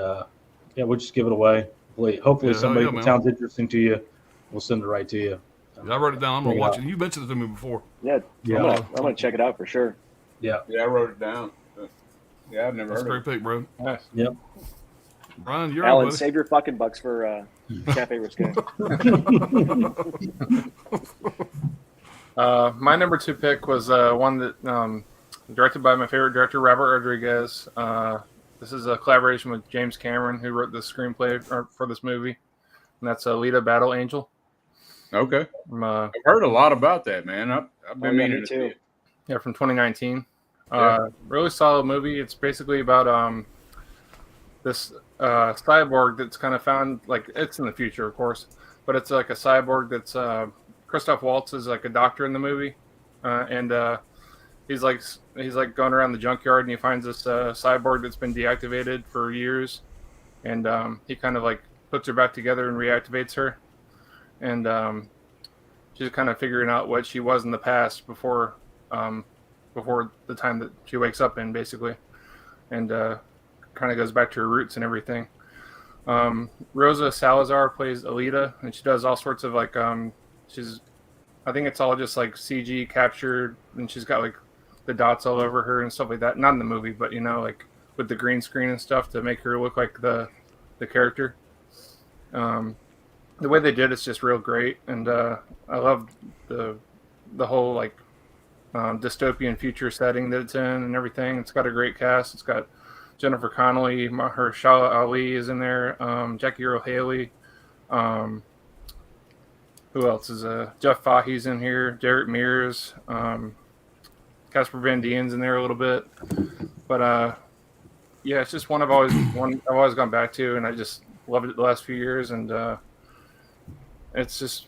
we'll just give it away. Hopefully somebody that sounds interesting to you, we'll send it right to you. I wrote it down. I'm gonna watch it. You mentioned it to me before. Yeah. I'm gonna check it out for sure. Yeah. Yeah, I wrote it down. Yeah, I've never That's a heard great pick, bro. Nice. Yep. Brian, you're Alan, up, buddy. save your fucking bucks for Cafe Risque. My number 2 pick was one that directed by my favorite director, Robert Rodriguez. This is a collaboration with James Cameron, who wrote the screenplay for this movie, and that's Alita: Battle Angel. Okay. I've heard a lot about that, man. I've been meaning to see it. Yeah, from 2019. Yeah. Really solid movie. It's basically about this cyborg that's kind of found, like, it's in the future, of course, but it's like a cyborg that's Christoph Waltz is like a doctor in the movie, and he's like going around the junkyard, and he finds this cyborg that's been deactivated for years, and he kind of like puts her back together and reactivates her, and she's kind of figuring out what she was in the past before the time that she wakes up in, basically, and kind of goes back to her roots and everything. Rosa Salazar plays Alita, and she does all sorts of like I think it's all just like CG captured, and she's got like the dots all over her and stuff like that. Not in the movie, but like with the green screen and stuff to make her look like the character. The way they did it's just real great, and I love the whole like dystopian future setting that it's in and everything. It's got a great cast. It's got Jennifer Connelly, Mahershala Ali is in there, Jackie Earle Haley. Who else is Jeff Fahey's in here, Derek Mears, Casper Van Dien's in there a little bit, but yeah, it's just one I've always gone back to, and I just loved it the last few years, and it's just,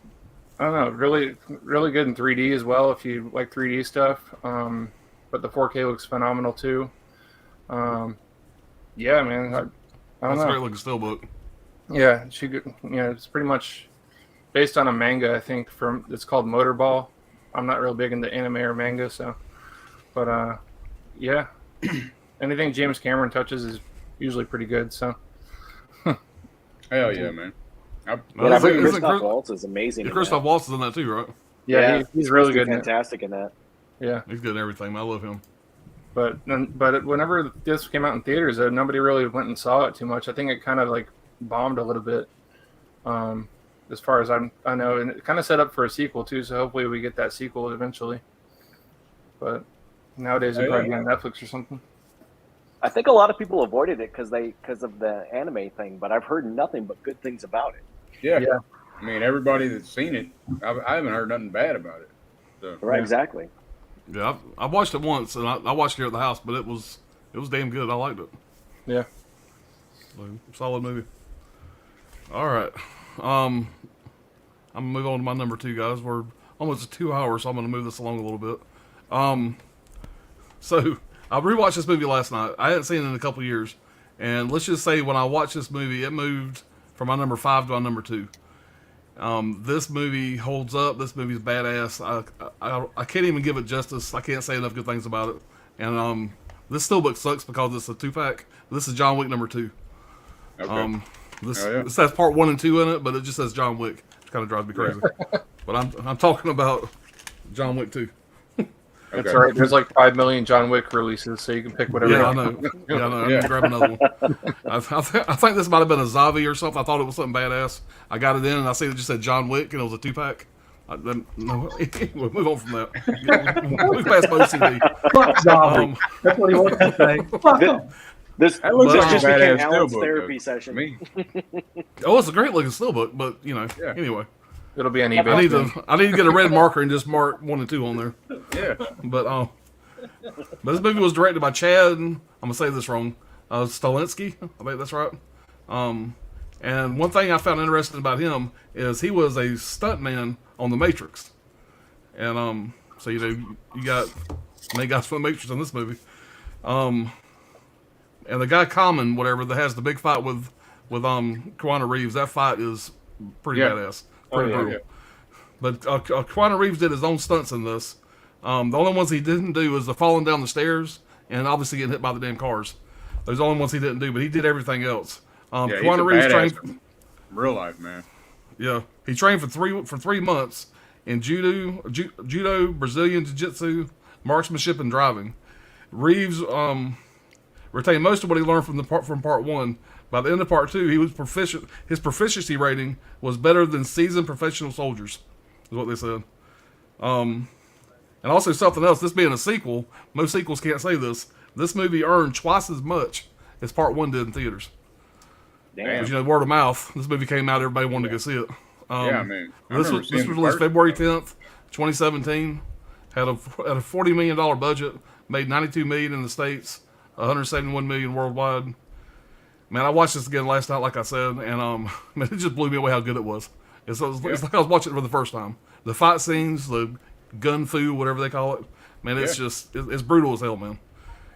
I don't know, really really good in 3D as well if you like 3D stuff, but the 4K looks phenomenal too. Yeah, man, I don't That's know. a great looking steelbook. Yeah, it's pretty much based on a manga, I think, it's called Motorball. I'm not real big into anime or manga, so, but yeah, anything James Cameron touches is usually pretty good. So, Hell yeah, man. I've heard Christoph Waltz is amazing. Yeah, Christoph Waltz is in that too, right? yeah. He's really good. Fantastic in that. Yeah, He's good in everything. I love him. But whenever this came out in theaters, nobody really went and saw it too much. I think it kind of like bombed a little bit, as far as I know, and it kind of set up for a sequel too. So hopefully we get that sequel eventually. But nowadays it'd probably be on Netflix or something. I think a lot of people avoided it because of the anime thing, but I've heard nothing but good things about it. Yeah. Yeah. I mean, everybody that's seen it, I haven't heard nothing bad about it. So. Right, exactly. Yeah, I watched it once, and I watched it here at the house, but it was damn good. I liked it. Yeah. So, solid movie. All right. I'm gonna move on to my number 2, guys. We're almost at 2 hours, so I'm gonna move this along a little bit. So I rewatched this movie last night. I hadn't seen it in a couple years, and let's just say when I watched this movie, it moved from my number 5 to my number 2. This movie holds up. This movie's badass. I can't even give it justice. I can't say enough good things about it. And this Steelbook sucks because it's a 2-pack. This is John Wick number 2. Okay. This has part 1 and 2 in it, but it just says John Wick. It kind of drives me crazy. But I'm talking about John Wick 2. That's all right. There's like 5 million John Wick releases, so you can pick whatever. Yeah, I know. Yeah, I know. I'm gonna grab another one. I think this might have been a Zavi or something. I thought it was something badass. I got it in, and I see it just said John Wick, and it was a 2-pack. No, we'll move on from that. Move past both CD. Fuck Zavi. That's what he wants to say. Fuck him. This That looks like just a became badass Alan's steelbook, therapy though, session. me. Oh, it's a great looking steelbook, but Yeah. anyway. It'll be on eBay. I need to get a red marker and just mark 1 and 2 on there. Yeah. But this movie was directed by Chad. I'm gonna say this wrong. Stalinsky. I think that's right. And one thing I found interesting about him is he was a stuntman on The Matrix. And so you got main guys from The Matrix in this movie. And the guy Common, whatever, that has the big fight with Keanu Reeves. That fight is pretty badass. Pretty brutal. Yeah. But Keanu Reeves did his own stunts in this. The only ones he didn't do was the falling down the stairs and obviously getting hit by the damn cars. Those are the only ones he didn't do, but he did everything else. Keanu Reeves trained real life, man. Yeah, he trained for 3 months in judo, Brazilian jiu-jitsu, marksmanship, and driving. Reeves retained most of what he learned from part 1. By the end of part 2, he was proficient. His proficiency rating was better than seasoned professional soldiers, is what they said. And also something else, this being a sequel, most sequels can't say this. This movie earned twice as much as part 1 did in theaters. Damn. Because, word of mouth. This movie came out, everybody wanted to go see it. Yeah, man. This was released February 10th, 2017. Had a $40 million budget, made $92 million in the States, $171 million worldwide. Man, I watched this again last night, like I said, and man, it just blew me away how good it was. It's like I was watching it for the first time. The fight scenes, the gun fu, whatever they call it, man, it's just it's brutal as hell, man.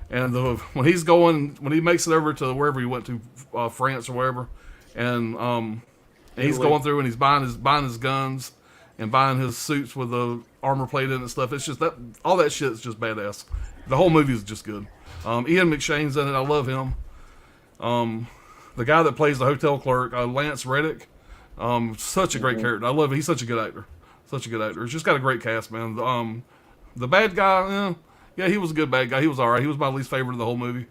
And when he makes it over to wherever he went to, France or wherever, and he's going through and he's buying his guns and buying his suits with the armor plate in it and stuff. It's just all that shit is just badass. The whole movie is just good. Ian McShane's in it. I love him. The guy that plays the hotel clerk, Lance Reddick, such a great character. I love him. He's such a good actor. It's just got a great cast, man. The bad guy, yeah, he was a good bad guy. He was all right. He was my least favorite of the whole movie.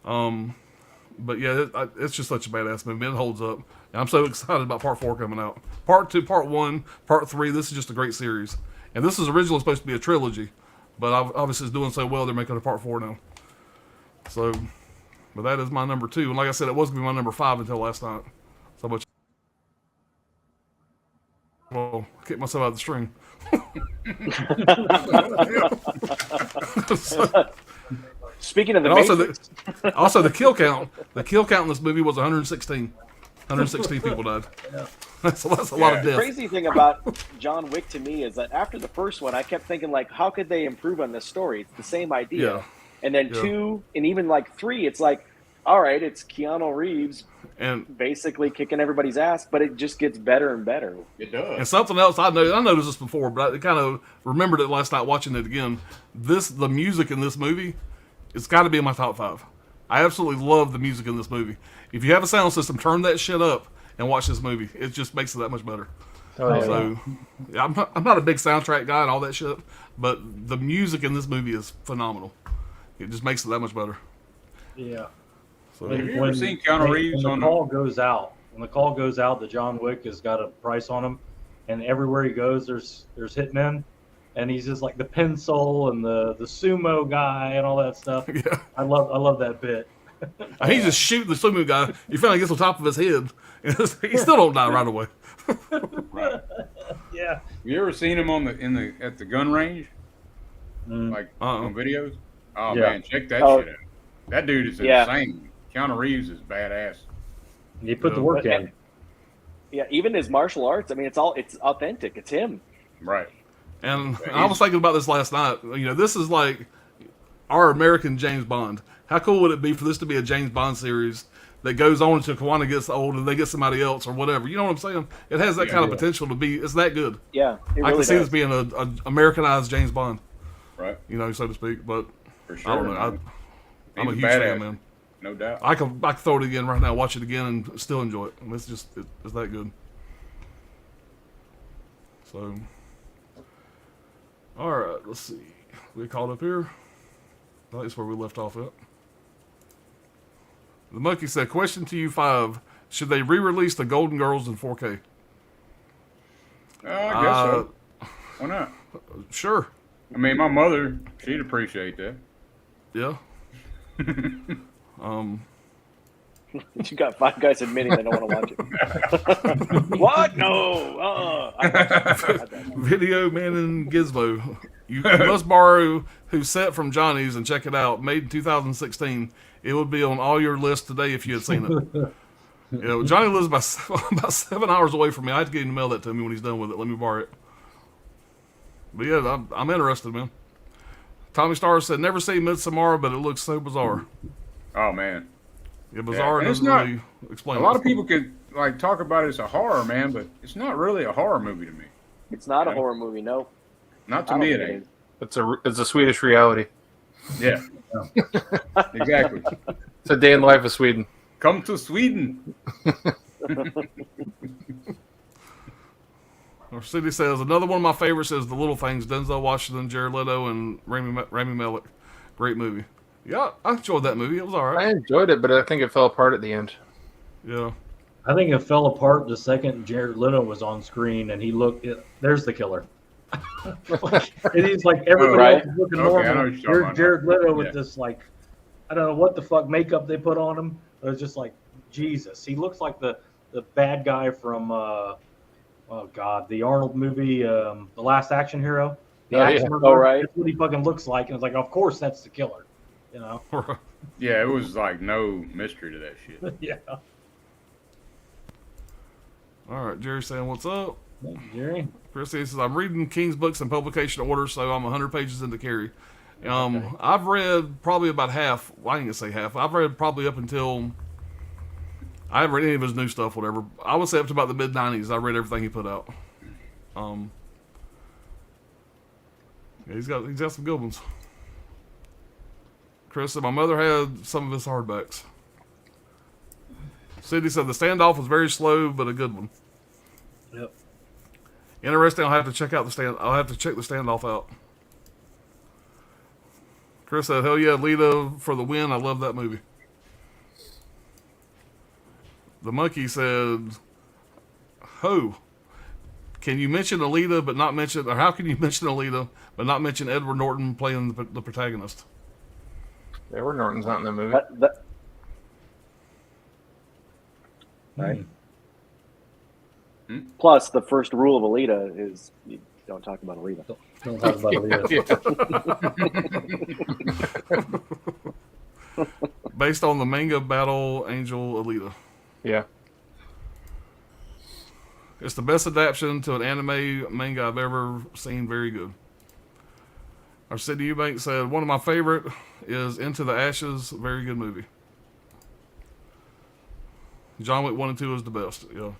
But yeah, it's just such a badass movie. It holds up. And I'm so excited about part 4 coming out. Part 2, part 1, part 3. This is just a great series. And this was originally supposed to be a trilogy, but obviously it's doing so well they're making a part 4 now. So, but that is my number 2. And like I said, it was going to be my number 5 until last night. So much. Well, I kicked myself out of the string. Speaking of the and Matrix. also the kill count. The kill count in this movie was 116. 116 people died. Yeah. That's a lot of The death. crazy thing about John Wick to me is that after the first one, I kept thinking, like, how could they improve on this story? It's the same idea. Yeah. And then 2, and even like 3, it's like, all right, it's Keanu Reeves And basically kicking everybody's ass, but it just gets better and better. It does. And something else I noticed this before, but I kind of remembered it last night watching it again. The music in this movie, it's got to be in my top 5. I absolutely love the music in this movie. If you have a sound system, turn that shit up and watch this movie. It just makes it that much better. Oh, yeah. So, yeah, I'm not a big soundtrack guy and all that shit, but the music in this movie is phenomenal. it just makes it that much better. Yeah. So Have you ever seen Keanu Reeves when on the call goes out? When the call goes out that John Wick has got a price on him, and everywhere he goes, there's hitmen, and he's just like the pencil and the sumo guy and all that stuff. yeah, I love that bit. he's just shooting the sumo guy. You finally gets on top of his head, he still don't die right away. Right. Yeah. You ever seen him at the gun range, like on videos? Oh Yeah. man, check that Oh. shit out. That dude is Yeah. insane. Keanu Reeves is badass. He put the work in. Yeah, even his martial arts. I mean, it's authentic. It's him. Right. And I was thinking about this last night. This is like our American James Bond. How cool would it be for this to be a James Bond series that goes on until Kawana gets old and they get somebody else or whatever? You know what I'm saying? It has that kind of potential to be. It's that good. Yeah, it I really can see does. this being a Americanized James Bond, Right. so to speak. But For sure. I don't know. I'm a He's huge badass, fan, man. No doubt. I can throw it again right now, watch it again, and still enjoy it. And it's that good. So, all right, let's see. We caught up here. I think that's where we left off at. The monkey said, "Question to you 5: should they re-release the Golden Girls in 4K?" I guess so. Why not? Sure. I mean, my mother, she'd appreciate that. Yeah. You got 5 guys admitting they don't want to watch it. What? No. Video Man and Gizmo. You must borrow Who's Set from Johnny's and check it out. Made in 2016. It would be on all your lists today if you had seen it. Johnny lives about 7 hours away from me. I have to get him to mail that to me when he's done with it. Let me borrow it. But yeah, I'm interested, man. Tommy Starr said, "Never seen Midsommar, but it looks so bizarre." Oh man. Yeah, bizarre and it's doesn't not- really explain A lot of people could like talk about it as a horror, man, but it's not really a horror movie to me. It's not a horror movie. No. Not I to don't me, think it it ain't. is. It's a Swedish reality. Yeah. Exactly. It's a day in the life of Sweden. Come to Sweden. Our city says, another one of my favorites is The Little Things, Denzel Washington, Jared Leto, and Rami Malek. Great movie. Yeah, I enjoyed that movie. It was all I right. enjoyed it, but I think it fell apart at the end. Yeah. I think it fell apart the second Jared Leto was on screen and he looked. There's the killer. And he's like everybody Right. else is looking Okay, I know normal. what you're talking Here's about Jared now. Leto with Yeah. this like, I don't know what the fuck makeup they put on him. It was just like Jesus. He looks like the bad guy from oh god, the Arnold movie, The Last Action Hero. The Oh, action yeah. murderer. Oh, right. That's what he fucking looks like, and it's like, of course, that's the killer. You know? Yeah, it was like no mystery to that shit. Yeah. All right, Jerry saying, what's up? Thank you, Jerry. Chris says, I'm reading King's books in publication order, so I'm 100 pages into Carrie. I've read probably about half. Well, I ain't gonna say half. I've read probably up until I haven't read any of his new stuff, whatever. I would say up to about the mid '90s. I read everything he put out. Yeah, he's got some good ones. Chris said my mother had some of his hardbacks. Cindy said the standoff was very slow, but a good one. Yep. Interesting. I'll have to check the standoff out. Chris said, "Hell yeah, Lita for the win." I love that movie. The monkey said, "Ho, can you mention Alita but not mention, or how can you mention Alita but not mention Edward Norton playing the protagonist?" Edward Norton's not in the movie. Right. Plus, the first rule of Alita is you don't talk about Alita. Don't talk about it. Based on the manga Battle Angel Alita. Yeah. It's the best adaptation to an anime manga I've ever seen. Very good. Our Sidney Eubank said, one of my favorite is Into the Ashes. Very good movie. John Wick 1 and 2 is the best. Yeah.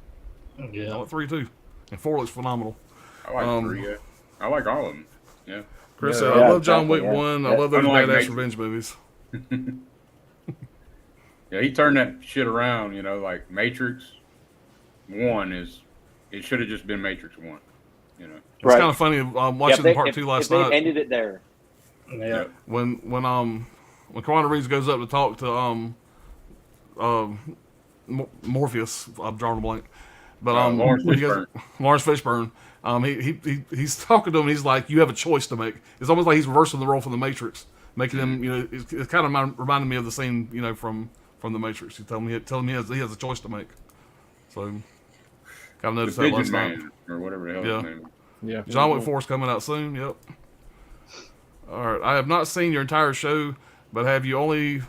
I Yeah. like 3 too. And 4 looks phenomenal. I like 3. Yeah. I like all of them. Yeah. Chris Yeah, said, I love John definitely, Wick yeah. 1. I love those Unlike badass Matrix. revenge movies. Yeah, he turned that shit around, like Matrix 1 it should have just been Matrix 1, It's Right. kind of funny watching part 2 last if they night. ended it there. Yeah. When when Keanu Reeves goes up to talk to Morpheus, I'm drawing a blank, but Lawrence when he goes, Fishburne. Lawrence Fishburne, he's talking to him. And he's like, "You have a choice to make." It's almost like he's reversing the role from the Matrix, making him, it's kind of reminding me of the scene, from the Matrix. He's telling me he has a choice to make. So, kind of noticed that last night. Or whatever the hell his name is. Yeah. John Wick 4 is coming out soon. Yep. All right. I have not seen your entire show, but have you only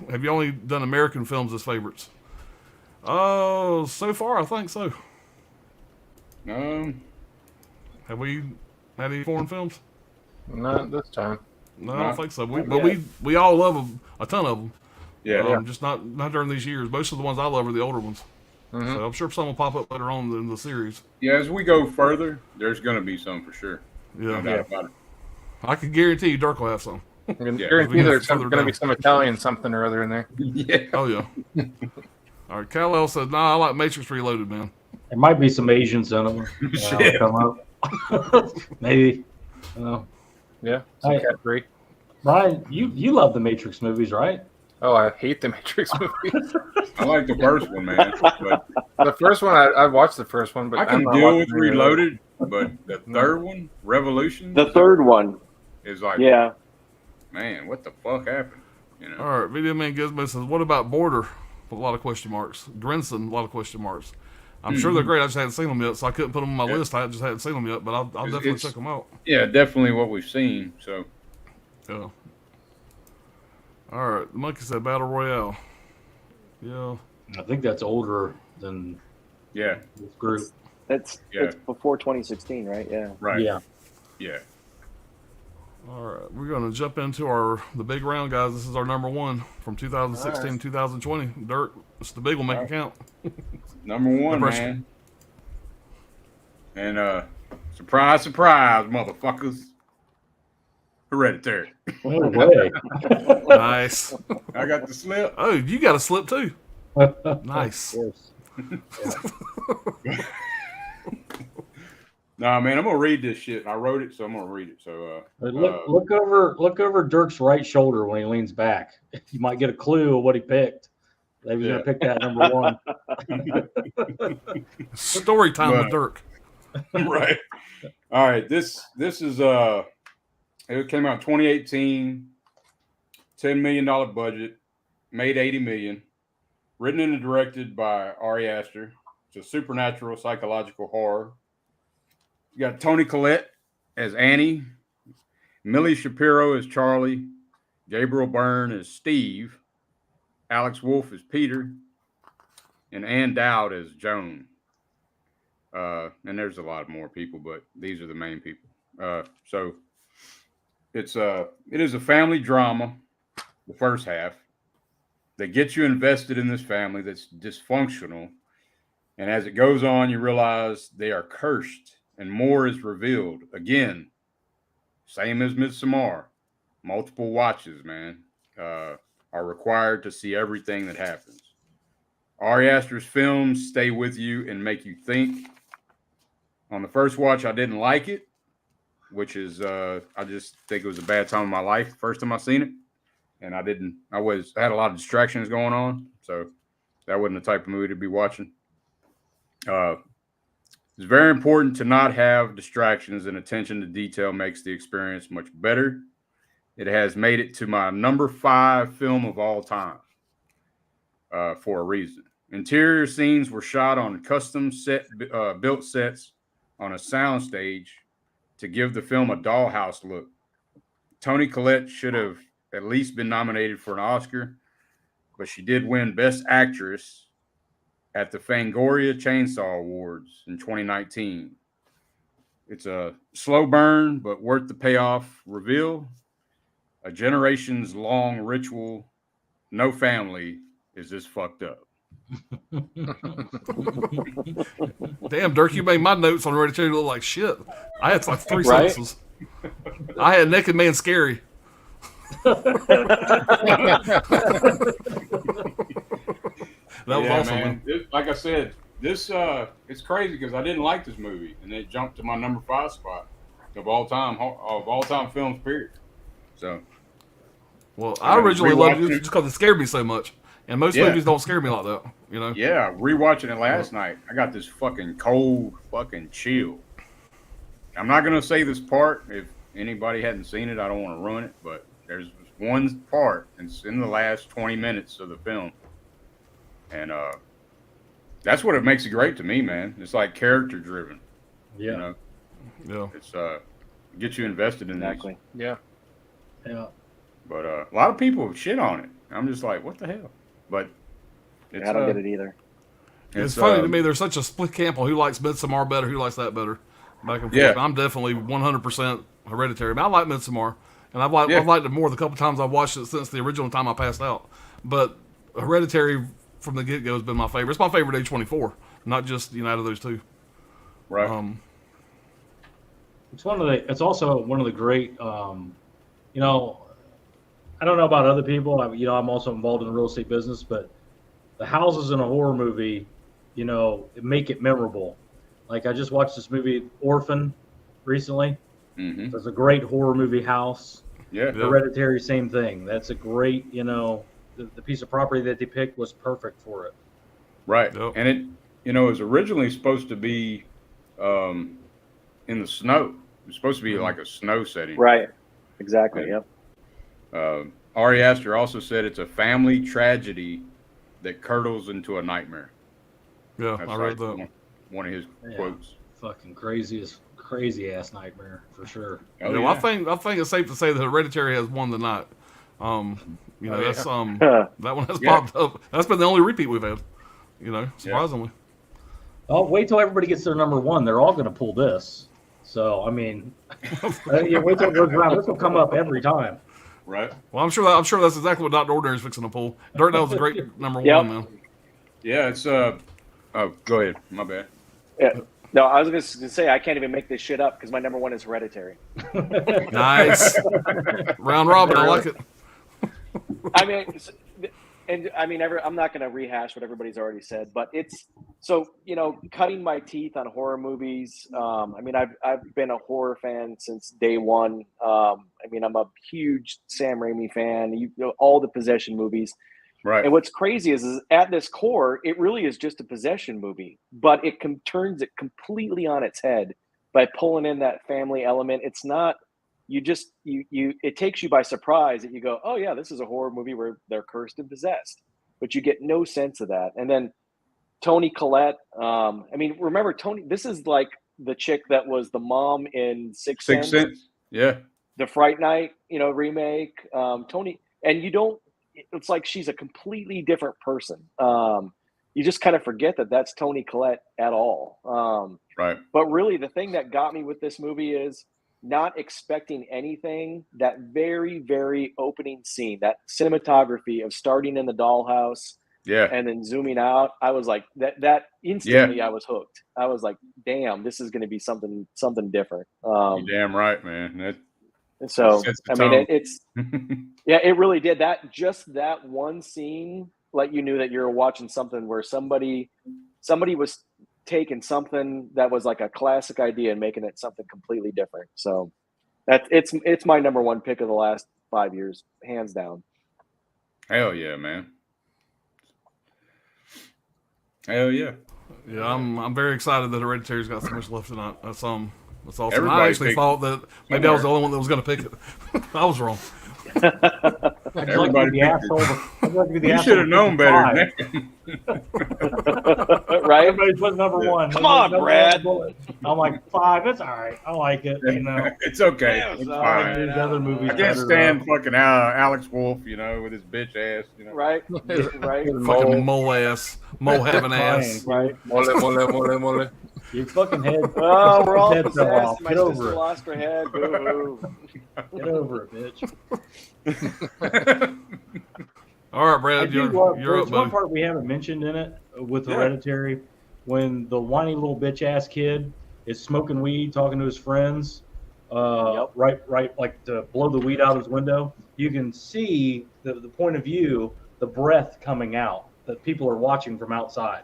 done American films as favorites? Oh, so far I think so. Have we had any foreign films? Not this time. No, I don't think so. We all love them, a ton of them. Yeah. Just not during these years. Most of the ones I love are the older ones. Mm-hmm. So I'm sure some will pop up later on in the series. Yeah, as we go further, there's going to be some for sure. Yeah. No doubt about it. I can guarantee you Dirk will have some. I can Yeah. guarantee there's Further going to be down. some Italian something or other in there. Yeah. Oh, yeah. All right. Kal-El said, "Nah, I like Matrix Reloaded, man." There might be some Asian cinema. Shit. Come up. Maybe. Yeah. Some Hey. cat free. Brian, you love the Matrix movies, right? Oh, I hate the Matrix movies. I like the first one, man. But The first one, I watched the first one, but I I'm can not deal watching with any of the others. Reloaded, but the third one, Revolution, The third one, is like, yeah. man, what the fuck happened? All right. Video Man Gizmo says, "What about Border?" With a lot of question marks. Grinson, a lot of question marks. I'm sure they're great. I just hadn't seen them yet, so I couldn't put them on my list. I just hadn't seen them yet, but I'll definitely it's- check them out. Yeah, definitely what we've seen. So Yeah. All right. The monkey said Battle Royale. Yeah. I think that's older than yeah, this group. It's before 2016, right? Yeah. right. Yeah. Yeah. All right. We're going to jump into the big round, guys. This is our number one from 2016, 2020. Dirk, it's the big one. Make it count. Number one, pressure. man. And surprise, surprise, motherfuckers. Hereditary. No way. Nice. I got the slip. Oh, you got a slip too. Nice. Of course. Nah, man, I'm gonna read this shit. I wrote it, so I'm gonna read it. So Look over Dirk's right shoulder when he leans back. You might get a clue of what he picked. They was gonna pick that number one. Story time with Right. Dirk. right. All right. This is it came out in 2018, $10 million budget, made 80 million, written and directed by Ari Aster. It's a supernatural psychological horror. You got Toni Collette as Annie, Millie Shapiro as Charlie, Gabriel Byrne as Steve, Alex Wolff as Peter, and Ann Dowd as Joan. And there's a lot more people, but these are the main people. So it is a family drama, the first half, that gets you invested in this family that's dysfunctional. And as it goes on, you realize they are cursed and more is revealed. Again, same as Midsommar. Multiple watches, man, are required to see everything that happens. Ari Aster's films stay with you and make you think. On the first watch, I didn't like it, which is I just think it was a bad time of my life. First time I seen it, and I had a lot of distractions going on, so that wasn't the type of movie to be watching. It's very important to not have distractions, and attention to detail makes the experience much better. It has made it to my number 5 film of all time for a reason. Interior scenes were shot on custom built sets on a soundstage to give the film a dollhouse look. Toni Collette should have at least been nominated for an Oscar, but she did win Best Actress at the Fangoria Chainsaw Awards in 2019. It's a slow burn, but worth the payoff reveal. A generations long ritual. No family is this fucked up. Damn, Dirk, you made my notes on Hereditary look like shit. I had like 3 Right? sentences. I had Naked Man Scary. That was awesome, man. Like I said, this it's crazy because I didn't like this movie, and it jumped to my number 5 spot of all time films. Period. So Well, I originally loved it rewatching just because it scared me so much, and most Yeah. movies don't scare me like that. You know? Yeah, rewatching it last night, I got this fucking cold fucking chill. I'm not gonna say this part if anybody hadn't seen it. I don't want to ruin it, but there's one part, and it's in the last 20 minutes of the film, and that's what it makes it great to me, man. It's like character driven. Yeah. You know, Yeah. it's gets you invested in Exactly. Yeah. Yeah. But a lot of people shit on it. I'm just like, what the hell? But it's, I don't get it either. It's funny to me. There's such a split camp on who likes Midsommar better, who likes that better, back and forth. Yeah. I'm definitely 100% Hereditary. But I like Midsommar, and I've liked it more the couple times I've watched it since the original time I passed out. But Hereditary from the get go has been my favorite. It's my favorite A24, not just out of those two. right. It's also one of the great. I don't know about other people. I'm also involved in the real estate business, but the houses in a horror movie, it make it memorable. Like I just watched this movie Orphan recently. Mm-hmm. It's a great horror movie house. Yeah. Hereditary, same thing. That's a great, the piece of property that they picked was perfect for it. Right. Yep. And it, was originally supposed to be in the snow. It was supposed to be like a snow setting. Right. Exactly. Yeah. Yep. Ari Aster also said it's a family tragedy that curdles into a nightmare. Yeah, That's I read that. one of his quotes. Fucking crazy ass nightmare for sure. Oh, I think it's safe to say that Hereditary has won the night. That's that one has popped up. That's been the only repeat we've had. Surprisingly. Oh, wait till everybody gets their number one. They're all going to pull this. So I mean, wait till it goes around. This will come up every time. Right. Well, I'm sure that's exactly what Dr. Ordinary is fixing to pull. Dirt Nail's a great number Yep. one, man. Yeah, it's oh, go ahead. My bad. Yeah. No, I was going to say I can't even make this shit up because my number one is Hereditary. Nice. Round robin, I like it. I mean, I'm not going to rehash what everybody's already said, but it's so cutting my teeth on horror movies. I've been a horror fan since day one. I'm a huge Sam Raimi fan. All the possession movies. Right. And what's crazy is at this core, it really is just a possession movie, but it turns it completely on its head by pulling in that family element. It's not. It takes you by surprise that you go, oh yeah, this is a horror movie where they're cursed and possessed, but you get no sense of that. And then Toni Collette, remember Toni, this is like the chick that was the mom in Sixth Sense. Yeah. The Fright Night, remake, Toni, and it's like she's a completely different person. You just kind of forget that that's Toni Collette at all. Right. But really the thing that got me with this movie is not expecting anything. That very, very opening scene, that cinematography of starting in the dollhouse, and then zooming out. I was like, that instantly, I was hooked. I was like, damn, this is going to be something different. You're damn right, man. So it's it really did that. Just that one scene, like you knew that you were watching something where somebody was taking something that was like a classic idea and making it something completely different. So it's my number one pick of the last 5 years, hands down. Hell yeah, man. Hell yeah. Yeah, I'm very excited that Hereditary's got so much left tonight. That's awesome. Everybody I actually thought that maybe I was the only one that was going to pick it. I was wrong. Everybody You should have known better. Right? Everybody's putting number one. Come on, Brad. I'm like 5. It's all right. I like it. It's okay. Yeah, It's all fine. right. Other movies I can't better, stand fucking Alex Wolf, with his bitch ass. Right? Right? Fucking mole ass. Mole having ass. Right? Mole. Your fucking head. Oh, we're all head fell off. possessed. My Get over sister it. lost her head. Boo-hoo. Get over it, bitch. All right, Brad, you're up, there's one buddy. part we haven't mentioned in it with Hereditary, when the whiny little bitch ass kid is smoking weed, talking to his friends, right, like to blow the weed out his window. You can see the point of view, the breath coming out that people are watching from outside,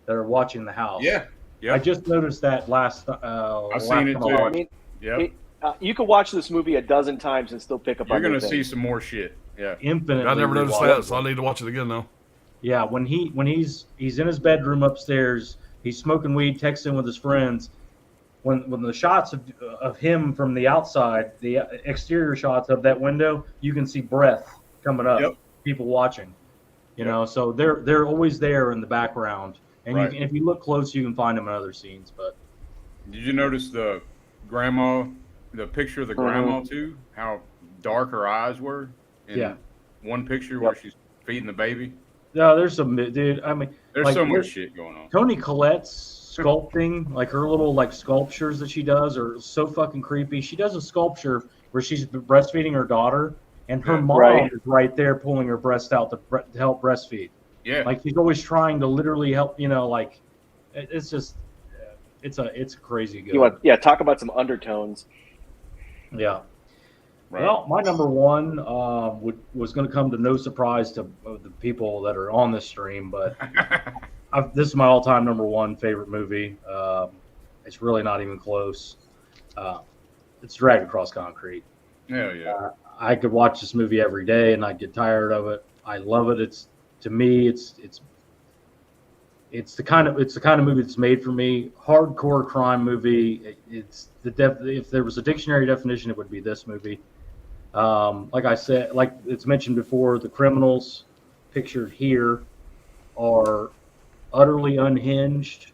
that are watching the house. Yeah. I just noticed that last. I've seen it too. I mean, you could watch this movie a dozen times and still pick up You're on gonna new see things. some more shit. Yeah. infinitely. I never noticed rewatchable. that, so I need to watch it again now. Yeah, when he's in his bedroom upstairs, he's smoking weed, texting with his friends. When the shots of him from the outside, the exterior shots of that window, you can see breath coming up, Yep. people watching. You Yep. know, so they're always there in the background, and Right. if you look close, you can find them in other scenes. But Did you notice the grandma, the picture of the grandma too? How dark her eyes were in Yeah. one picture where she's feeding the baby. no, there's some dude. I mean, There's like, so much shit going on. Toni Collette's sculpting, like her little like sculptures that she does, are so fucking creepy. She does a sculpture where she's breastfeeding her daughter, and her Yeah. mom Right. is right there pulling her breast out to help breastfeed. Yeah. Like she's always trying to literally help. You know, like it's just it's crazy good. Talk about some undertones. Yeah. Right. Well, my number one was going to come to no surprise to the people that are on this stream, but this is my all-time number one favorite movie. It's really not even close. It's Dragged Across Concrete. Hell yeah. I could watch this movie every day and I'd get tired of it. I love it. It's the kind of movie that's made for me. Hardcore crime movie. If there was a dictionary definition, it would be this movie. Like I said, like it's mentioned before, the criminals pictured here are utterly unhinged,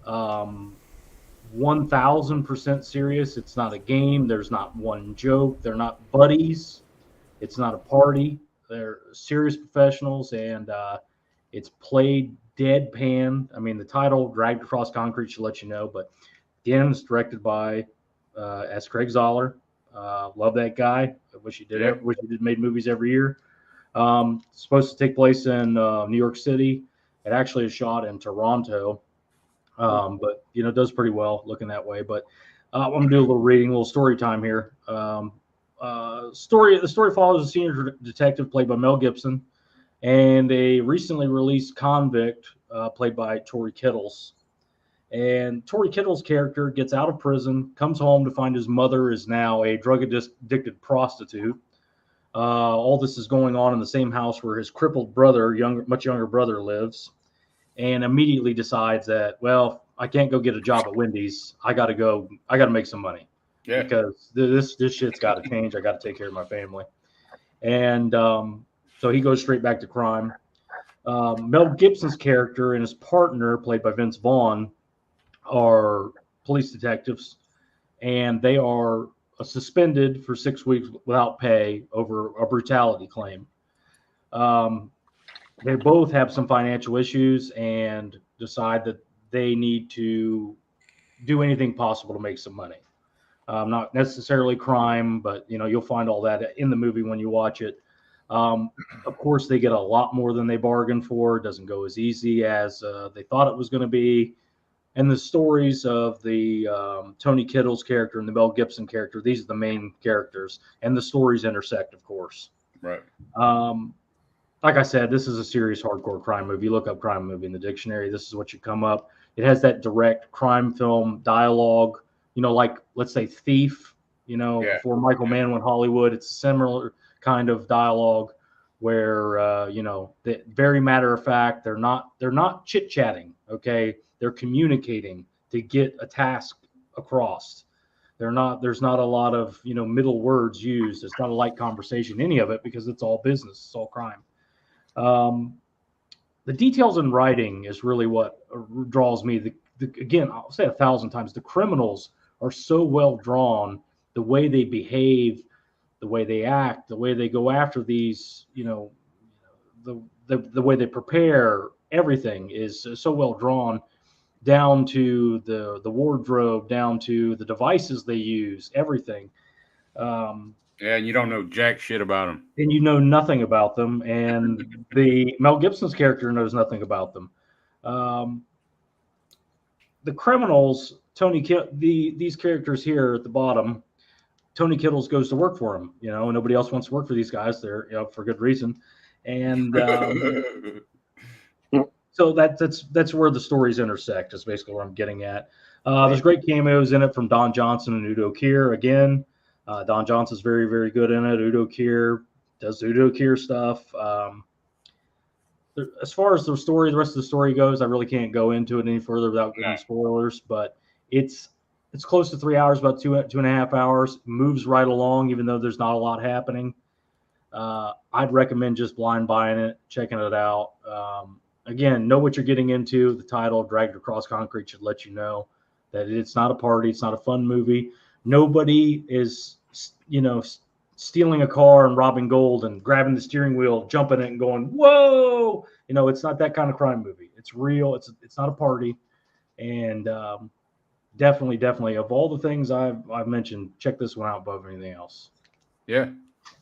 1000% serious. It's not a game. There's not one joke. They're not buddies. It's not a party. They're serious professionals, and it's played deadpan. I mean, the title "Dragged Across Concrete" should let you know, but again, it's directed by S. Craig Zoller. Love that guy. I wish he did. Yeah. Wish he did made movies every year. Supposed to take place in New York City. It actually is shot in Toronto, but does pretty well looking that way. But I'm gonna do a little reading, a little story time here. The story follows a senior detective played by Mel Gibson and a recently released convict played by Tory Kittles. And Tory Kittle's character gets out of prison, comes home to find his mother is now a drug-addicted prostitute. All this is going on in the same house where his crippled brother, much younger brother, lives, and immediately decides that, well, I can't go get a job at Wendy's. I got to make some money. Yeah. Because this shit's got to change. I got to take care of my family. And so he goes straight back to crime. Mel Gibson's character and his partner, played by Vince Vaughn, are police detectives, and they are suspended for 6 weeks without pay over a brutality claim. They both have some financial issues and decide that they need to do anything possible to make some money. Not necessarily crime, but you'll find all that in the movie when you watch it. Of course, they get a lot more than they bargained for. It doesn't go as easy as they thought it was going to be. And the stories of the Toni Kittle's character and the Mel Gibson character, these are the main characters, and the stories intersect, of course. Right. Like I said, this is a serious hardcore crime movie. You look up crime movie in the dictionary, this is what you come up. It has that direct crime film dialogue, like, let's say, Thief, before Michael Mann went Hollywood. It's a similar kind of dialogue where, very matter of fact, they're not chit-chatting, okay? They're communicating to get a task across. There's not a lot of, middle words used. It's not a light conversation, any of it, because it's all business. It's all crime. The details in writing is really what draws me. Again, I'll say 1,000 times, the criminals are so well drawn, the way they behave, the way they act, the way they go after these, the way they prepare, everything is so well drawn, down to the wardrobe, down to the devices they use, everything. Yeah, and you don't know jack shit about them. And you know nothing about them. And the Mel Gibson's character knows nothing about them. The criminals, these characters here at the bottom, Toni Kittles goes to work for them. And nobody else wants to work for these guys. They're for good reason. And so that's where the stories intersect. Is basically where I'm getting at. There's great cameos in it from Don Johnson and Udo Kier. Again, Don Johnson's very, very good in it. Udo Kier does Udo Kier stuff. As far as the story, the rest of the story goes, I really can't go into it any further without giving spoilers. But it's close to 3 hours, about 2.5 hours. Moves right along, even though there's not a lot happening. I'd recommend just blind buying it, checking it out. Again, know what you're getting into. The title, Dragged Across Concrete, should let you know that it's not a party. It's not a fun movie. Nobody is, stealing a car and robbing gold and grabbing the steering wheel, jumping it and going, whoa! It's not that kind of crime movie. It's real. It's not a party. And definitely, of all the things I've mentioned, check this one out above anything else. Yeah.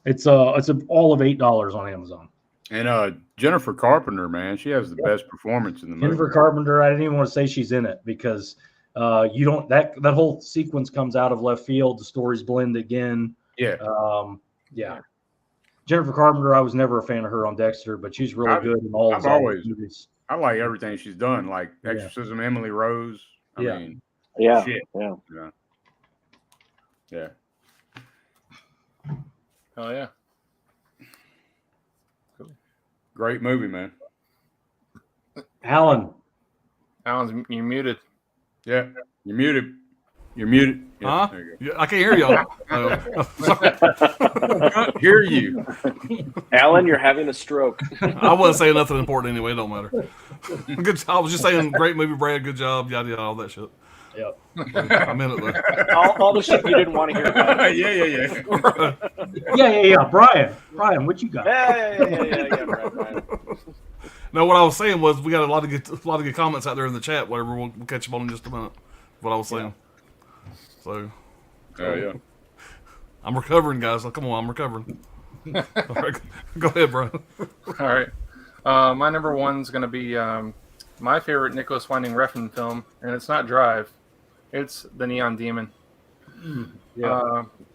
It's all of $8 on Amazon. And Jennifer Carpenter, man, she has the best performance in the movie. Jennifer Carpenter, I didn't even want to say she's in it because you don't that whole sequence comes out of left field. The stories blend again. Yeah. Jennifer Carpenter, I was never a fan of her on Dexter, but she's really good in all of those movies. I like everything she's done, like Exorcism, Emily Rose. I mean, shit. Yeah. Yeah. Oh yeah. Great movie, man. Alan's you're muted. Yeah, you're muted. You're muted. Yeah, huh? Yeah, I can't hear y'all. I can't hear you. Alan, you're having a stroke. I wasn't saying nothing important anyway. It don't matter. Good. I was just saying, great movie, Brad. Good job. Yada yada, all that shit. Yep. I'm in it though. all the shit you didn't want to hear about. Yeah. Brian, what you got? Yeah, Brian. No, what I was saying was we got a lot of good comments out there in the chat. Whatever, we'll catch them on in just a minute. What I was saying. So. Oh yeah. I'm recovering, guys. Come on, I'm recovering. All right, go ahead, Brian. All right. My number one's going to be my favorite Nicholas Winding Refn film, and it's not Drive. It's The Neon Demon.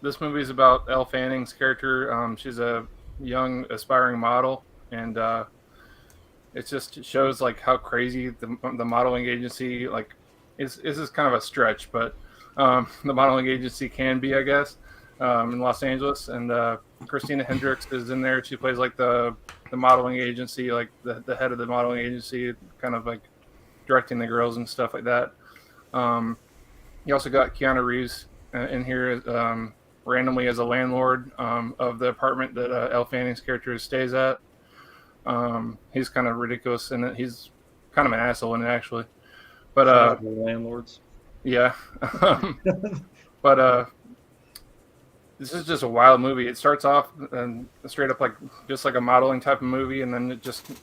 This movie is about Elle Fanning's character. She's a young, aspiring model, and it just shows like how crazy the modeling agency this is kind of a stretch, but the modeling agency can be, I guess, in Los Angeles. And Christina Hendricks is in there. She plays like the modeling agency, like the head of the modeling agency, kind of like directing the girls and stuff like that. You also got Keanu Reeves in here randomly as a landlord of the apartment that Elle Fanning's character stays at. He's kind of ridiculous in it. He's kind of an asshole in it, actually. But landlords. Yeah. But this is just a wild movie. It starts off and straight up just like a modeling type of movie, and then it just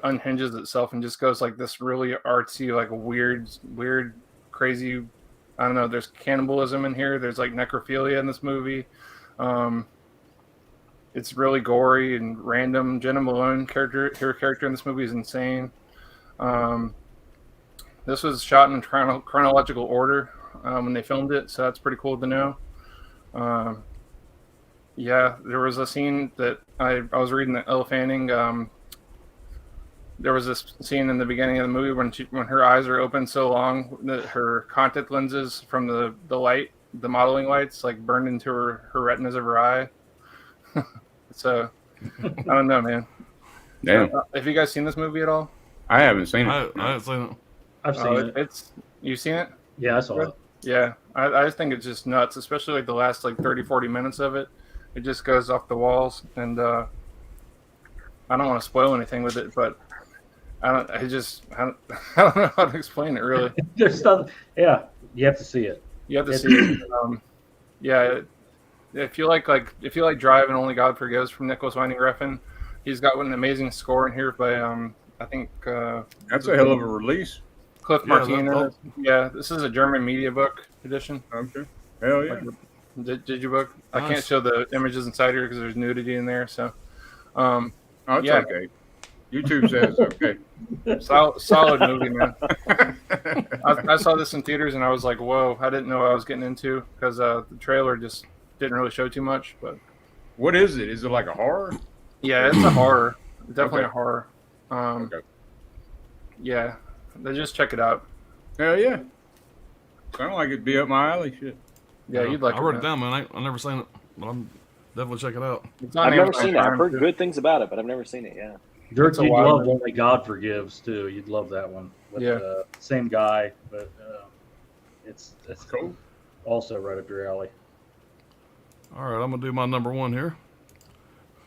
unhinges itself and just goes like this really artsy, like weird, crazy. I don't know. There's cannibalism in here. There's like necrophilia in this movie. It's really gory and random. Jenna Malone her character in this movie is insane. This was shot in chronological order when they filmed it, so that's pretty cool to know. There was a scene that I was reading that Elle Fanning. There was this scene in the beginning of the movie when her eyes are open so long that her contact lenses from the light, the modeling lights, like burned into her retinas of her eye. So I don't know, man. Damn. Have you guys seen this movie at all? I haven't seen it. I haven't seen it. I've seen it. You've seen it? Yeah, I saw it. Yeah, I just think it's just nuts, especially like the last 30-40 minutes of it. It just goes off the walls, and I don't want to spoil anything with it, but I don't know how to explain it really. There's stuff. Yeah, you have to see it. You have to see it. If you like Drive and Only God Forgives from Nicholas Winding Refn, he's got an amazing score in here by I think that's a hell of a release. Cliff Martinez. Yeah, this is a German media book edition. Okay. Hell yeah. Did you book? Nice. I can't show the images inside here because there's nudity in there. So, it's okay. YouTube says okay. Solid movie, man. I saw this in theaters and I was like, whoa! I didn't know what I was getting into because the trailer just didn't really show too much. But what is it? Is it like a horror? Yeah, it's a horror. Definitely a horror. Okay. Yeah, just check it out. Hell yeah. Sound like it'd be up my alley. Shit. Yeah, you'd like I it. wrote it down, man. I never seen it, but I'm Definitely check it out. It's on I've never Amazon seen it. I've Prime, heard too. good things about it, but I've never seen it. Yeah. Dirk, It's a you'd wild love movie. Only God Forgives too. You'd love that one. With, Yeah. same guy, but it's Cool. also right up your alley. All right, I'm gonna do my number one here.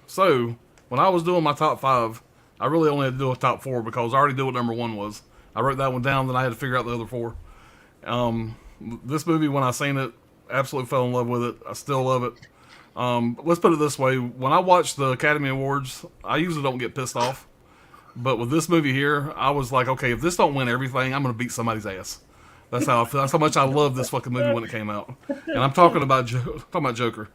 So when I was doing my top 5, I really only had to do a top 4 because I already knew what number 1 was. I wrote that one down, then I had to figure out the other 4. This movie, when I seen it, absolutely fell in love with it. I still love it. Let's put it this way: when I watch the Academy Awards, I usually don't get pissed off. But with this movie here, I was like, okay, if this don't win everything, I'm gonna beat somebody's ass. That's how I feel. That's how much I love this fucking movie when it came out. And I'm talking about Joker.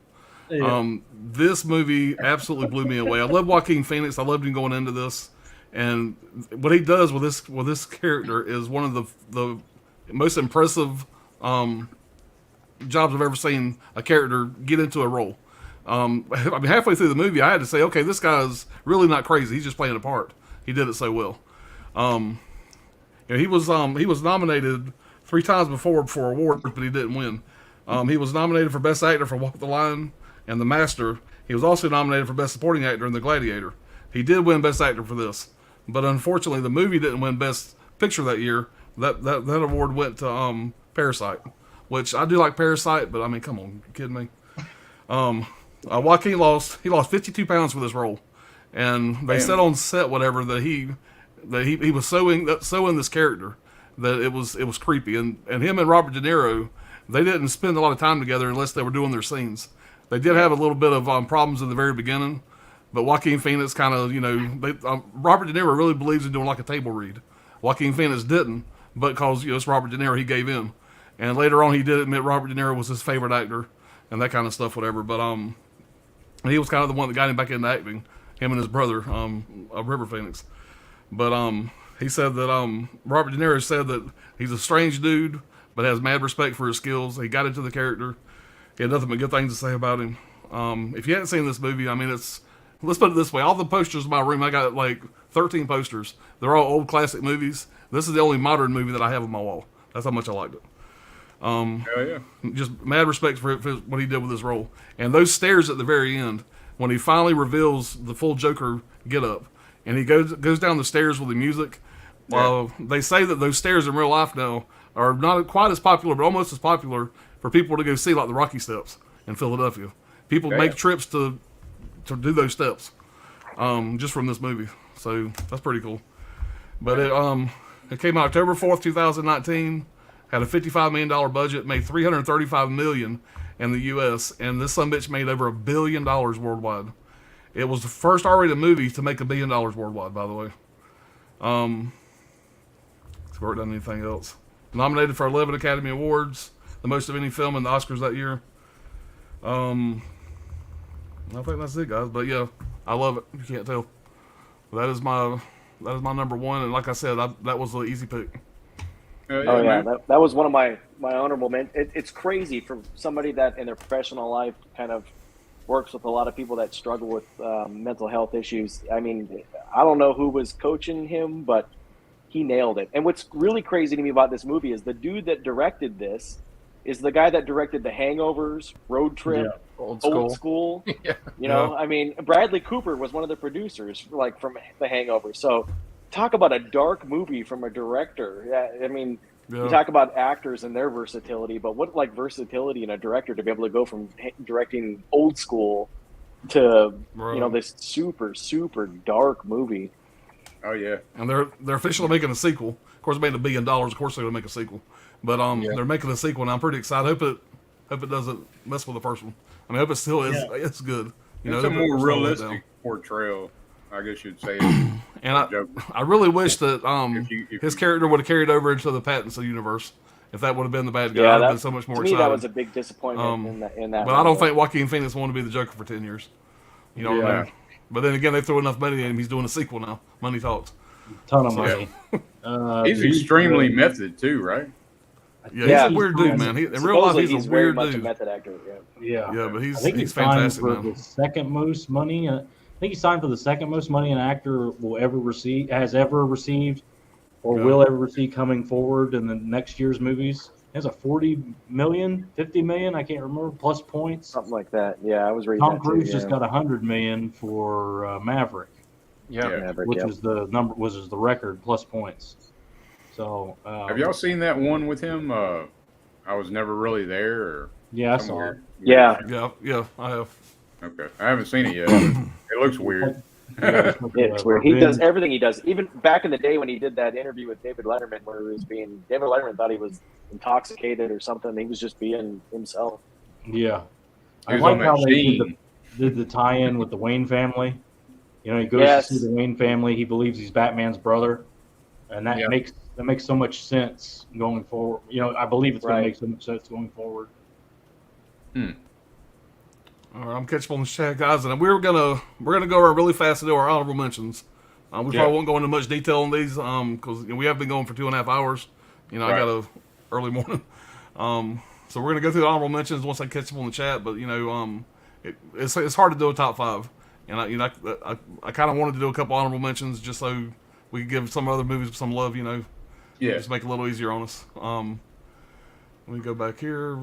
Yeah. This movie absolutely blew me away. I love Joaquin Phoenix. I loved him going into this, and what he does with this character is one of the most impressive jobs I've ever seen a character get into a role. I mean, halfway through the movie, I had to say, okay, this guy's really not crazy. He's just playing a part. He did it so well. He was nominated 3 times before for awards, but he didn't win. He was nominated for Best Actor for Walk the Line and The Master. He was also nominated for Best Supporting Actor in The Gladiator. He did win Best Actor for this, but unfortunately, the movie didn't win Best Picture that year. That award went to Parasite, which I do like Parasite, but I mean, come on, you kidding me? Joaquin lost 52 pounds for this role, and they said on set whatever that he was so in this character that it was creepy, and him and Robert De Niro, they didn't spend a lot of time together unless they were doing their scenes. They did have a little bit of problems in the very beginning, but Joaquin Phoenix kind of, Robert De Niro really believes in doing like a table read. Joaquin Phoenix didn't, but because it's Robert De Niro, he gave in. And later on, he did admit Robert De Niro was his favorite actor and that kind of stuff, whatever. But he was kind of the one that got him back into acting, him and his brother, River Phoenix. But he said that Robert De Niro said that he's a strange dude, but has mad respect for his skills. He got into the character. He had nothing but good things to say about him. If you hadn't seen this movie, I mean, let's put it this way. All the posters in my room, I got like 13 posters. They're all old classic movies. This is the only modern movie that I have on my wall. That's how much I liked it. Hell yeah. Just mad respect for what he did with his role. And those stairs at the very end, when he finally reveals the full Joker get-up, and he goes down the stairs with the music, they say that those stairs in real life now are not quite as popular, but almost as popular for people to go see, like the Rocky Steps in Philadelphia. People make trips to do those steps just from this movie. So that's pretty cool. But it came out October 4th, 2019. Had a $55 million budget, made $335 million in the U.S., and this sumbitch made over $1 billion worldwide. It was the first R-rated movie to make $1 billion worldwide, by the way. Let's work on anything else. Nominated for 11 Academy Awards, the most of any film in the Oscars that year. I think that's it, guys. But yeah, I love it. You can't tell. That is my number one, and like I said, that was an easy pick. Oh yeah, that was one of my honorable mentions. It's crazy for somebody that in their professional life kind of works with a lot of people that struggle with mental health issues. I mean, I don't know who was coaching him, but he nailed it. And what's really crazy to me about this movie is the dude that directed this is the guy that directed The Hangovers, Road Trip, Old School. Yeah. You know, I mean, Bradley Cooper was one of the producers, like from The Hangover. So, talk about a dark movie from a director. I mean, you talk about actors and their versatility, but what like versatility in a director to be able to go from directing Old School to this super super dark movie. Oh yeah, and they're officially making a sequel. Of course, it made $1 billion. Of course, they're gonna make a sequel, but they're making a sequel, and I'm pretty excited. Hope it doesn't mess with the first one. I mean, I hope it still is. It's good. It's a more realistic portrayal, I guess you'd say. And I really wish that his character would have carried over into the Pattinson universe. If that would have been the bad guy, I'd have been so much more excited. To me, that was a big disappointment in that. But I don't think Joaquin Phoenix wanted to be the Joker for 10 years. You know what I mean? But then again, they threw enough money at him. He's doing a sequel now. Money talks. Ton of money. He's extremely method too, right? Yeah, he's a weird dude, man. In real life, he's a weird dude. A method actor. Yeah, but he's fantastic, man. The second most money. I think he signed for the second most money an actor has ever received, or will ever receive coming forward in the next year's movies. has a 40 million, 50 million, I can't remember, plus points. Something like that. Yeah, I was reading Tom that Cruise too, just yeah. got 100 million for Maverick, Yeah. Maverick, which yeah. is the number, was the record plus points. So Have y'all seen that one with him? I was never really there, or yeah, I some saw it. weird Yeah. shit? Yeah, I have. Okay, I haven't seen it yet. It looks weird. Yeah, It's weird. He does everything he does. Even back in the day when he did that interview with David Letterman, where he was being David Letterman thought he was intoxicated or something. He was just being himself. Yeah, He I was like on that how they Sheen. did the tie-in with the Wayne family. You know, he goes Yes. to see the Wayne family. He believes he's Batman's brother, and that Yeah. makes so much sense going forward. You know, I believe it's going Right. to make so much sense going forward. All right, I'm catching on the chat, guys, and we're gonna go around really fast and do our honorable mentions. We Yeah. probably won't go into much detail on these because we have been going for 2.5 hours. You know, I Right. got a early morning, so we're gonna go through the honorable mentions once I catch them on the chat. But you know, it's hard to do a top five, and I kind of wanted to do a couple honorable mentions just so we could give some other movies some love. You know, Yeah, just make it a little easier on us. Let me go back here.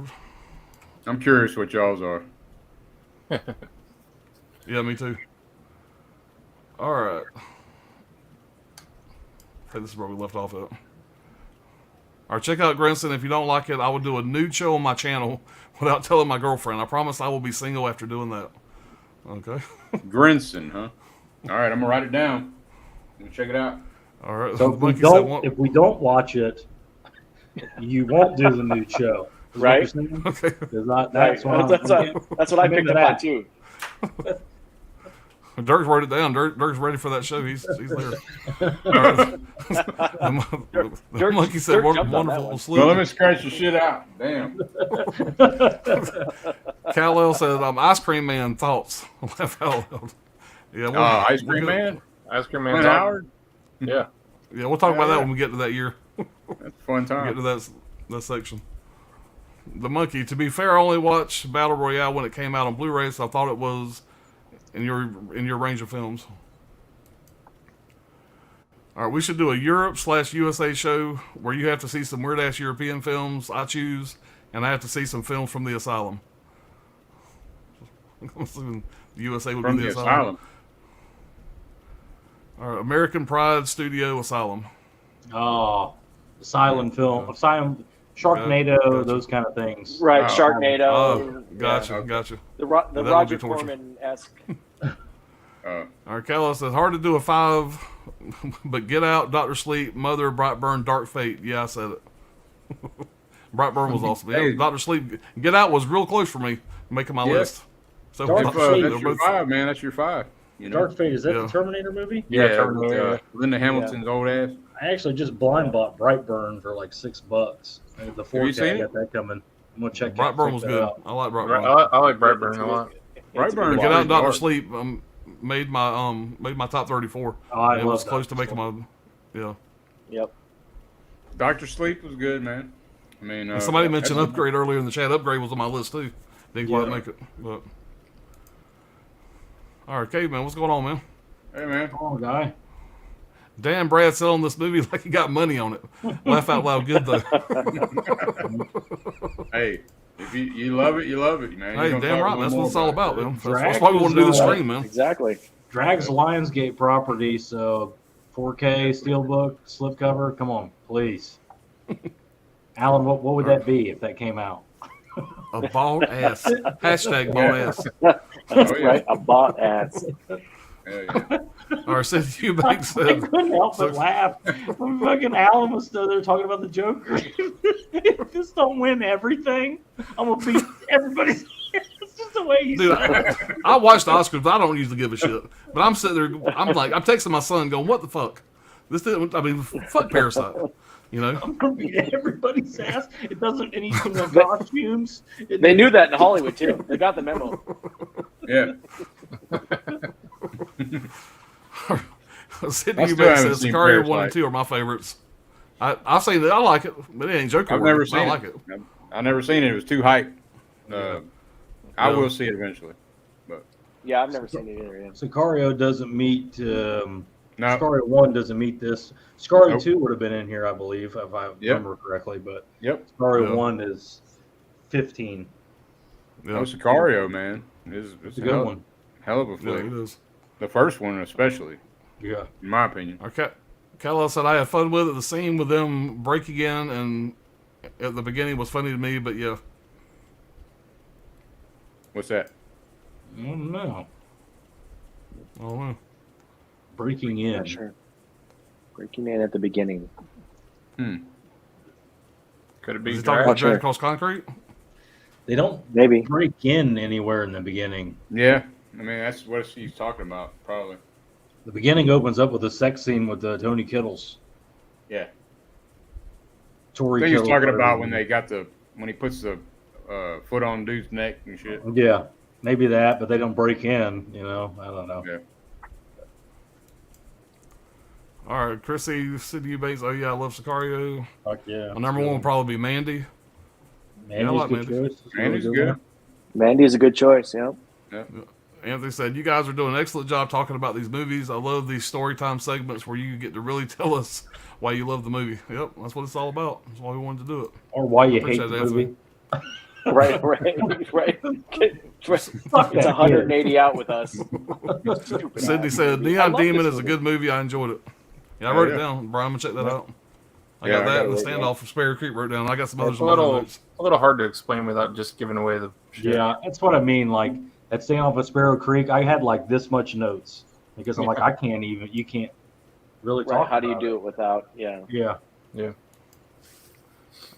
I'm curious what y'all's are. Yeah, me too. All right. Okay, this is where we left off at. All right, check out Grinson. If you don't like it, I will do a nude show on my channel without telling my girlfriend. I promise I will be single after doing that. Okay. Grinson, huh? All right, I'm gonna write it down. Let me check it out. All right. So if we don't watch it, you won't do the nude show, is what Right. you're saying? Okay. That's what That's what I picked up on too. Dirk wrote it down. Dirk's ready for that show. He's there. All right. The monkey said, Dirk jumped on that "Wonderful one." sleep." Well, let me scratch the shit out. Damn. Kal-El said, "Ice Cream Man thoughts." Laugh out loud. Yeah. Ice Cream Man? Ice Cream Clint Man's Howard? Yeah. Yeah, we'll talk about that Yeah. when we get to that year. That's a fun Get time. to that section. The monkey. To be fair, I only watched Battle Royale when it came out on Blu-ray, so I thought it was in your range of films. All right, we should do a Europe/USA show where you have to see some weird ass European films. I choose, and I have to see some films from the asylum. I'm assuming the USA would From be the the asylum. asylum. All right, American Pride Studio Asylum. Oh, Asylum film, Asylum, Sharknado, Gotcha. those kind of things. Right, Oh, Sharknado. Oh, gotcha, yeah. gotcha. The That would Roger be torture. Corman-esque. All right, Kal-El says, hard to do a 5, but Get Out, Dr. Sleep, Mother, Brightburn, Dark Fate. Yeah, I said it. Brightburn was awesome. Yeah, Hey. Dr. Sleep, Get Out was real close for me making my Yeah. list. So Dark Dr. Fate. Sleep, That's they're your both- 5, man. That's your 5. You know? Dark Fate, is that Yeah. the Terminator movie? Yeah, Terminator. with, Linda Hamilton's old ass. I actually just blind bought Brightburn for like $6. And the 4K, seen I it? got that coming. I'm gonna check Brightburn was that good. out. I like I, Brightburn. I like Brightburn a lot. Brightburn. Get Out, and Dr. dark. Sleep made my top 34. Oh, I it love was close to Dr. making my yeah. Yep. Dr. Sleep was good, man. I mean, And somebody mentioned that's- Upgrade earlier in the chat. Upgrade was on my list too. Didn't quite Yeah. make it, but all right, Caveman, what's going on, man? Hey, man. Oh, guy. Damn, Brad selling this movie like he got money on it. Laugh out loud, good though. Hey, if you love it, you love it, man. Hey, You're gonna damn talk a right, little that's more what it's all about about, it. man. Drag That's why we want to do the is, stream, man. Exactly. Drags Lionsgate property, so 4K steelbook slipcover. Come on, please. Alan, what would that be if that came out? A bald ass. Hashtag bald ass. That's Oh, yeah. right. A bot ass. Hell yeah. All right, Seth Eubanks I said, couldn't help but laugh when fucking Alan was still there talking about the Joker. If this don't win everything, I'm gonna beat everybody's. It's just the way he dude, said it. I watched the Oscars, but I don't usually give a shit. But I'm sitting there, I'm texting my son going, what the fuck? Fuck Parasite. You know? I'm gonna beat everybody's ass. It doesn't. And he's in the costumes. They knew that in Hollywood too. They got the memo. Yeah. Sydney I still Eubanks haven't says seen Sicario 1 and Parasite. 2 are my favorites. I've seen it. I like it, but it ain't Joker. I've worthy, never but seen I it. like it. I've never seen it. It was too hype. I Yeah. will see it eventually. Yeah, I've never seen it either. Yeah. Sicario doesn't meet No. Sicario 1 doesn't meet this. Sicario Nope. 2 would have been in here, I believe, if I remember correctly. But Yep. Sicario Yeah. 1 is 15. Yeah, No, Sicario, man. It's a good one. Hell of a yeah, flick. it is. The first one, especially, Yeah. in my opinion. Okay. Kello said I had fun with it. The scene with them breaking in and at the beginning was funny to me, but yeah. What's that? I don't know. I don't know. Breaking in. Not sure. Breaking in at the beginning. Could it Is be he talking about Drax? Sure. Dragged Across Concrete? They don't Maybe. break in anywhere in the beginning. Yeah. I mean, that's what he's talking about, probably. The beginning opens up with a sex scene with Tony Kittles. Yeah. Tori I think he's Kittles, talking about whatever. when he puts the foot on dude's neck and shit. Yeah, maybe that, but they don't break in. You know, I don't know. Yeah. All right, Chrissy, City Bates. Oh, yeah, I love Sicario. Fuck yeah. My number one will probably be Mandy. Mandy's I like good Mandy. choice. It's a Mandy's really good. one. Mandy's a good choice. Yeah. Anthony said, you guys are doing an excellent job talking about these movies. I love these story time segments where you get to really tell us why you love the movie. Yep, that's what it's all about. That's why we wanted to do it. Or why you hate Appreciate the it, Anthony. movie. Right. Fuck It's that 180 out with us. Stupid Sydney ass said, movie. I Neon love Demon this is a movie. good movie. I enjoyed it. Yeah, I Oh, wrote it yeah. down. Brian, I'm going to check that out. I Yeah, got I that got and the it, yeah. standoff from Sparrow Creek wrote down. I got some others It's in a my other little, notes. a little hard to explain without just giving away the shit. Yeah, that's what I mean. Like that staying off of Sparrow Creek, I had like this much notes because I'm like, I can't even. You can't really Right. talk. How do you about do it without? Yeah. Yeah.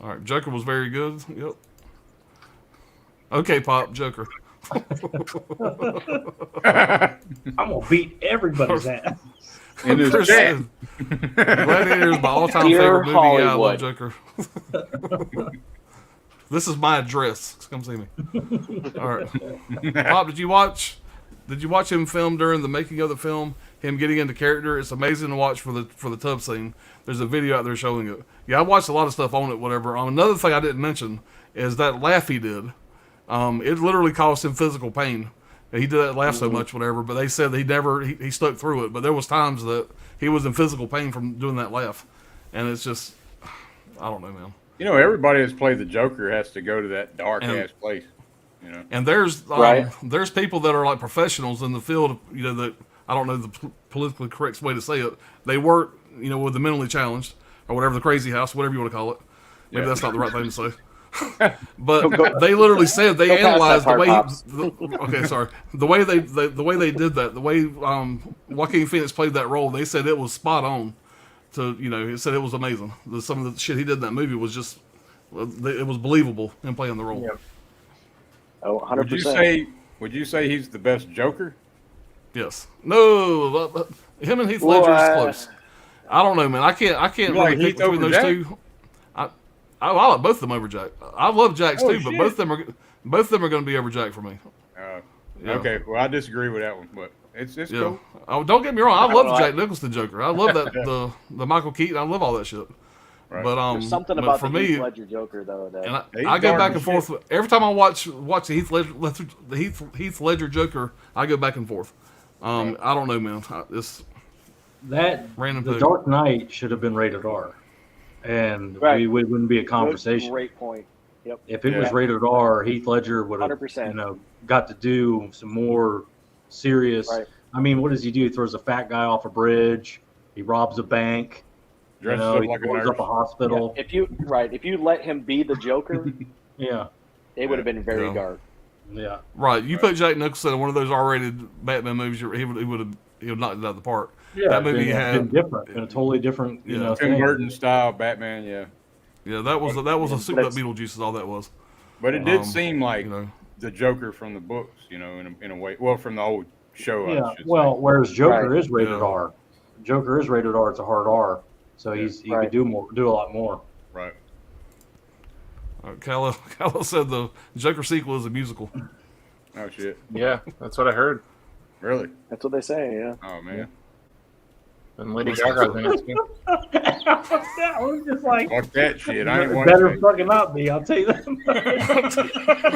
All right, Joker was very good. Yep. Okay, Pop, Joker. I'm gonna beat everybody's ass. In his Chris chat. said, Gladiator is my all-time Dear favorite movie. Yeah, I love Hollywood. Joker. This is my address. Come see me. All right, Pop, did you watch him film during the making of the film? Him getting into character. It's amazing to watch for the tub scene. There's a video out there showing it. Yeah, I watched a lot of stuff on it. Whatever. Another thing I didn't mention is that laugh he did. It literally caused him physical pain. He did that laugh so much, whatever. But they said that he stuck through it. But there was times that he was in physical pain from doing that laugh, and it's just, I don't know, man. You know, everybody that's played the Joker has to go to that dark ass place. You know. And there's Right. there's people that are like professionals in the field. You know, that I don't know the politically correct way to say it. They work, you know, with the mentally challenged or whatever, the crazy house, whatever you want to call it. Maybe Yeah. that's not the right thing to say. But they literally said they Go past analyzed that the part, way. Pops. Okay, sorry. The way they did that, the way Joaquin Phoenix played that role, they said it was spot on. To he said it was amazing. Some of the shit he did in that movie was just it was believable in playing the role. Yeah. Oh, 100%. Would you say he's the best Joker? Yes. No. Him and Heath Ledger is close. I don't know, man. I can't You really like pick Heath between over those Jack? two. I like both of them over Jack. I love Jack's Oh, too, but shit. both of them are going to be over Jack for me. Yeah. Okay, well I disagree with that one, but it's Yeah. cool. Oh, don't get me wrong. I don't love know, the Jack Nicholson Joker. I love that the Michael Keaton. I love all that shit. Right. But There's something but about for the me, Heath Ledger Joker, though. That and He's I go dark back as and forth every time I watch the Heath Ledger Joker. I go back and forth. I don't know, man. It's That random. The pick. Dark Knight should have been rated R, and Right. we wouldn't be a conversation. Great point. Yep. If it was Yeah. rated R, Heath Ledger would have, 100%. got to do some more serious. Right. I mean, what does he do? He throws a fat guy off a bridge. He robs a bank. Dresses he up like a blows nurse. up a hospital. If you let him be the Joker, Yeah, it would have been very Yeah. dark. yeah. Right, you put Jack Nicholson in one of those R-rated Batman movies, he would knock it out of the park. That movie been, had been different, been a totally different, Yeah. Tim thing. Burton style Batman, yeah. Yeah, that was a souped up That's- Beetlejuice is all that was. But it did seem like You know, the Joker from the books, in a way. Well, from the old show, Yeah. I should Well, whereas Joker Right. is rated Yeah. R. Joker is rated R. It's a hard R, so he Right. could do a lot more. say. Right. Callow said the Joker sequel is a musical. Oh shit. Yeah, that's what I heard. Really? That's what they say. Yeah. Oh man. And Lady Gaga's in it too. That was just like Fuck that shit. I ain't it watching better it. fucking not be. I'll tell you that.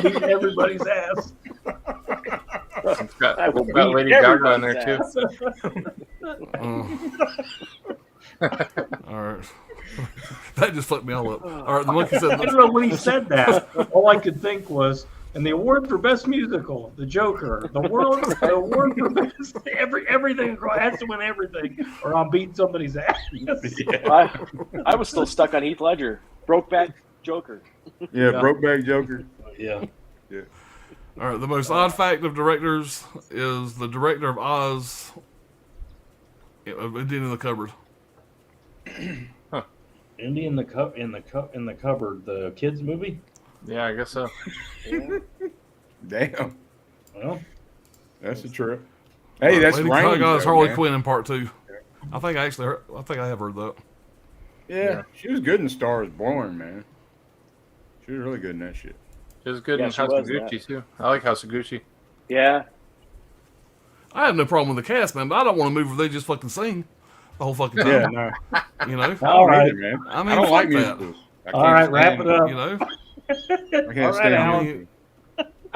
Beating everybody's ass. It's got, I will it's got beat Lady Gaga in everybody's there too. ass. All right. That just fucked me all up. All right, the monkey said. I don't know when he said that. All I could think was, and the award for best musical, The Joker. The award for best everything has to win everything, or I'm beating somebody's ass. I was still stuck on Heath Ledger, Brokeback Joker. Yeah, Brokeback Joker. Yeah. All right, the most odd fact of directors is the director of Oz, Indian in the Cupboard. Indie in the cupboard, the kids movie. Yeah, I guess so. Yeah. Damn, Well, that's a trip. Hey, that's Lady Range, Gaga's though, Harley man. Quinn in part 2. I think I have heard that. Yeah, she was good in Star is Born, man. She was really good in that shit. It was good Yeah, in she House was of that. Gucci too. I like House of Gucci. Yeah. I have no problem with the cast, man, but I don't want a movie where they just fucking sing the whole fucking time. Yeah, no, You know? all right, either, man. I mean, I don't like fuck that. musicals. I all can't right, wrap stand it up. You know? I can't All right, stand Alan. musicals.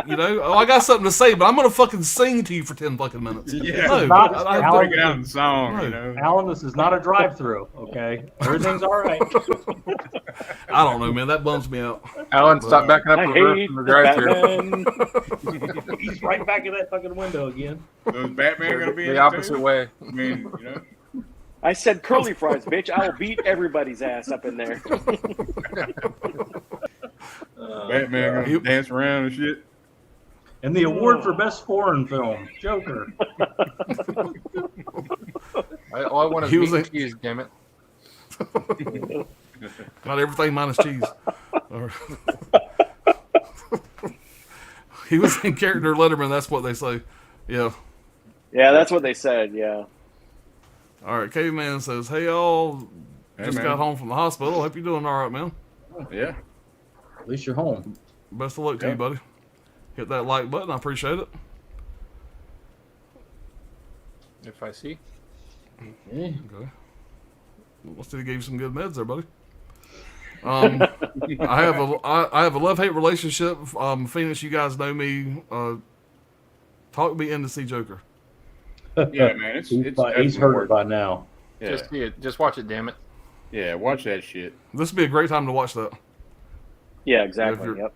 You know? Oh, I got something to say, but I'm gonna fucking sing to you for 10 fucking minutes. Yeah. No, Not- I Alan- Break it out in song, Right. you know. Alan, this is not a drive-through. Okay, everything's all right. I don't know, man. That bums me out. Alan, stop backing up I reverse hate from the drive-thru. Batman. He's right back in that fucking window again. So is Batman gonna be in The it opposite too? way. I mean, you know. I said curly fries, bitch. I will beat everybody's ass up in there. Batman gonna dance around and shit. And the award for best foreign film, Joker. All I want is He meat was and a- cheese, damn it. Not everything minus cheese. Or- He was in character Letterman. That's what they say. Yeah. Yeah, that's what they said. Yeah. All right. Caveman says, "Hey y'all, Hey, just man. got home from the hospital. Hope you're doing all right, man. Yeah. At least you're home. Best of luck to Yeah. you, buddy. Hit that like button. I appreciate it. If I see. Yeah. Okay. Let's see. He gave you some good meds there, buddy. I have a love-hate relationship. Phoenix, you guys know me. Talk me in to see Joker. Yeah, man. It's He's definitely heard worth it by now. Yeah. Just see it. Just watch it, damn it. Yeah, watch that shit. This would be a great time to watch that. Yeah, If exactly. you're- Yep.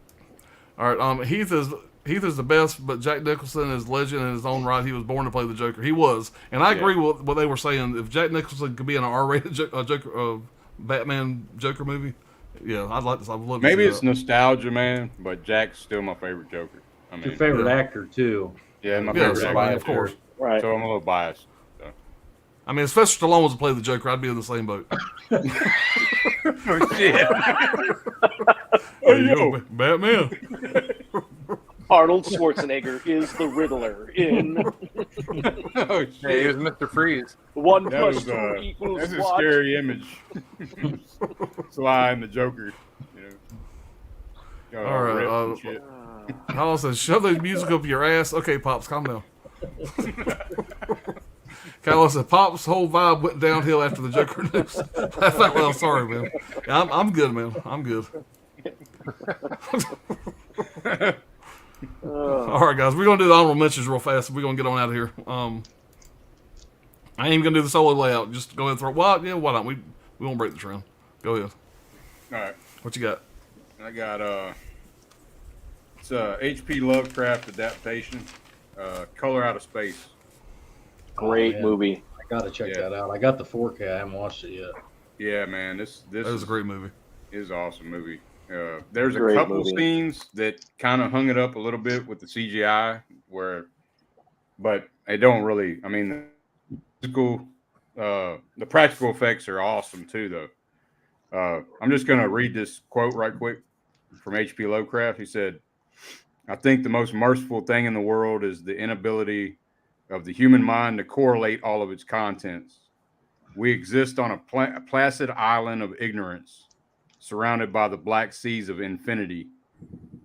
All right. Heath is the best, but Jack Nicholson is legend in his own right. He was born to play the Joker. He was, and I agree with what they were saying. If Jack Nicholson could be in an R-rated Joker, Batman Joker movie, yeah, I'd like to. I'd love to Maybe see it's that. nostalgia, man, but Jack's still my favorite Joker. I Your mean, favorite yeah. actor too. yeah, my Yeah, favorite so, actor. of course. Right. So I'm a little biased. I mean, if Sylvester Stallone was to play the Joker, I'd be in the same boat. Oh shit! There you go, Batman. Arnold Schwarzenegger is the Riddler in Oh Hey, he shit! was Mr. Freeze. 1 That plus was 2 equals that's a what? scary image. Sly and the Joker. You know. All right, ripped and shit. Hollis says, "Shove those music up your ass." Okay, Pops, calm down. Kyle said, "Pop's whole vibe went downhill after the Joker news." Well, sorry, man. Yeah, I'm good, man. I'm good. All right, guys, we're gonna do the honorable mentions real fast. We're gonna get on out of here. I ain't even gonna do the solo layout. Just go ahead and throw. Well, yeah, why not? We won't break the trend. Go ahead. All right, What you got? I got it's a H.P. Lovecraft adaptation, Color Out of Space. Great man. movie. I gotta check Yeah. that out. I got the 4K. I haven't watched it yet. Yeah, man, this That was a great movie. is an awesome movie. There's a Great couple movie. scenes that kind of hung it up a little bit with the CGI, but they don't really. I mean, the practical effects are awesome too, though. I'm just gonna read this quote right quick from H.P. Lovecraft. He said, "I think the most merciful thing in the world is the inability of the human mind to correlate all of its contents. We exist on a placid island of ignorance, surrounded by the black seas of infinity,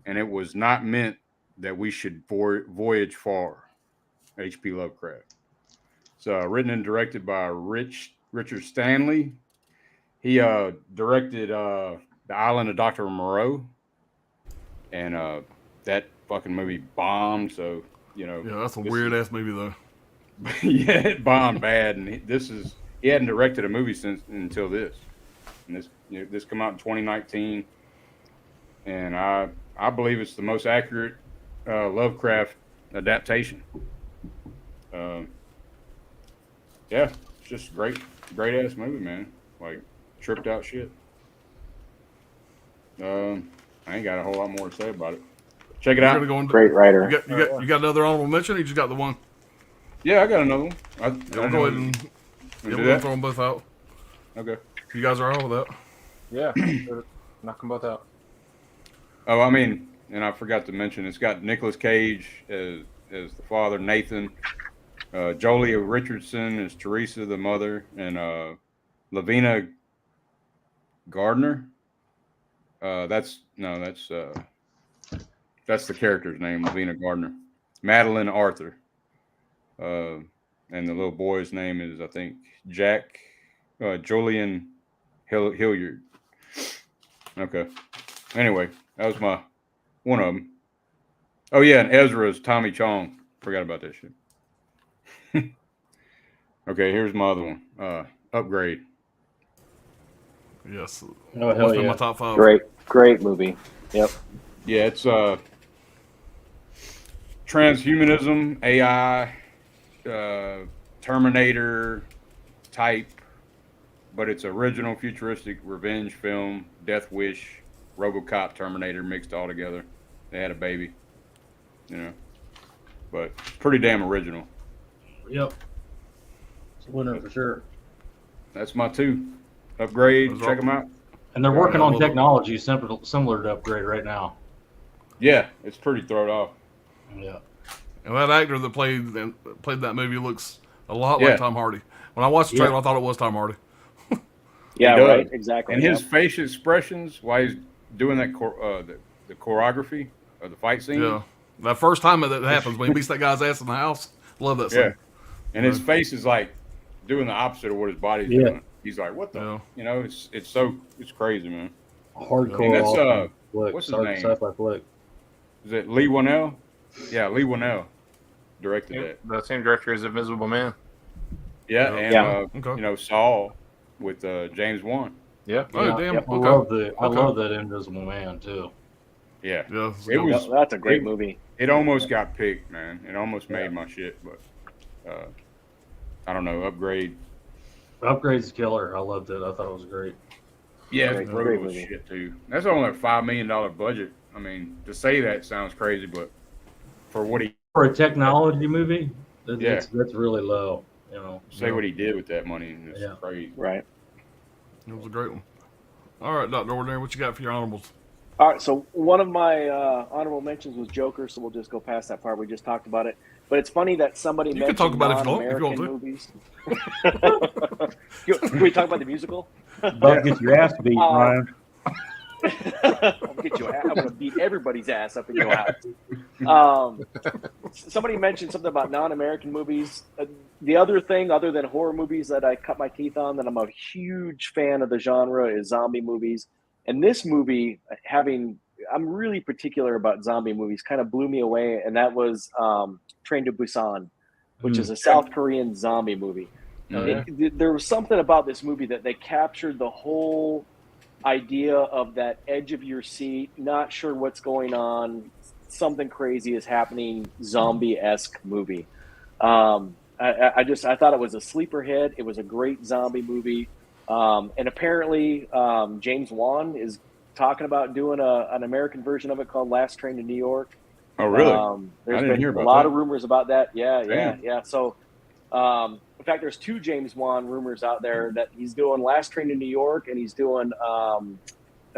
and it was not meant that we should voyage far." H.P. Lovecraft. It's written and directed by Richard Stanley. He directed The Island of Dr. Moreau, and that fucking movie bombed. So, you know, Yeah, that's a this weird ass movie though. Yeah, it bombed bad, and he hadn't directed a movie until this, and this come out in 2019, and I believe it's the most accurate Lovecraft adaptation. Yeah, it's just great ass movie, man. Like tripped out shit. I ain't got a whole lot more to say about it. Check it You're out. gonna go into, Great writer. you got another honorable mention? Or you just got the one? Yeah, I got another one. Yeah, we'll go ahead and do we'll that? throw them both out. Okay. You guys are all with that. Yeah, knock them both out. Oh, I mean, and I forgot to mention, it's got Nicolas Cage as the father, Nathan. Jolia Richardson is Teresa, the mother, and Lavina Gardner. That's the character's name, Lavina Gardner. Madeline Arthur. And the little boy's name is, I think, Jack Julian Hilliard. Okay. Anyway, that was one of them. Oh yeah, and Ezra is Tommy Chong. Forgot about that shit. Okay, here's my other one. Upgrade. Yes. Oh, hell In yeah. my top 5. Great movie. Yep. Yeah, it's transhumanism, AI, Terminator type, but it's original futuristic revenge film, Death Wish, RoboCop, Terminator mixed all together. They had a baby, but pretty damn original. Yep. It's a winner for sure. That's my 2. Upgrade, Those check them out. And they're working on well, technology similar to Upgrade right now. Yeah, it's pretty thrown off. Yeah. And that actor that played that movie looks a lot Yeah. like Tom Hardy. When I watched the trailer, I thought it was Tom Hardy. Yeah, He does. right. Exactly. And yeah. his facial expressions while he's doing that the choreography of the fight scene. Yeah. That first time that happens, when he beats that guy's ass in the house, love that scene. Yeah. And his face is like doing the opposite of what his body's Yeah. doing. He's like, what the? Yeah. It's crazy, man. Hardcore. And that's, awesome flick. what's his Sci- name? Sci-fi flick. Is it Lee Winnell? Yeah, Lee Winnell directed that. The same director as Invisible Man. Yeah, Yeah. and Okay. Saul with James Wan. Yeah. Oh, Yeah, damn. yep, I Okay. love that Invisible Man too. Yeah, Yeah. it was. That's a great movie. It almost got picked, man. It almost made my shit, but I don't know. Upgrade. Upgrade's killer. I loved it. I thought it was great. Yeah, Great- it's great brutal as movie. shit too. That's only a $5 million budget. I mean, to say that sounds crazy, but for what he For a technology movie, Yeah. that's really low. what he did with that money, it's Yeah. crazy. Right. It was a great one. All right, Dr. Ordinary, what you got for your honorables? All right, so one of my honorable mentions was Joker, so we'll just go past that part. We just talked about it. But it's funny that somebody You can mentioned talk about it if you want non-American to. movies. Can we talk about the musical? About to get your ass beat, Ryan. I'm going to beat everybody's ass up in your house. Somebody mentioned something about non-American movies. The other thing, other than horror movies, that I cut my teeth on, that I'm a huge fan of the genre, is zombie movies. And this movie, I'm really particular about zombie movies, kind of blew me away, and that was Train to Busan, which is a South Korean zombie movie. Oh, yeah. There was something about this movie that they captured the whole idea of that edge of your seat, not sure what's going on, something crazy is happening, zombie-esque movie. I thought it was a sleeper hit. It was a great zombie movie. And apparently James Wan is talking about doing an American version of it called Last Train to New York. Oh, really? There's I didn't been hear a about lot that. of rumors about that. Yeah. Damn. So, in fact, there's 2 James Wan rumors out there that he's doing Last Train to New York, and he's doing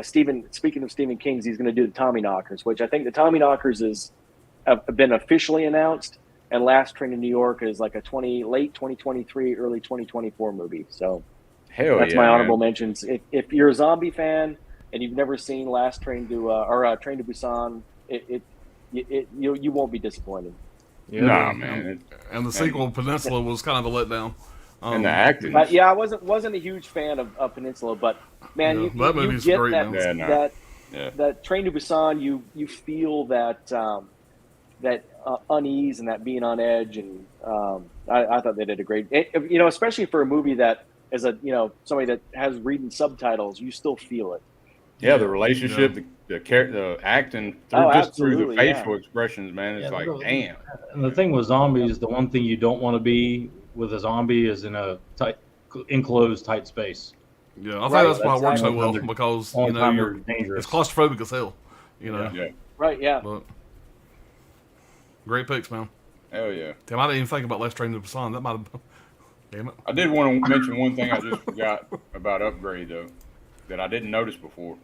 speaking of Stephen King's, he's going to do the Tommyknockers, which I think the Tommyknockers have been officially announced, and Last Train to New York is like a late 2023, early 2024 movie. So that's my honorable mentions. If you're a zombie fan and you've never seen Last Train to Train to Busan, you won't be disappointed. Yeah. Nah, man. And the sequel, Peninsula, was kind of a letdown. And the acting. But yeah, I wasn't a huge fan of Peninsula, but man, Yeah, you that movie's get great, that man. Yeah. that Train to Busan. You feel that unease and that being on edge, and I thought they did a great. Especially for a movie that is somebody that has reading subtitles, you still feel it. Yeah, the relationship, the acting through the facial expressions, man. It's like, damn. And the thing with zombies, the one thing you don't want to be with a zombie is in a enclosed, tight space. Yeah, I think that's why it works so well, because it's claustrophobic as hell. Yeah. Right. Yeah. But great picks, man. Hell yeah. Damn, I didn't even think about Last Train to Busan. That might have. Damn it. I did want to mention one thing I just forgot about Upgrade though, that I didn't notice before.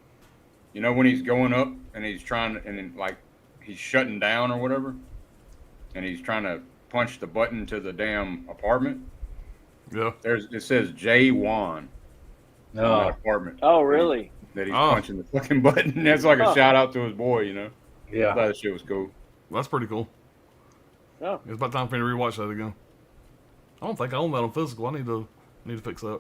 You know when he's going up and he's trying, and then, like, he's shutting down or whatever, and he's trying to punch the button to the damn apartment. Yeah. It says J1 on that apartment. Oh, really? That he's punching the fucking button. That's like a shout out to his boy, Yeah. I thought that shit was cool. That's pretty cool. Oh. It's about time for me to rewatch that again. I don't think I own that on physical. I need to fix that.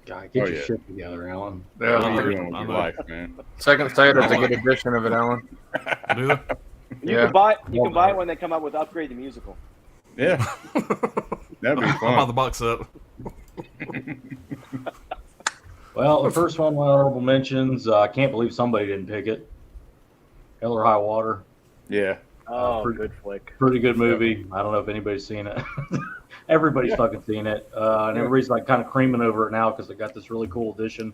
God, get your shit together, Alan. Yeah, what are you doing with your life, man? Second Sight is a good edition of it, Alan. Do they? You can buy it when they come out with Upgrade the musical. Yeah. That'd be fun. I'll buy the box set. Well, the first one, my honorable mentions. I can't believe somebody didn't pick it. Hell or High Water. Yeah. Oh, good flick. Pretty good movie. I don't know if anybody's seen it. Everybody's fucking seen it. And everybody's like kind of creaming over it now because they got this really cool edition.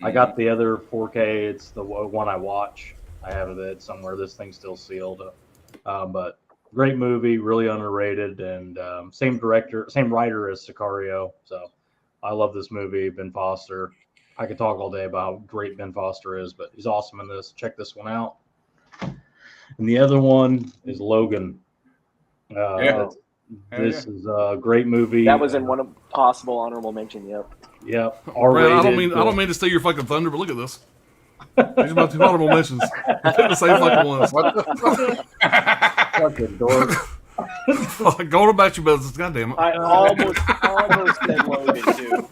I got the other 4K. It's the one I watch. I have it somewhere. This thing's still sealed. But great movie, really underrated, and same director, same writer as Sicario. So I love this movie. Ben Foster. I could talk all day about how great Ben Foster is, but he's awesome in this. Check this one out. And the other one is Logan. This is a great movie. That was in one of possible honorable mention. Yep. Yep. Brad, I don't mean to steal your fucking thunder, but look at this. These are my two honorable mentions. You picked the same fucking ones. What the fucking dork. Go on about your business. God damn it. I almost said Logan too.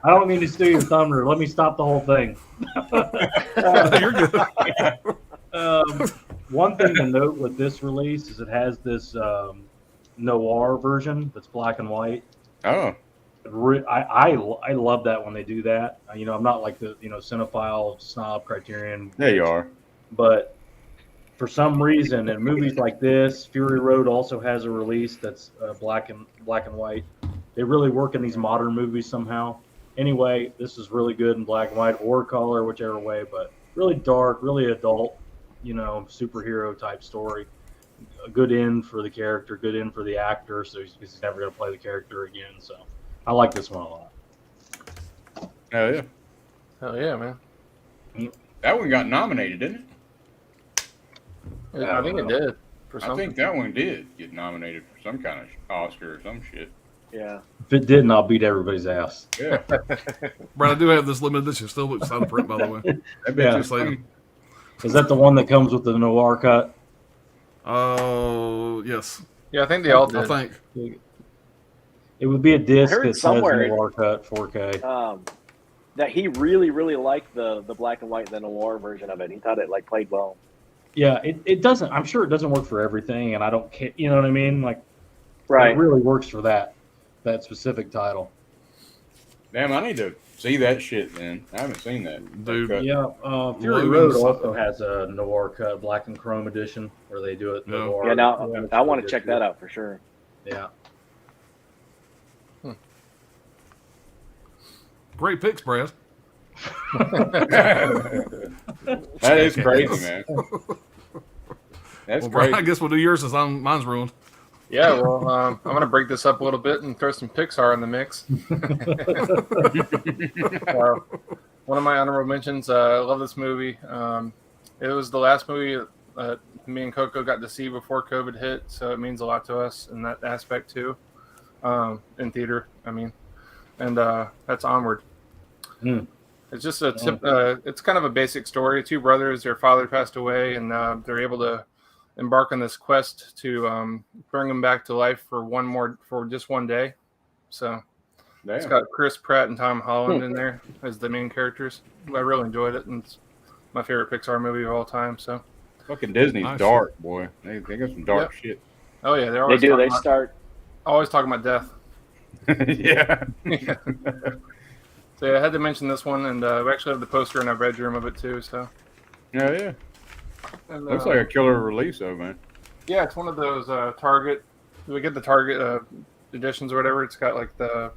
I don't mean to steal your thunder. Let me stop the whole thing. You're good. One thing to note with this release is it has this noir version that's black and white. Oh. I love that when they do that. I'm not like the cinephile snob Criterion. There you are. But for some reason, in movies like this, Fury Road also has a release that's black and white. They really work in these modern movies somehow. Anyway, this is really good in black and white or color, whichever way. But really dark, really adult, superhero type story. A good end for the character, good end for the actor, so he's never going to play the character again. So I like this one a lot. Hell yeah. Hell yeah, man. That one got nominated, didn't it? I think it did. I think that one did get nominated for some kind of Oscar or some shit. Yeah. If it didn't, I'll beat everybody's ass. Yeah. Brad, I do have this limited edition. Still looks out of print, by the way. That bitch is like, is that the one that comes with the noir cut? Oh, yes. Yeah, I think they all did. I think. It would be a disc that says somewhere noir cut 4K. That he really, really liked the black and white, the noir version of it. He thought it played well. Yeah, it doesn't. I'm sure it doesn't work for everything, and I don't care. You know what I mean? Like, right. It really works for that specific title. Damn, I need to see that shit, man. I haven't seen that. Dude. Yeah, Fury Road also has a noir cut, black and chrome edition, where they do it. Noir. Yeah, now I want to check that out for sure. Yeah. Great picks, Brad. That is crazy, man. That's well, crazy. I guess we'll do yours since mine's ruined. Yeah, well, I'm going to break this up a little bit and throw some Pixar in the mix. One of my honorable mentions, I love this movie. It was the last movie me and Coco got to see before COVID hit, so it means a lot to us in that aspect too, in theater, I mean. And that's Onward. It's just it's kind of a basic story. Two brothers, their father passed away, and they're able to embark on this quest to bring him back to life for just one day. So it's got Chris Pratt and Tom Holland in there as the main characters. I really enjoyed it, and it's my favorite Pixar movie of all time. So Fucking Disney's Nice. dark, boy. They got some dark shit. Oh yeah, they're They always do. talking They about, start. always talking about death. Yeah. Yeah. So yeah, I had to mention this one, and we actually have the poster in our bedroom of it too. So Yeah. and, Looks like a killer release, though, man. yeah, it's one of those Target. We get the Target editions or whatever. It's got like the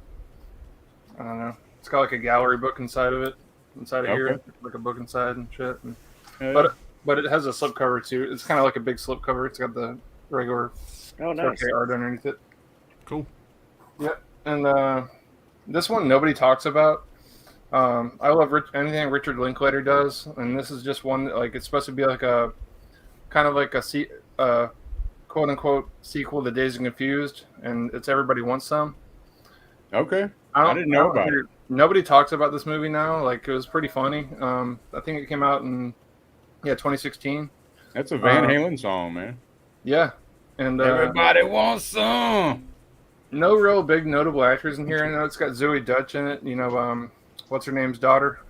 I don't know. It's got like a gallery book inside of it, inside of here, Okay. like a book inside and shit. And, Yeah. but it has a slipcover too. It's kind of like a big slipcover. It's got the regular Oh, nice. 4K art underneath it. Cool. Yep. And this one nobody talks about. I love anything Richard Linklater does, and this is just one like it's supposed to be like a kind of like a quote unquote sequel to Dazed and Confused, and it's Everybody Wants Some. Okay. I didn't know about it. Nobody talks about this movie now. Like it was pretty funny. I think it came out in 2016. That's a Van Halen song, man. Yeah, and Everybody wants some. no real big notable actors in here. I know it's got Zoe Dutch in it. You know, what's her name's daughter,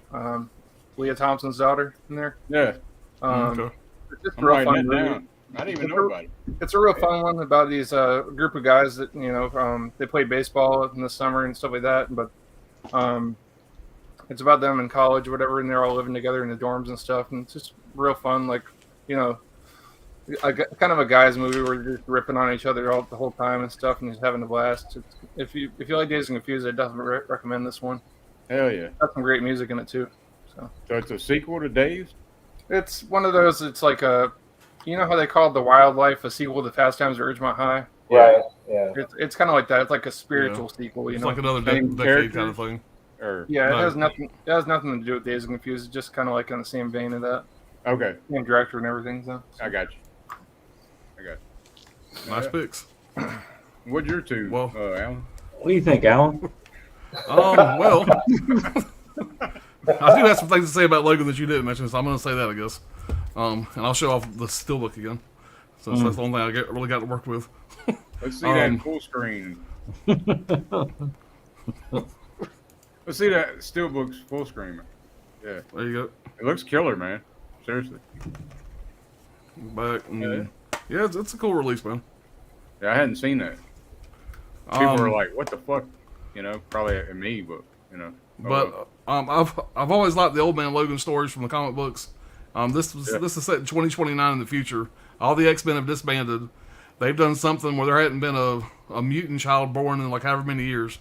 Leah Thompson's daughter in there. Yeah. Okay. It's just a I'm real writing fun that movie. down. I didn't even know about it. It's a real fun one about these group of guys that they play baseball in the summer and stuff like that. But it's about them in college or whatever, and they're all living together in the dorms and stuff. And it's just real fun, like kind of a guys movie where they're just ripping on each other the whole time and stuff, and just having a blast. If you like Dazed and Confused, I definitely recommend this one. Hell yeah. Got some great music in it too. So it's a sequel to Dazed? It's one of those. It's like you know how they called The Wildlife a sequel to Fast Times at Ridgemont High? Right. Yeah. It's kind of like that. It's like a spiritual sequel. You It's know, like another Same decade character? kind of thing. Or yeah. It No. has nothing. It has nothing to do with Dazed and Confused. It's just kind of like in the same vein of that. okay. Same director and everything. So I got you. Nice picks. What'd your two, Well- Alan? What do you think, Alan? Well, I do have some things to say about Logan that you didn't mention, so I'm going to say that, I guess. And I'll show off the steelbook again, since that's the only thing I really got to work with. Let's see that in full screen. Let's see that Steelbook's full screen. Yeah. There you go. It looks killer, man. Seriously. Back. And, yeah, it's a cool release, man. Yeah, I hadn't seen that. People Um, were like, what the fuck? You know, probably at me, but, you know. But I've always liked the Old Man Logan stories from the comic books. This is set in 2029 in the future. All the X-Men have disbanded. They've done something where there hadn't been a mutant child born in like however many years,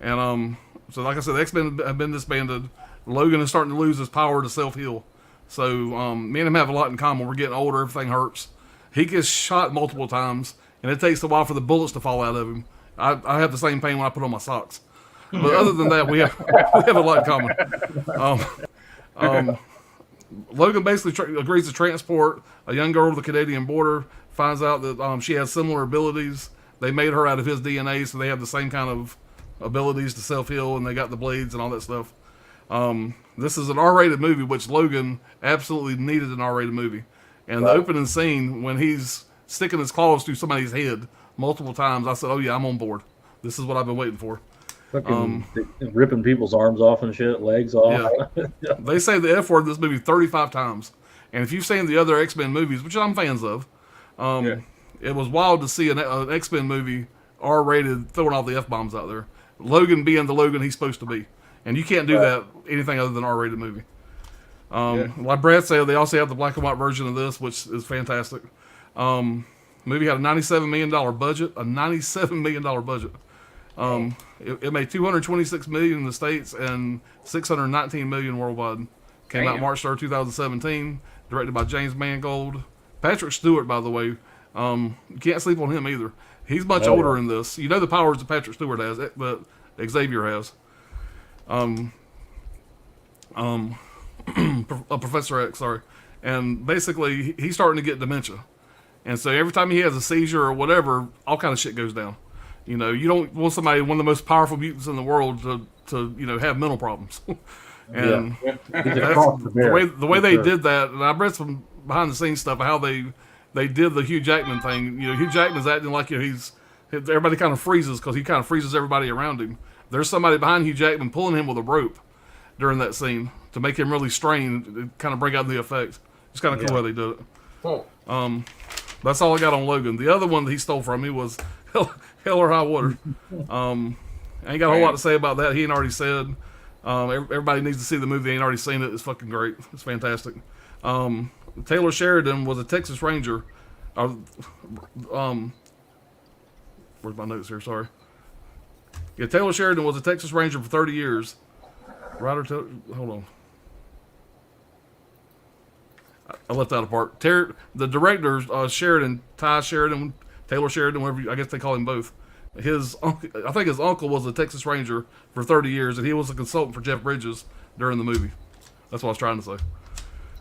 and so like I said, the X-Men have been disbanded. Logan is starting to lose his power to self-heal. So me and him have a lot in common. We're getting older. Everything hurts. He gets shot multiple times, and it takes a while for the bullets to fall out of him. I have the same pain when I put on my socks. But other than that, we have a lot in common. Logan basically agrees to transport a young girl to the Canadian border, finds out that she has similar abilities. They made her out of his DNA, so they have the same kind of abilities to self-heal, and they got the blades and all that stuff. This is an R-rated movie, which Logan absolutely needed an R-rated movie. And the opening scene, when he's sticking his claws through somebody's head multiple times, I said, oh yeah, I'm on board. This is what I've been waiting for. Fucking ripping people's arms off and shit, legs off. Yeah. They say the F word in this movie 35 times. And if you've seen the other X-Men movies, which I'm fans of, it was wild to see an X-Men movie R-rated throwing all the F-bombs out there. Logan being the Logan he's supposed to be. And you can't do that anything other than R-rated movie. Like Brad said, they also have the black and white version of this, which is fantastic. Movie had a $97 million budget. A $97 million budget. It made $226 million in the States and $619 million worldwide. Came out March 3rd, 2017. Directed by James Mangold. Patrick Stewart, by the way. You can't sleep on him either. He's much older in this. You know the powers that Patrick Stewart has, but Xavier has. Professor X, sorry. And basically, he's starting to get dementia. And so every time he has a seizure or whatever, all kind of shit goes down. You know, you don't want somebody, one of the most powerful mutants in the world, to have mental problems. And the way they did that, and I read some behind the scenes stuff, how they did the Hugh Jackman thing. You know, Hugh Jackman's acting like everybody kind of freezes because he kind of freezes everybody around him. There's somebody behind Hugh Jackman pulling him with a rope during that scene to make him really strain, kind of bring out the effect. It's kind of cool how they did it. That's all I got on Logan. The other one that he stole from me was Hell or High Water. I ain't got a whole lot to say about that. He ain't already said. Everybody needs to see the movie. They ain't already seen it. It's fucking great. It's fantastic. Taylor Sheridan was a Texas Ranger. Where's my notes here? Sorry. Yeah, Taylor Sheridan was a Texas Ranger for 30 years. Hold on. I left that apart. The director, Sheridan, Ty Sheridan, Taylor Sheridan, whatever I guess they call him both. I think his uncle was a Texas Ranger for 30 years, and he was a consultant for Jeff Bridges during the movie. That's what I was trying to say.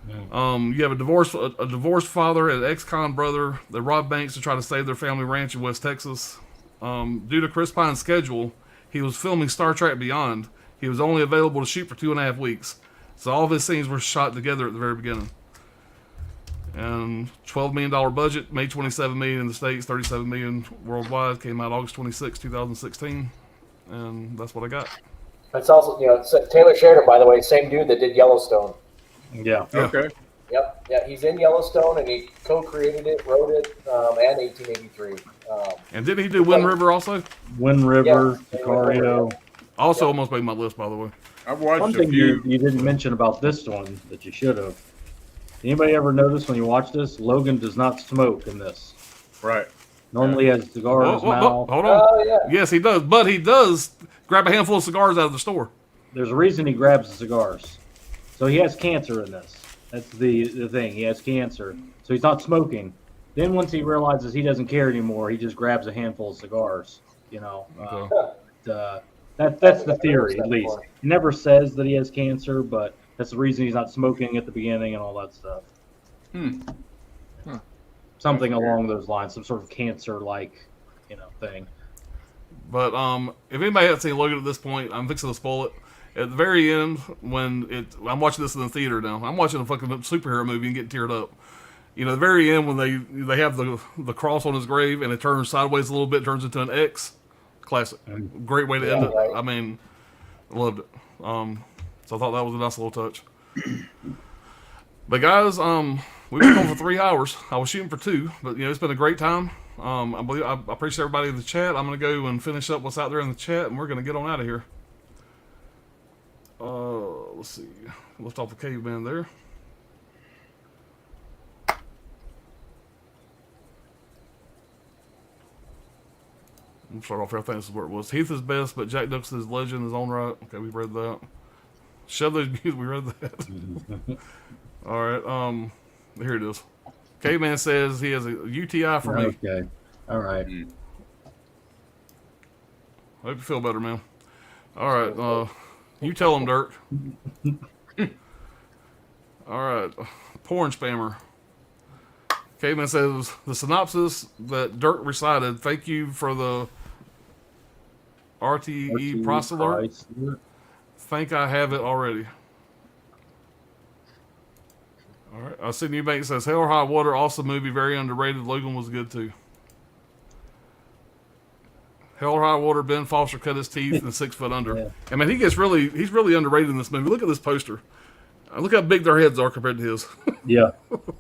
You have a divorced father and an ex-con brother that robbed banks to try to save their family ranch in West Texas. Due to Chris Pine's schedule, he was filming Star Trek Beyond. He was only available to shoot for 2.5 weeks. So all of his scenes were shot together at the very beginning. And $12 million budget, made $27 million in the States, $37 million worldwide, came out August 26, 2016. And that's what I got. That's also, Taylor Sheridan, by the way, same dude that did Yellowstone. Yeah. Okay. Yep. Yeah, he's in Yellowstone, and he co-created it, wrote it, and 1883. And didn't he do Wind River also? Wind River, Yeah, Sicario. Also almost made my list, by the way. I've watched One a thing few. you didn't mention about this one that you should have. Anybody ever notice when you watch this, Logan does not smoke in this. Right. Normally he has a cigar in his mouth. Hold on. Oh, yeah. Yes, he does. But he does grab a handful of cigars out of the store. There's a reason he grabs the cigars. So he has cancer in this. That's the thing. He has cancer. So he's not smoking. Then once he realizes he doesn't care anymore, he just grabs a handful of cigars. That's the theory, at least. He never says that he has cancer, but that's the reason he's not smoking at the beginning and all that stuff. Something along those lines, some sort of cancer-like, thing. But if anybody hasn't seen Logan at this point, I'm fixing to spoil it. At the very end, I'm watching this in the theater now. I'm watching a fucking superhero movie and getting teared up. The very end when they have the cross on his grave and it turns sideways a little bit, turns into an X. Classic. Great way to end it. Right. I mean, I loved it. So I thought that was a nice little touch. But guys, we've been going for 3 hours. I was shooting for 2, but it's been a great time. I appreciate everybody in the chat. I'm going to go and finish up what's out there in the chat, and we're going to get on out of here. Let's see. Lift off the caveman there. We'll start off here. I think this is where it was. Heath is best, but Jack Nicholson's legend is on right. Okay, we've read that. Shove those views. We read that. All right. Here it is. Caveman says he has a UTI for me. Okay. All right. Hope you feel better, man. All right. You tell him, Dirk. All right. Porn spammer. Caveman says the synopsis that Dirk recited. Thank you for the RTE price alert. Think I have it already. All right. Sydney Eubanks says Hell or High Water, awesome movie, very underrated. Logan was good too. Hell or High Water, Ben Foster cut his teeth in 6 Foot Under. Yeah. I mean, he's really underrated in this movie. Look at this poster. Look how big their heads are compared to his. Yeah.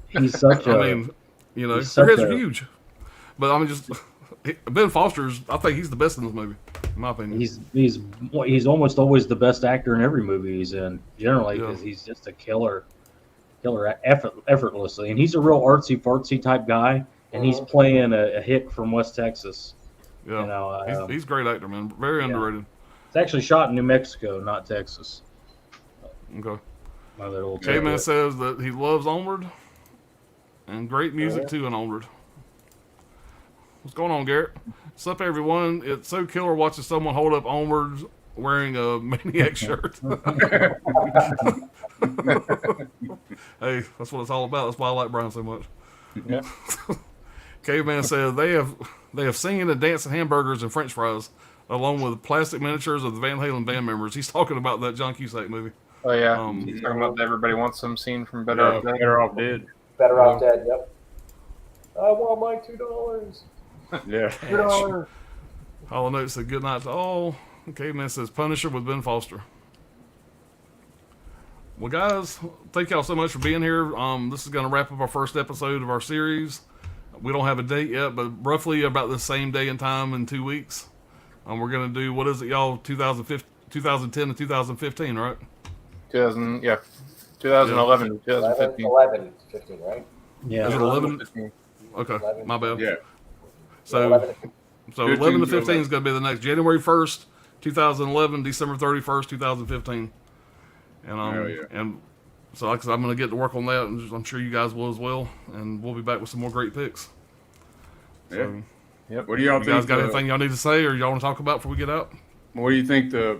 He's such a. I mean, their he's such heads are a- huge. But I mean, Ben Foster's. I think he's the best in this movie, in my opinion. He's almost always the best actor in every movie he's in, generally, because he's just a killer effortlessly. And he's a real artsy fartsy type guy, and he's playing a hick from West Texas. Yeah, he's a great actor, man. Very underrated. It's actually shot in New Mexico, not Texas. Okay. My little Caveman says that he loves Onward, and great music too in Onward. What's going on, Garrett? What's up, everyone? It's so killer watching someone hold up Onward wearing a Maniac shirt. Hey, that's what it's all about. That's why I like Brian so much. Yeah. Caveman says they have singing and dancing hamburgers and French fries, along with plastic miniatures of the Van Halen band members. He's talking about that John Cusack movie. Oh yeah, he's talking about the Everybody Wants Some scene from Better Off Dead. Better Off Dead. Better Off Dead, yep. I want my $2. Yeah. $2. Hollow Note said good night to all. Caveman says Punisher with Ben Foster. Well, guys, thank y'all so much for being here. This is going to wrap up our first episode of our series. We don't have a date yet, but roughly about the same day and time in 2 weeks. We're going to do, what is it, y'all, 2010 to 2015, right? 2011, 2015. 11, 15, right? Yeah. Is it 11? 15. Okay, 11. my bad. Yeah. So, 11. so 11 to 15 is going to be the next January 1st, 2011, December 31st, 2015. And Hell yeah. and so like I said, I'm going to get to work on that, and I'm sure you guys will as well. And we'll be back with some more great picks. Yeah. So, Yep. What do y'all you guys think? got anything y'all need to say, or y'all want to talk about before we get out? What do you think I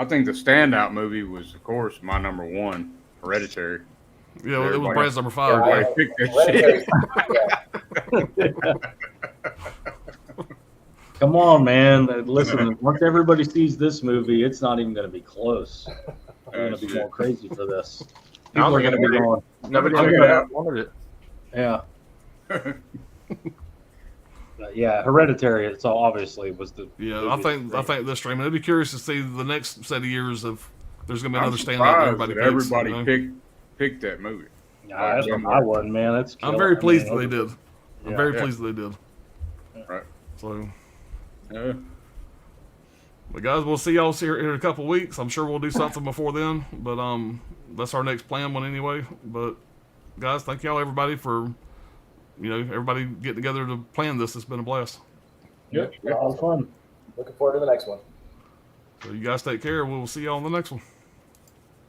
think the standout movie was, of course, my number one, Hereditary. Yeah, it was Everybody- Brad's number 5. Everybody Right? picked that shit. Come on, man. Listen, once everybody sees this movie, it's not even going to be close. We're going to be shit. going crazy for this. I don't People are think going to be going, Nobody I'm ever gonna- wanted it. yeah. Yeah, Hereditary. It's all obviously was the. Yeah, I think this stream. I'd be curious to see the next set of years if there's going to be I'm another standout that surprised everybody that picks. everybody you know? picked that movie. Nah, that's what I wasn't, man. That's. I'm very pleased that they did. I'm Yeah. very Yeah. pleased that they did. Right. So, Yeah. but guys, we'll see y'all here in a couple of weeks. I'm sure we'll do something before then, but that's our next planned one anyway. But guys, thank y'all everybody for everybody getting together to plan this. It's been a blast. Yep. All fun. Looking forward to the next one. So you guys take care. We'll see y'all on the next one.